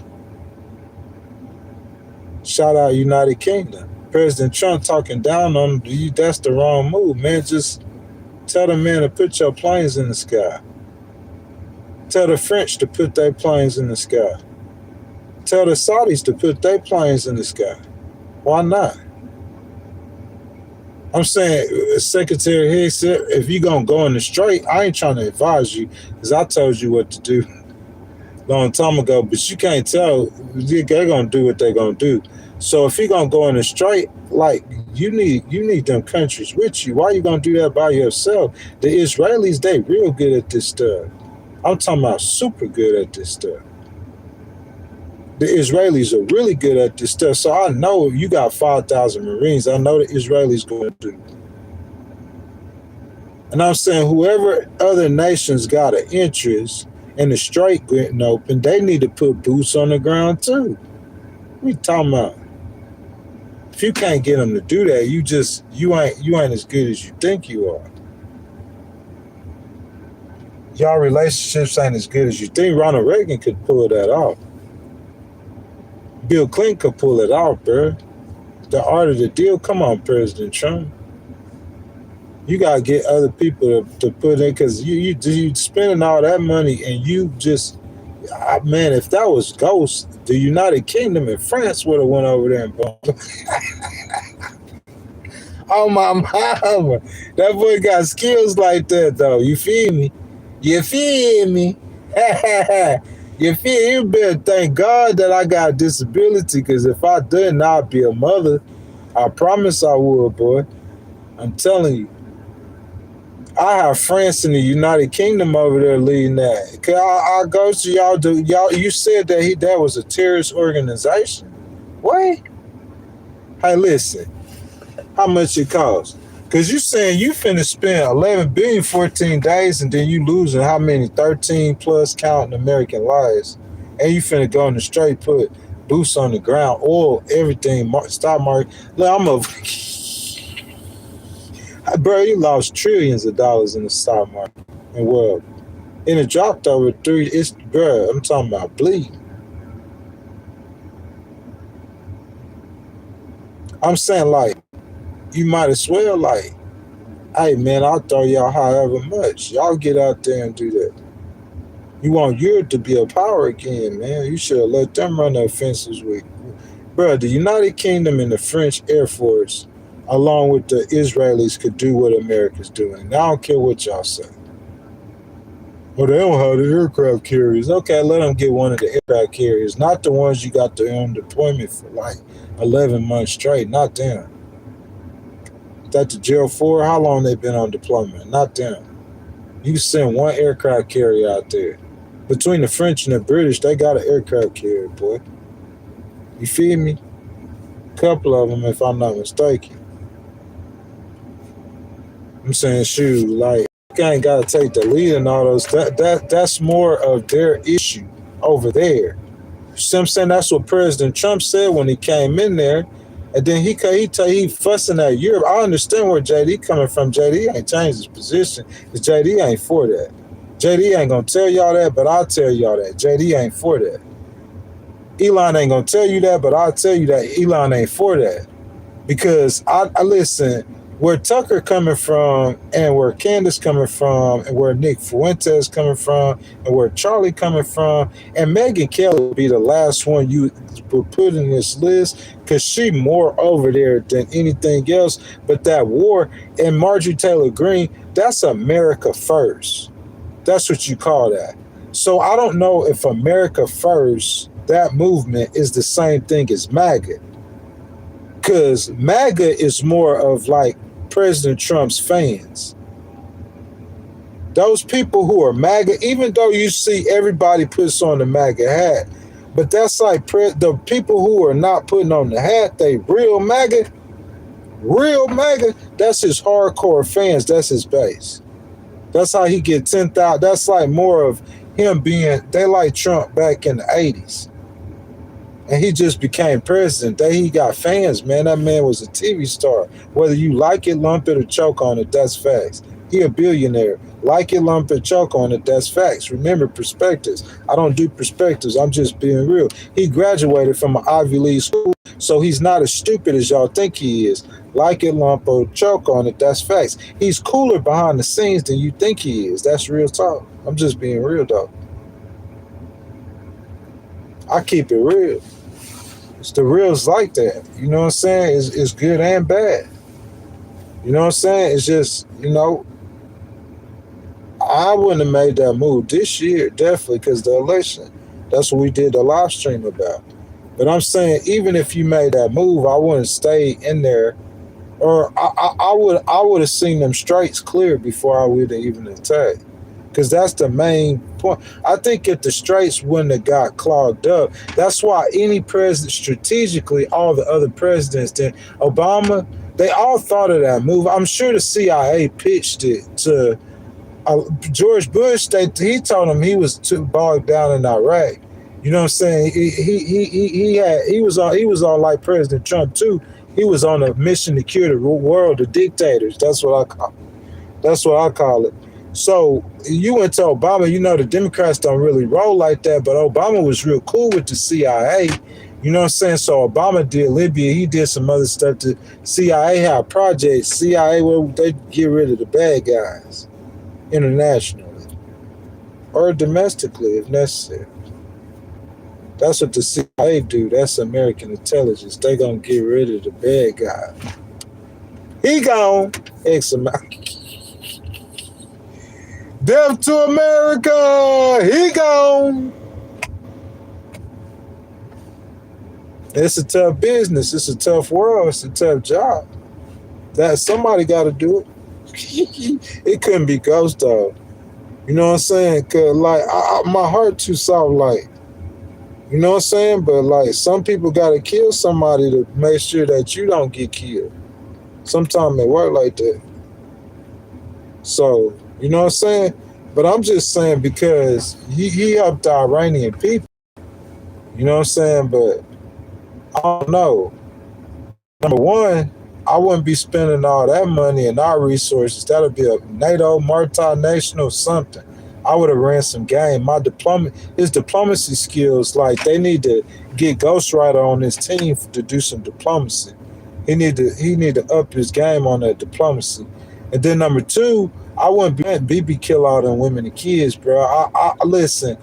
Shout out United Kingdom. President Trump talking down on you, that's the wrong move, man. Just tell the man to put your planes in the sky. Tell the French to put their planes in the sky. Tell the Saudis to put their planes in the sky. Why not? I'm saying, Secretary Hicks said, if you're going to go in the straight, I ain't trying to advise you, because I told you what to do a long time ago, but you can't tell. They're going to do what they're going to do. So if you're going to go in the straight, like, you need them countries with you. Why are you going to do that by yourself? The Israelis, they real good at this stuff. I'm talking about super good at this stuff. The Israelis are really good at this stuff. So I know you got 5,000 Marines. I know the Israelis going to do. And I'm saying whoever other nations got an interest in the strait getting open, they need to put boots on the ground too. What are you talking about? If you can't get them to do that, you ain't as good as you think you are. Y'all relationships ain't as good as you think. Ronald Reagan could pull that off. Bill Clinton could pull it off, bro. The art of the deal. Come on, President Trump. You gotta get other people to put in, because you spending all that money and you just, man, if that was Ghost, the United Kingdom and France would have went over there and bombed. Oh my mama, that boy got skills like that though. You feel me? You feel me? You feel? You better thank God that I got a disability, because if I didn't, I'd be a mother. I promise I would, boy. I'm telling you. I have France and the United Kingdom over there leading that. Cause I go to y'all. You said that was a terrorist organization. What? Hey, listen. How much it costs? Because you saying you finna spend 11 billion 14 days and then you losing how many? 13 plus counting American lives. And you finna go in the straight, put boots on the ground, oil, everything, stock market. Look, bro, you lost trillions of dollars in the stock market and world. And it dropped over bro, I'm talking about bleeding. I'm saying, like, you might as well, like, hey, man, I'll throw y'all however much. Y'all get out there and do that. You want Europe to be a power again, man. You should have let them run the offensives with you. Bro, the United Kingdom and the French Air Force, along with the Israelis, could do what America's doing. And I don't care what y'all say. Well, they don't have the aircraft carriers. Okay, let them get one of the aircraft carriers. Not the ones you got on deployment for like 11 months straight. Not them. That the Gerald Ford, how long they been on deployment? Not them. You send one aircraft carrier out there. Between the French and the British, they got an aircraft carrier, boy. You feel me? A couple of them, if I'm not mistaken. I'm saying, shoot, like, you ain't got to take the lead in all those. That's more of their issue over there. You see what I'm saying? That's what President Trump said when he came in there. And then he fussing at Europe. I understand where JD coming from. JD ain't changed his position, because JD ain't for that. JD ain't going to tell y'all that, but I'll tell y'all that. JD ain't for that. Elon ain't going to tell you that, but I'll tell you that Elon ain't for that. Because I listen, where Tucker coming from and where Candace coming from and where Nick Fuentes coming from and where Charlie coming from, and Megyn Kelly will be the last one you would put in this list, because she more over there than anything else. But that war, and Marjorie Taylor Greene, that's America first. That's what you call that. So I don't know if America first, that movement, is the same thing as MAGA. Because MAGA is more of like President Trump's fans. Those people who are MAGA, even though you see everybody puts on the MAGA hat, but that's like the people who are not putting on the hat, they real MAGA, that's his hardcore fans, that's his base. That's how he get 10,000. That's like more of him being, they like Trump back in the 80s. And he just became president. He got fans, man. That man was a TV star. Whether you like it, lump it, or choke on it, that's facts. He a billionaire. Like it, lump it, choke on it, that's facts. Remember perspectives. I don't do perspectives. I'm just being real. He graduated from an Ivy League school, So he's not as stupid as y'all think he is. Like it, lump or choke on it, that's facts. He's cooler behind the scenes than you think he is. That's real talk. I'm just being real, though. I keep it real. It's the reals like that. You know what I'm saying? It's good and bad. You know what I'm saying? It's just, I wouldn't have made that move this year, definitely, because the election. That's what we did the live stream about. But I'm saying, even if you made that move, I wouldn't stay in there, or I would have seen them straights clear before I would have even attacked. Because that's the main point. I think if the straights wouldn't have got clogged up, that's why any president, strategically, all the other presidents, then Obama, they all thought of that move. I'm sure the CIA pitched it to George Bush. He told him he was too bogged down in Iraq. You know what I'm saying? He was on like President Trump too. He was on a mission to cure the world of dictators. That's what I call it. So you went to Obama. The Democrats don't really roll like that, but Obama was real cool with the CIA. You know what I'm saying? So Obama did Libya. He did some other stuff. The CIA had projects. CIA, well, they get rid of the bad guys internationally or domestically if necessary. That's what the CIA do. That's American intelligence. They gonna get rid of the bad guy. He gone. Death to America. He gone. It's a tough business. It's a tough world. It's a tough job. That somebody got to do it. It couldn't be Ghost though. You know what I'm saying? Cause like my heart too soft. Like, you know what I'm saying? But like some people got to kill somebody to make sure that you don't get killed. Sometimes it work like that. So you know what I'm saying? But I'm just saying because he helped the Iranian people. You know what I'm saying? But I don't know. Number one, I wouldn't be spending all that money and our resources. That'll be a NATO, multinational, something. I would have ran some game. His diplomacy skills, like they need to get Ghostwriter on his team to do some diplomacy. He need to up his game on that diplomacy. And then number two, I wouldn't BB kill all them women and kids, bro. I listen.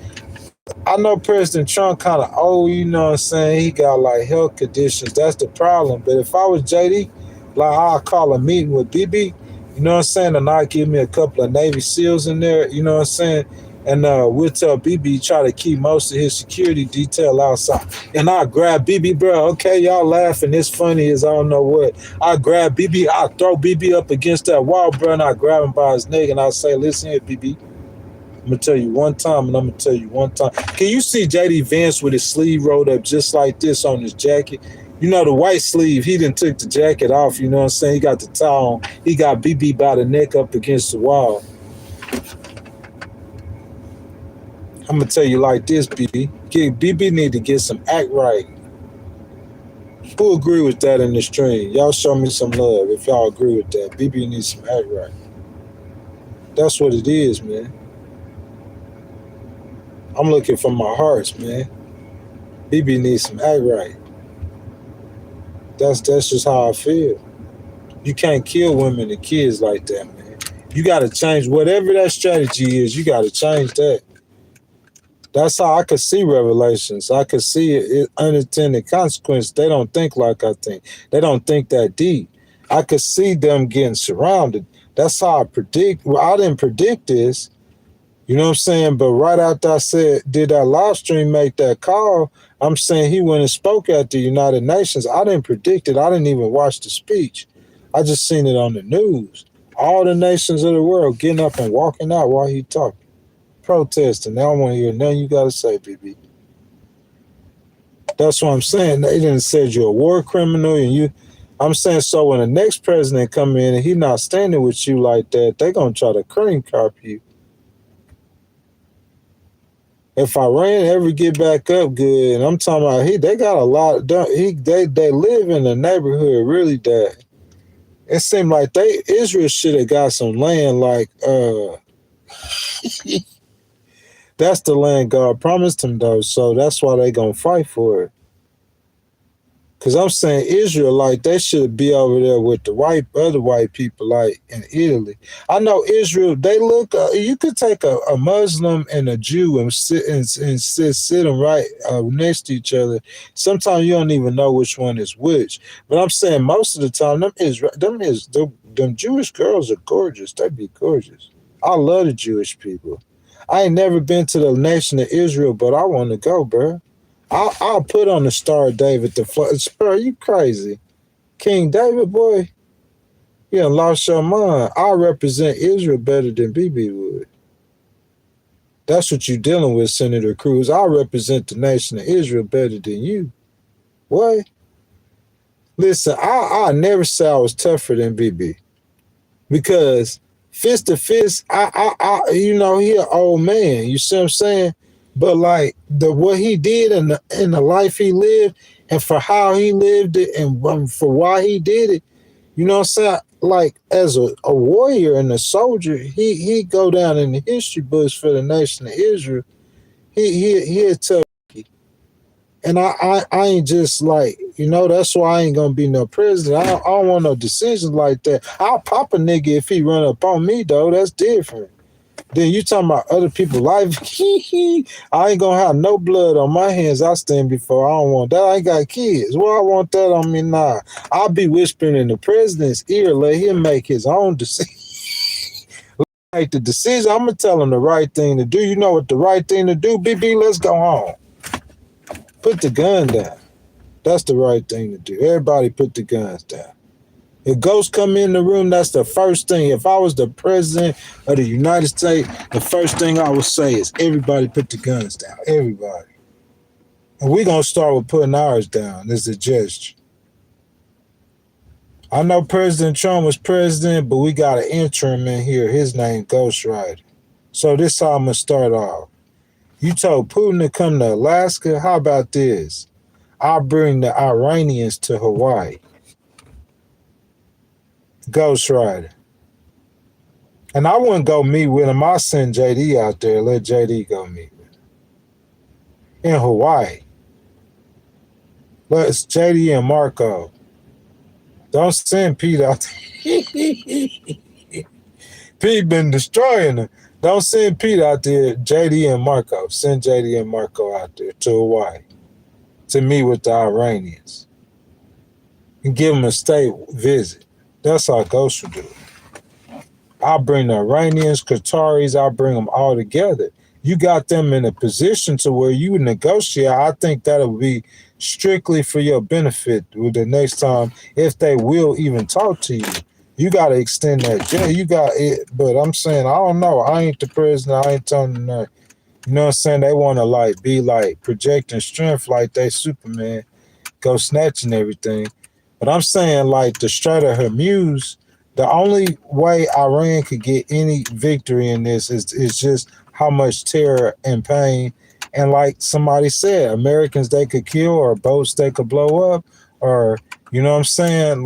I know President Trump kind of old, you know what I'm saying? He got like health conditions. That's the problem. But if I was JD, like I'd call a meeting with BB, you know what I'm saying? And I'd give me a couple of Navy SEALs in there, you know what I'm saying? And we'll tell BB try to keep most of his security detail outside. And I'll grab BB, bro. Okay, y'all laughing. It's funny as I don't know what. I grab BB. I throw BB up against that wall, bro, and I grab him by his neck and I say, listen here, BB. I'm going to tell you one time, and I'm going to tell you one time. Can you see J.D. Vance with his sleeve rolled up just like this on his jacket? You know, the white sleeve, he done took the jacket off, you know what I'm saying? He got the towel on. He got BB by the neck up against the wall. I'm going to tell you like this, BB. BB need to get some act right. Who agree with that in the stream? Y'all show me some love if y'all agree with that. BB needs some act right. That's what it is, man. I'm looking for my hearts, man. BB needs some act right. That's just how I feel. You can't kill women and kids like that, man. You got to change whatever that strategy is. You got to change that. That's how I could see Revelations. I could see it unintended consequence. They don't think like I think. They don't think that deep. I could see them getting surrounded. That's how I predict. Well, I didn't predict this. You know what I'm saying? But right after I did that live stream, make that call, I'm saying he went and spoke at the United Nations. I didn't predict it. I didn't even watch the speech. I just seen it on the news. All the nations of the world getting up and walking out while he talking. Protesting. They don't want to hear nothing you got to say, BB. That's what I'm saying. They didn't say you're a war criminal and you... I'm saying, so when the next president come in and he not standing with you like that, they going to try to cream carp you. If Iran ever get back up good, and I'm talking about they got a lot. They live in a neighborhood really that it seemed like Israel should have got some land. Like that's the land God promised him though, so that's why they gonna fight for it. Because I'm saying Israel, like, they should be over there with the other white people, like in Italy. I know Israel, they look, you could take a Muslim and a Jew and sit them right next to each other. Sometimes you don't even know which one is which. But I'm saying most of the time, them Jewish girls are gorgeous. They be gorgeous. I love the Jewish people. I ain't never been to the nation of Israel, but I want to go, bro. I'll put on the Star of David. Bro, you crazy. King David, boy, you done lost your mind. I represent Israel better than BB would. That's what you dealing with, Senator Cruz. I represent the nation of Israel better than you. What? Listen, I never say I was tougher than BB. Because fist to fist, he an old man. You see what I'm saying? But like what he did in the life he lived, and for how he lived it, and for why he did it, you know what I'm saying? Like as a warrior and a soldier, he go down in the history books for the nation of Israel. He a tough. And I ain't just like, that's why I ain't gonna be no president. I don't want no decisions like that. I'll pop a nigga if he run up on me though. That's different. Then you talking about other people's life. I ain't gonna have no blood on my hands. I stand before. I don't want that. I ain't got kids. Well, I want that on me now. I'll be whispering in the president's ear. Let him make his own decision. Make the decision. I'm gonna tell him the right thing to do. You know what the right thing to do, BB? Let's go home. Put the gun down. That's the right thing to do. Everybody put the guns down. If ghosts come in the room, that's the first thing. If I was the president of the United States, the first thing I would say is everybody put the guns down. Everybody. And we're going to start with putting ours down as a gesture. I know President Trump was president, but we got an interim in here. His name Ghost Rider. So this is how I'm going to start off. You told Putin to come to Alaska. How about this? I'll bring the Iranians to Hawaii. Ghost Rider. And I wouldn't go meet with him. I'll send JD out there. Let JD go meet with him. In Hawaii. Let's JD and Marco. Don't send Pete out there. Pete been destroying them. Don't send Pete out there. JD and Marco. Send JD and Marco out there to Hawaii to meet with the Iranians and give them a state visit. That's how Ghost would do it. I'll bring the Iranians, Qataris, I'll bring them all together. You got them in a position to where you negotiate. I think that'll be strictly for your benefit with the next time, if they will even talk to you. You got to extend that jail. You got it. But I'm saying, I don't know. I ain't the president. I ain't telling them that. You know what I'm saying? They want to be projecting strength like they Superman, go snatching everything. But I'm saying the Strait of Hormuz, the only way Iran could get any victory in this is just how much terror and pain. And like somebody said, Americans they could kill, or boats they could blow up, or, you know what I'm saying,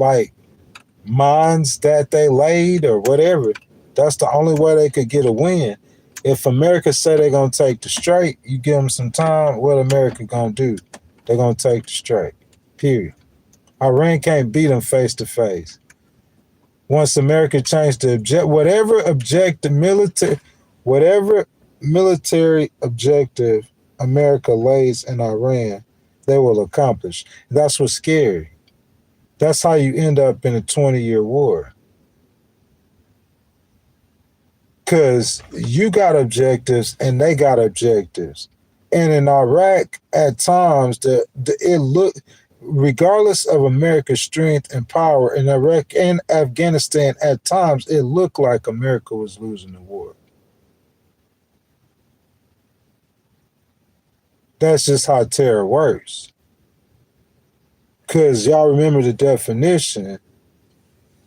mines that they laid or whatever. That's the only way they could get a win. If America say they're going to take the Strait, you give them some time, what America going to do? They're going to take the Strait, period. Iran can't beat them face to face. Once America changed the whatever military objective America lays in Iran, they will accomplish. That's what's scary. That's how you end up in a 20-year war. Because you got objectives and they got objectives. And in Iraq, at times, regardless of America's strength and power in Iraq and Afghanistan, at times it looked like America was losing the war. That's just how terror works. Because y'all remember the definition.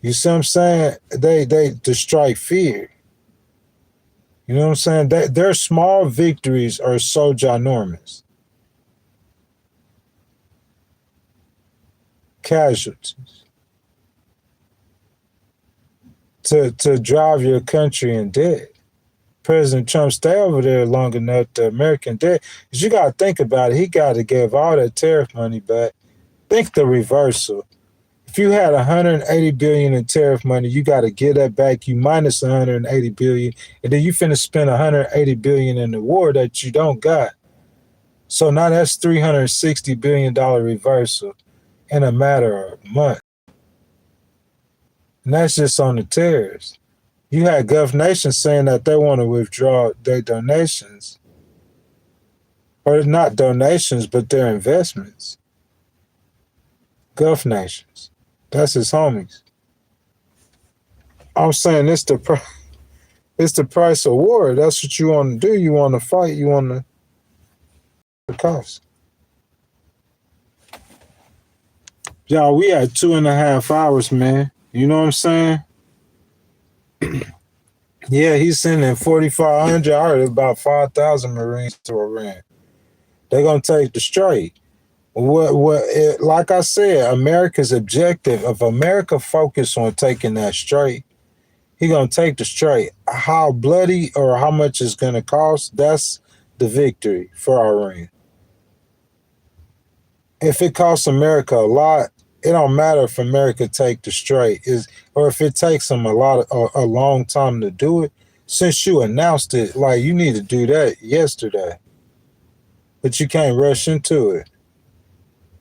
You see what I'm saying? They strike fear. You know what I'm saying? Their small victories are so ginormous. Casualties. To drive your country in debt. President Trump stay over there long enough, the American debt. Because you got to think about it. He got to give all that tariff money back. Think the reversal. If you had 180 billion in tariff money, you got to get that back. You minus 180 billion, and then you finna spend 180 billion in the war that you don't got. So now that's $360 billion reversal in a matter of months. And that's just on the tariffs. You had Gulf nations saying that they want to withdraw their donations. Or not donations, but their investments. Gulf nations. That's his homies. I'm saying it's the price of war. That's what you want to do. You want to fight. You want to the cost. Y'all, we had 2.5 hours, man. You know what I'm saying? Yeah, he's sending 4,500. I heard about 5,000 Marines to Iran. They're gonna take the Strait. Like I said, America's objective. If America focus on taking that Strait, he gonna take the Strait. How bloody or how much it's gonna cost? That's the victory for Iran. If it costs America a lot, it don't matter if America take the Strait, or if it takes them a long time to do it. Since you announced it, like you need to do that yesterday, but you can't rush into it.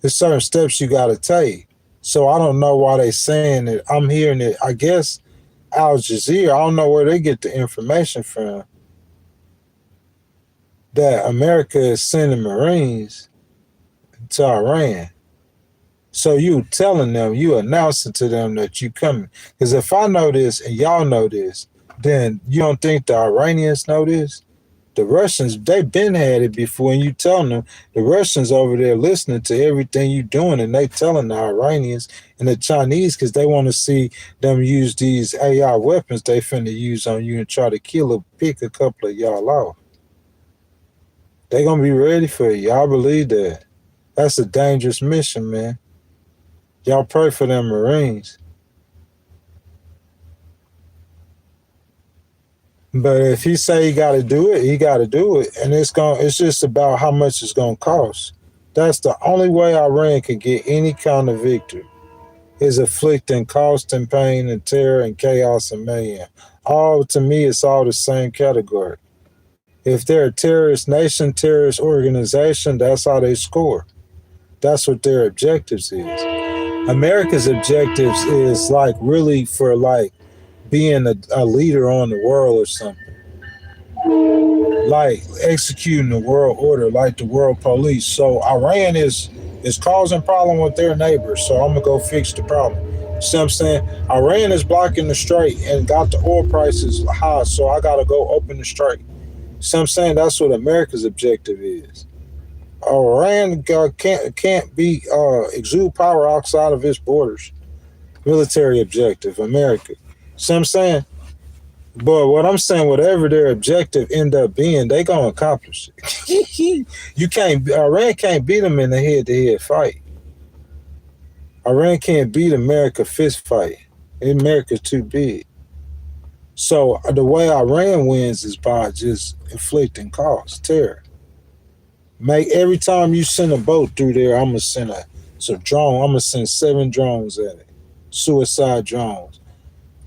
There's certain steps you got to take. So I don't know why they saying it. I'm hearing it. I guess Al Jazeera. I don't know where they get the information from. That America is sending Marines to Iran. So you telling them, you announcing to them that you coming. Because if I know this and y'all know this, then you don't think the Iranians know this? The Russians, they've been had it before, and you telling them, the Russians over there listening to everything you doing, and they telling the Iranians and the Chinese, because they want to see them use these AI weapons they finna use on you and try to pick a couple of y'all off. They gonna be ready for you. Y'all believe that. That's a dangerous mission, man. Y'all pray for them Marines. But if he say he got to do it, he got to do it. And it's just about how much it's going to cost. That's the only way Iran can get any kind of victory, is inflicting cost and pain and terror and chaos and mayhem. To me, it's all the same category. If they're a terrorist nation, terrorist organization, that's how they score. That's what their objectives is. America's objectives is really for being a leader on the world or something. Like executing the world order, like the world police. So Iran is causing problem with their neighbors. So I'm gonna go fix the problem. See what I'm saying? Iran is blocking the Strait and got the oil prices high. So I gotta go open the Strait. See what I'm saying? That's what America's objective is. Iran can't exude power outside of its borders. Military objective, America. See what I'm saying? But what I'm saying, whatever their objective end up being, they gonna accomplish it. Iran can't beat them in a head-to-head fight. Iran can't beat America fist fight. America's too big. So the way Iran wins is by just inflicting cost, terror. Every time you send a boat through there, I'm gonna send a drone. I'm gonna send 7 drones at it, suicide drones.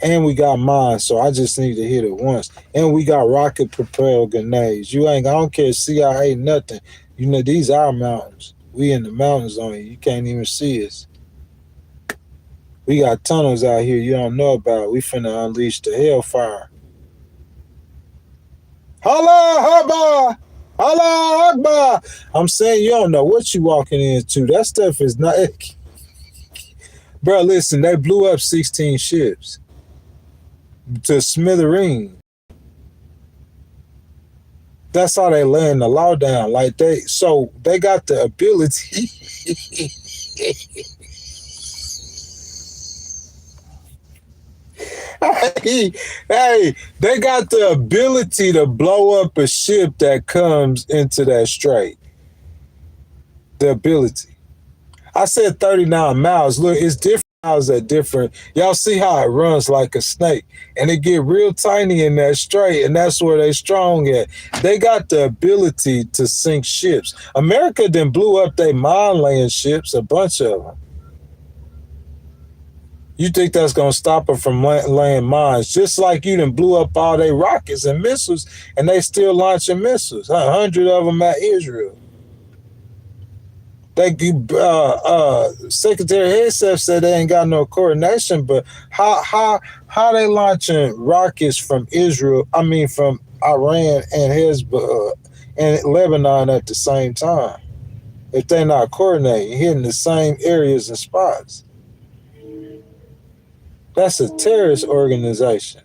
And we got mines, so I just need to hit it once. And we got rocket-propelled grenades. I don't care CIA, nothing. You know, these are our mountains. We in the mountains on you. You can't even see us. We got tunnels out here you don't know about. We finna unleash the hellfire. Allah Akbar! Allah Akbar! I'm saying you don't know what you walking into. That stuff is not... Bro, listen, they blew up 16 ships to smithereens. That's how they laying the law down. So they got the ability. Hey, they got the ability to blow up a ship that comes into that strait. The ability. I said 39 miles. Look, it's different. How's that different? Y'all see how it runs like a snake, and it get real tiny in that strait, and that's where they strong at. They got the ability to sink ships. America then blew up their mine-laying ships, a bunch of them. You think that's going to stop them from laying mines? Just like you done blew up all their rockets and missiles, and they still launching missiles. 100 of them at Israel. Secretary Hegseth said they ain't got no coordination, but how they launching rockets from Israel? I mean, from Iran and Hezbollah and Lebanon at the same time? If they're not coordinating, hitting the same areas and spots, that's a terrorist organization.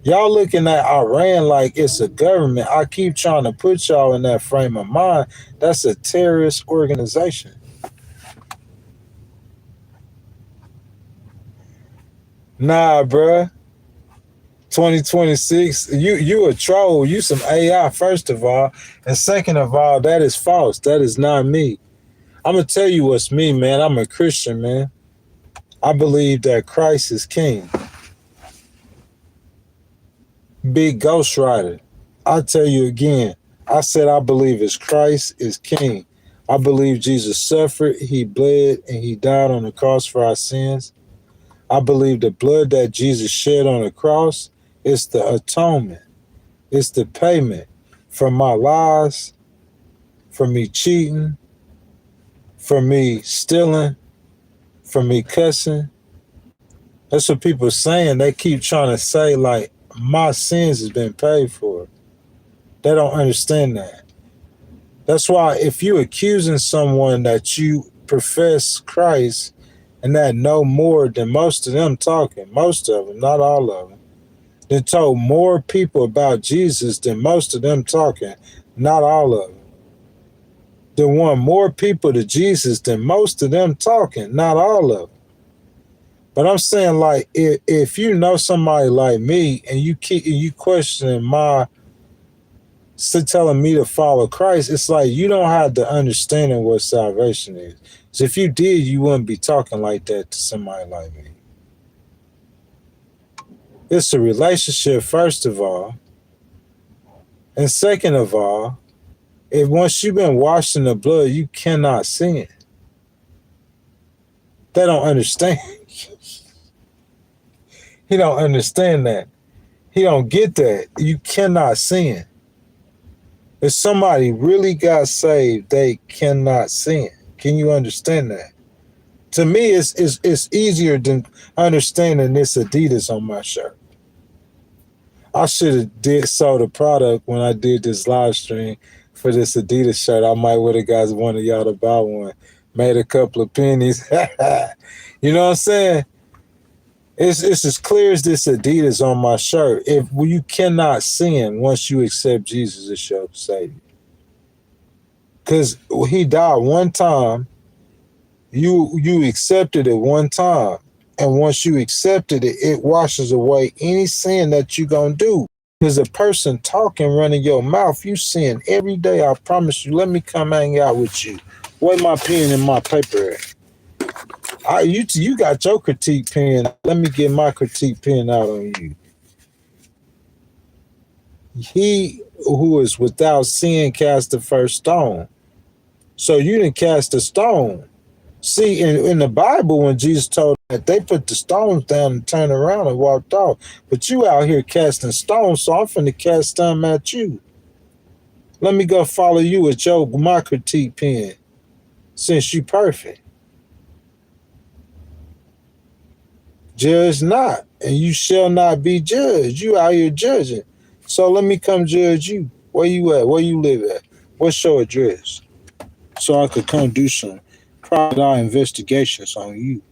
Y'all looking at Iran like it's a government. I keep trying to put y'all in that frame of mind. That's a terrorist organization. Nah, bruh. 2026, you a troll. You some AI, first of all. And second of all, that is false. That is not me. I'm going to tell you what's me, man. I'm a Christian, man. I believe that Christ is king. Big ghostwriter. I'll tell you again. I said I believe it's Christ is king. I believe Jesus suffered, he bled, and he died on the cross for our sins. I believe the blood that Jesus shed on the cross is the atonement. It's the payment for my lies, for me cheating, for me stealing, for me cussing. That's what people are saying. They keep trying to say, like, my sins has been paid for. They don't understand that. That's why if you're accusing someone that you profess Christ and that know more than most of them talking, most of them, not all of them, then told more people about Jesus than most of them talking, not all of them. They want more people to Jesus than most of them talking, not all of them. But I'm saying, like, if you know somebody like me and you questioning telling me to follow Christ, it's like you don't have the understanding what salvation is. So if you did, you wouldn't be talking like that to somebody like me. It's a relationship, first of all. And second of all, if once you've been washed in the blood, you cannot sin. They don't understand. He don't understand that. He don't get that. You cannot sin. If somebody really got saved, they cannot sin. Can you understand that? To me, it's easier than understanding this Adidas on my shirt. I should have sold a product when I did this live stream for this Adidas shirt. I might would have got one of y'all to buy one. Made a couple of pennies. You know what I'm saying? It's as clear as this Adidas on my shirt. If you cannot sin once you accept Jesus as your Savior. Because he died one time. You accepted it one time. And once you accepted it, it washes away any sin that you're going to do. There's a person talking, running your mouth. You sin every day, I promise you. Let me come hang out with you. Where my pen and my paper at? You got your critique pen. Let me get my critique pen out on you. He who is without sin cast the first stone. So you didn't cast a stone. See, in the Bible, when Jesus told that, they put the stones down and turned around and walked off. But you out here casting stones, so I'm finna cast them at you. Let me go follow you with my critique pen, since you perfect. Judge not, and you shall not be judged. You out here judging. So let me come judge you. Where you at? Where you live at? What's your address? So I could come do some private eye investigations on you.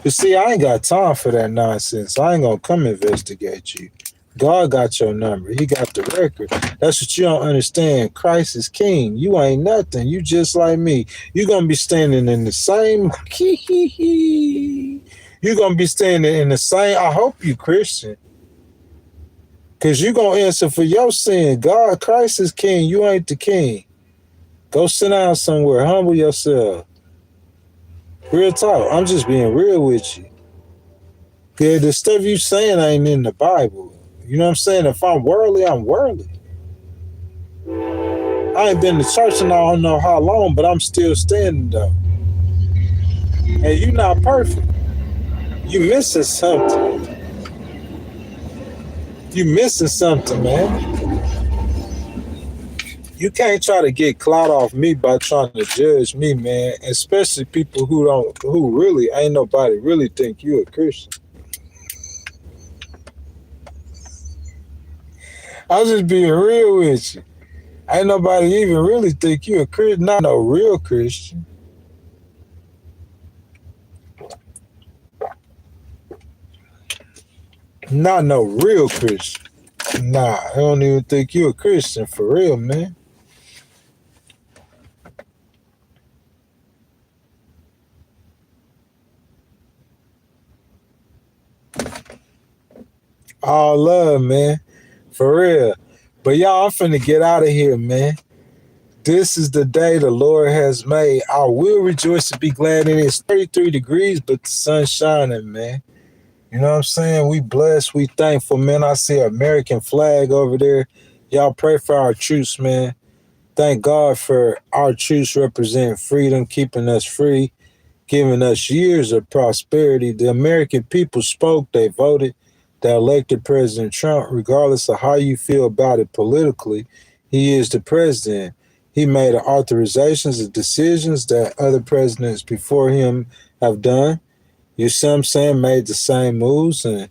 But see, I ain't got time for that nonsense. I ain't gonna come investigate you. God got your number. He got the record. That's what you don't understand. Christ is king. You ain't nothing. You just like me. You're gonna be standing in the same You're going to be standing in the same. I hope you Christian. Because you're going to answer for your sin. God, Christ is king. You ain't the king. Go sit down somewhere. Humble yourself. Real talk. I'm just being real with you. Yeah, the stuff you saying ain't in the Bible. You know what I'm saying? If I'm worldly, I'm worldly. I ain't been to church in I don't know how long, but I'm still standing though. And you not perfect. You missing something. You missing something, man. You can't try to get clout off me by trying to judge me, man. Especially people who really ain't nobody really think you a Christian. I'm just being real with you. Ain't nobody even really think you a Christian. Not no real Christian. Not no real Christian. Nah, I don't even think you a Christian for real, man. All love, man. For real. But y'all, I'm finna get out of here, man. This is the day the Lord has made. I will rejoice and be glad in it. It's 33 degrees, but the sun's shining, man. You know what I'm saying? We blessed. We thankful, man. I see an American flag over there. Y'all pray for our troops, man. Thank God for our troops representing freedom, keeping us free, giving us years of prosperity. The American people spoke. They voted. They elected President Trump. Regardless of how you feel about it politically, he is the president. He made authorizations and decisions that other presidents before him have done. You see what I'm saying? Made the same moves. And,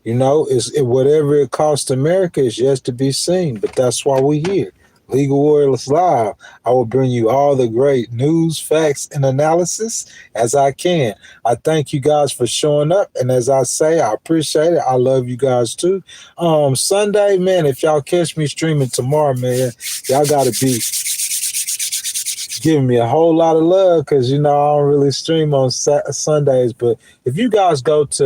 you know, whatever it costs America is yet to be seen. But that's why we're here. Legal Warriors Live. I will bring you all the great news, facts, and analysis as I can. I thank you guys for showing up. And as I say, I appreciate it. I love you guys too. Sunday, man, if y'all catch me streaming tomorrow, man, y'all got to be giving me a whole lot of love because, you know, I don't really stream on Sundays. But if you guys go to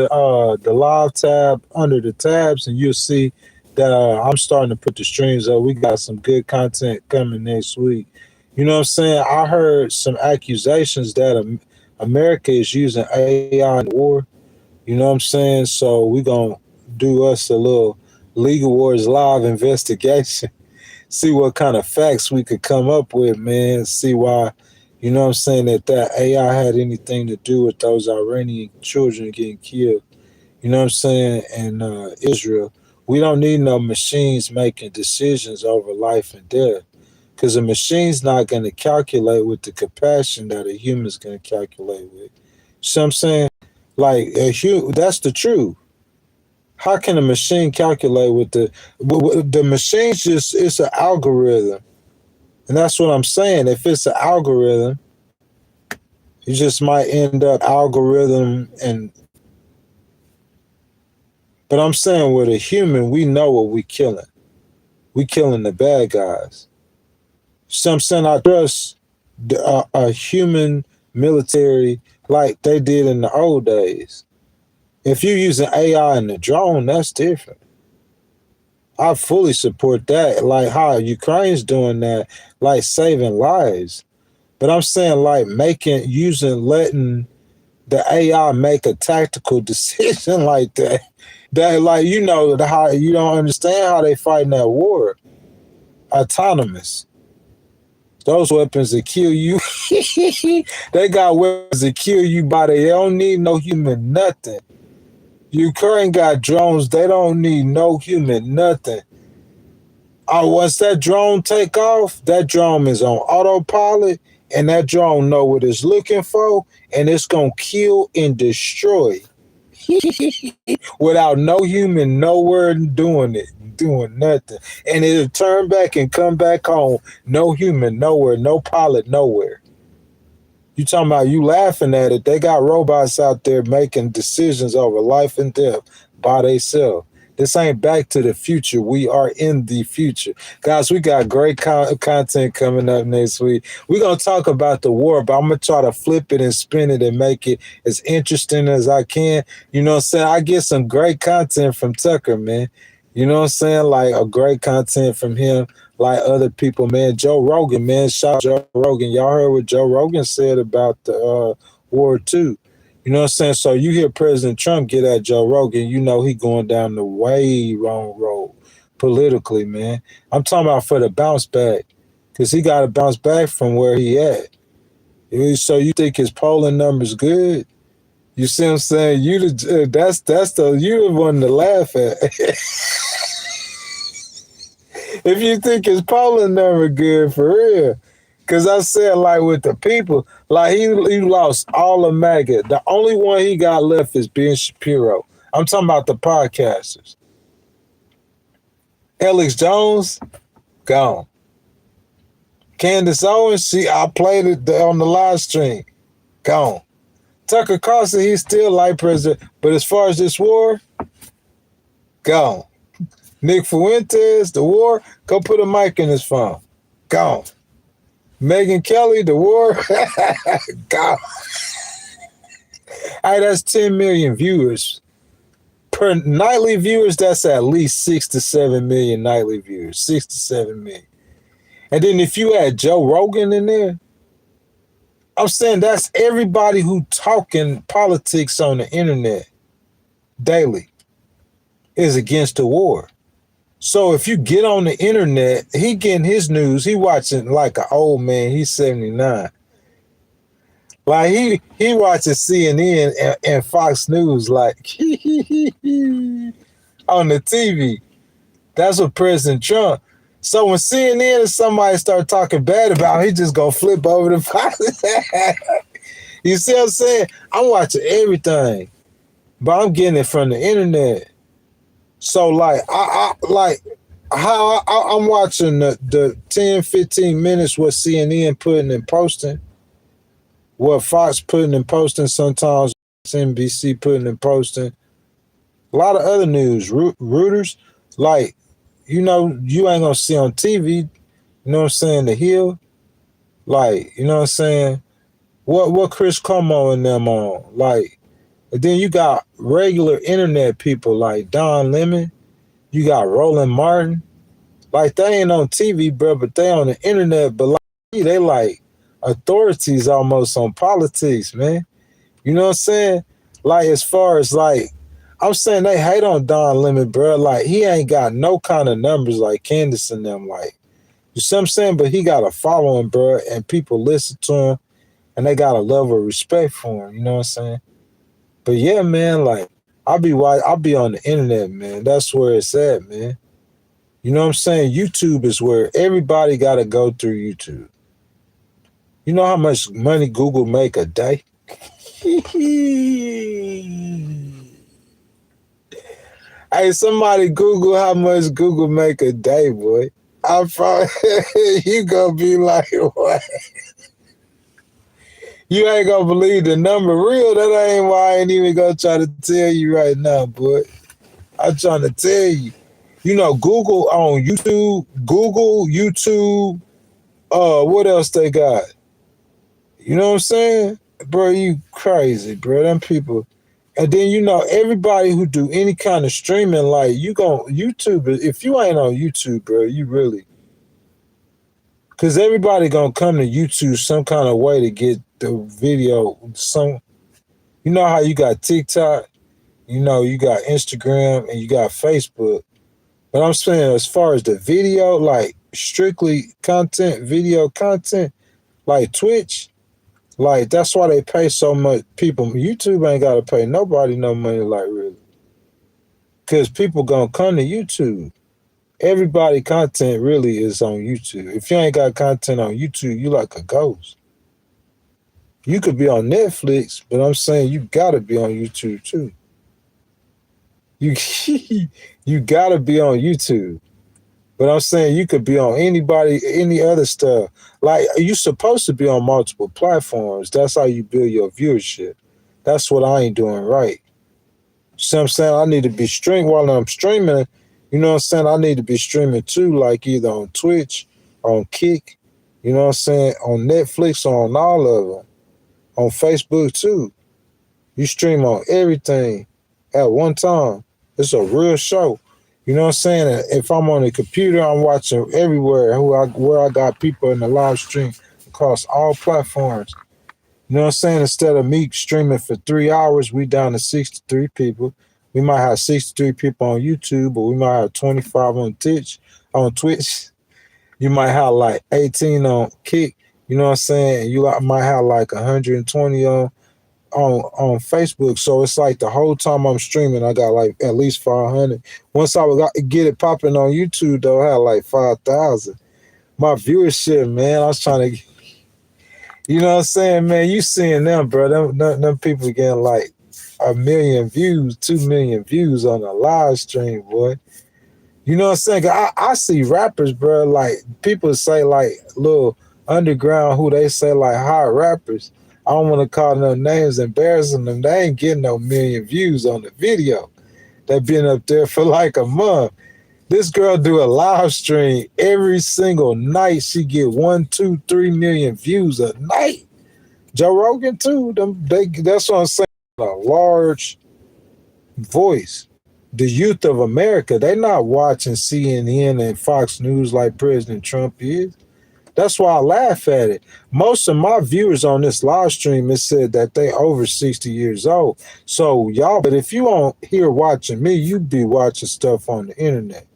the live tab under the tabs, and you'll see that I'm starting to put the streams up. We got some good content coming next week. You know what I'm saying? I heard some accusations that America is using AI in war. You know what I'm saying? So we're going to do us a little Legal Wars Live investigation. See what kind of facts we could come up with, man. See why, you know what I'm saying, that AI had anything to do with those Iranian children getting killed. You know what I'm saying? And Israel. We don't need no machines making decisions over life and death, because a machine's not going to calculate with the compassion that a human's going to calculate with. See what I'm saying? Like, that's the truth. How can a machine calculate with the machine's just, it's an algorithm. And that's what I'm saying. If it's an algorithm, you just might end up algorithm but I'm saying with a human, we know what we killing. We killing the bad guys. So I'm saying I trust a human military like they did in the old days. If you're using AI in the drone, that's different. I fully support that. Like how Ukraine's doing that, like saving lives. But I'm saying like letting the AI make a tactical decision like that. That, like, you know, how you don't understand how they fighting that war. Autonomous. Those weapons that kill you. They got weapons that kill you they don't need no human nothing. Ukraine got drones, they don't need no human nothing. Once that drone take off, that drone is on autopilot, and that drone know what it's looking for, and it's gonna kill and destroy. Without no human nowhere doing nothing. And it'll turn back and come back home. No human nowhere, no pilot nowhere. You talking about you laughing at it. They got robots out there making decisions over life and death by themselves. This ain't Back to the Future. We are in the future. Guys, we got great content coming up next week. We're going to talk about the war, but I'm going to try to flip it and spin it and make it as interesting as I can. You know what I'm saying? I get some great content from Tucker, man. You know what I'm saying? Like a great content from him, like other people, man. Joe Rogan, man. Shout out Joe Rogan. Y'all heard what Joe Rogan said about the war too. You know what I'm saying? So you hear President Trump get at Joe Rogan, you know he going down the way wrong road politically, man. I'm talking about for the bounce back, because he got to bounce back from where he at. So you think his polling numbers good? You see what I'm saying? You the one to laugh at. If you think his polling number good for real. Because I said, like, with the people, like, he lost all of MAGA. The only one he got left is Ben Shapiro. I'm talking about the podcasters. Alex Jones, gone. Candace Owens, I played it on the live stream, gone. Tucker Carlson, he's still like president, but as far as this war, gone. Nick Fuentes, the war, go put a mic in his phone, gone. Megyn Kelly, the war, gone. Hey, that's 10 million viewers. Per nightly viewers, that's at least 6 to 7 million nightly viewers. 6 to 7 million. And then if you add Joe Rogan in there, I'm saying that's everybody who talking politics on the internet daily is against the war. So if you get on the internet, he getting his news, he watching like an old man, he's 79. Like he watches CNN and Fox News like on the TV. That's what President Trump. So when CNN or somebody start talking bad about him, he just gonna flip over the Fox. You see what I'm saying? I'm watching everything, but I'm getting it from the internet. So like I'm watching the 10, 15 minutes what CNN putting and posting, what Fox putting and posting, sometimes NBC putting and posting. A lot of other news, Reuters, like, you know, you ain't gonna see on TV, you know what I'm saying, The Hill, like, you know what I'm saying, what Chris Cuomo and them on, like. And then you got regular internet people like Don Lemon. You got Roland Martin. Like, they ain't on TV, bro, but they on the internet. But like, they like authorities almost on politics, man. You know what I'm saying? Like, as far as like, I'm saying they hate on Don Lemon, bro. Like, he ain't got no kind of numbers like Candace and them. Like, you see what I'm saying? But he got a following, bro, and people listen to him, and they got a level of respect for him. You know what I'm saying? But yeah, man, like, I'll be on the internet, man. That's where it's at, man. You know what I'm saying? YouTube is where everybody got to go through YouTube. You know how much money Google make a day? Hey, somebody Google how much Google make a day, boy. I probably, you gonna be like, what? You ain't gonna believe the number real. That ain't why I ain't even gonna try to tell you right now, boy. I'm trying to tell you. You know, Google on YouTube, what else they got? You know what I'm saying? Bro, you crazy, bro. Them people. And then, you know, everybody who do any kind of streaming, like, YouTube, if you ain't on YouTube, bro, you really. Because everybody gonna come to YouTube some kind of way to get the video. You know how you got TikTok, you know, you got Instagram, and you got Facebook. But I'm saying, as far as the video, like strictly content, video content, like Twitch, like, that's why they pay so much. People, YouTube ain't got to pay nobody no money, like, really. Because people gonna come to YouTube. Everybody content really is on YouTube. If you ain't got content on YouTube, you like a ghost. You could be on Netflix, but I'm saying you gotta be on YouTube too. You gotta be on YouTube. But I'm saying you could be on any other stuff. Like, you supposed to be on multiple platforms. That's how you build your viewership. That's what I ain't doing right. See what I'm saying? I need to be streaming while I'm streaming. You know what I'm saying? I need to be streaming too, like either on Twitch, on Kick, you know what I'm saying, on Netflix, on all of them, on Facebook too. You stream on everything at one time. It's a real show. You know what I'm saying? If I'm on the computer, I'm watching everywhere where I got people in the live stream across all platforms. You know what I'm saying? Instead of me streaming for 3 hours, we down to 63 people. We might have 63 people on YouTube, but we might have 25 on Twitch. You might have like 18 on Kick. You know what I'm saying? You might have like 120 on Facebook. So it's like the whole time I'm streaming, I got like at least 500. Once I get it popping on YouTube, though, I had like 5,000. My viewership, man, I was trying to, you know what I'm saying, man? You seeing them, bro. Them people getting like 1 million views, 2 million views on a live stream, boy. You know what I'm saying? I see rappers, bro, like people say like little underground who they say like hot rappers. I don't want to call no names, embarrassing them. They ain't getting no million views on the video. They been up there for like a month. This girl do a live stream every single night. She get 1, 2, 3 million views a night. Joe Rogan too. That's what I'm saying. A large voice. The youth of America, they not watching CNN and Fox News like President Trump is. That's why I laugh at it. Most of my viewers on this live stream has said that they over 60 years old. So y'all, but if you aren't here watching me, you be watching stuff on the internet.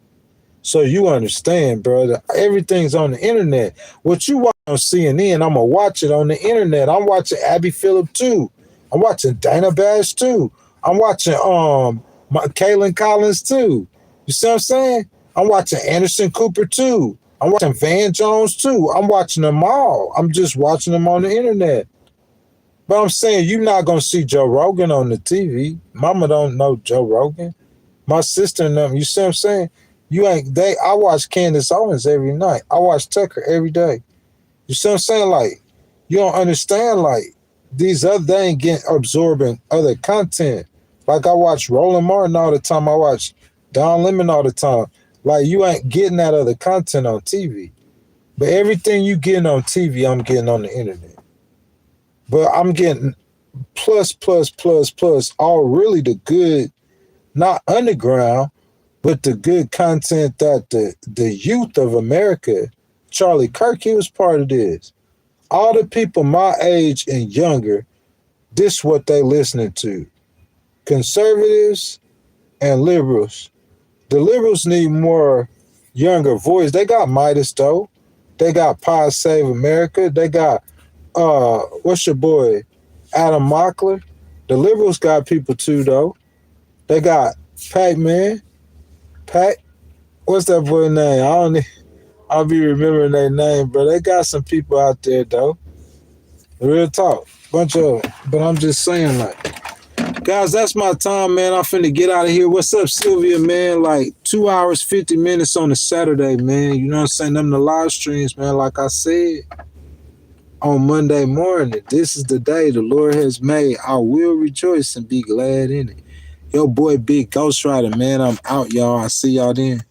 So you understand, brother. Everything's on the internet. What you watch on CNN, I'm going to watch it on the internet. I'm watching Abby Phillip too. I'm watching Dana Bash too. I'm watching Kaylin Collins too. You see what I'm saying? I'm watching Anderson Cooper too. I'm watching Van Jones too. I'm watching them all. I'm just watching them on the internet. But I'm saying you're not going to see Joe Rogan on the TV. Mama don't know Joe Rogan. My sister and them, you see what I'm saying? I watch Candace Owens every night. I watch Tucker every day. You see what I'm saying? Like, you don't understand, like, they ain't getting absorbing other content. Like I watch Roland Martin all the time. I watch Don Lemon all the time. Like you ain't getting that other content on TV. But everything you getting on TV, I'm getting on the internet. But I'm getting plus, all really the good, not underground, but the good content that the youth of America, Charlie Kirk, he was part of this. All the people my age and younger, this is what they listening to. Conservatives and liberals. The liberals need more younger voice. They got Midas though. They got Pod Save America. They got what's your boy? Adam Mockler. The liberals got people too though. They got Pac-Man. What's that boy name? I'll be remembering their name, bro. They got some people out there though. Real talk. Bunch of them. But I'm just saying like, guys, that's my time, man. I'm finna get out of here. What's up, Sylvia, man? Like 2 hours, 50 minutes on a Saturday, man. You know what I'm saying? Them the live streams, man. Like I said, on Monday morning, this is the day the Lord has made. I will rejoice and be glad in it. Yo, boy, Big Ghost Rider, man. I'm out, y'all. I see y'all then.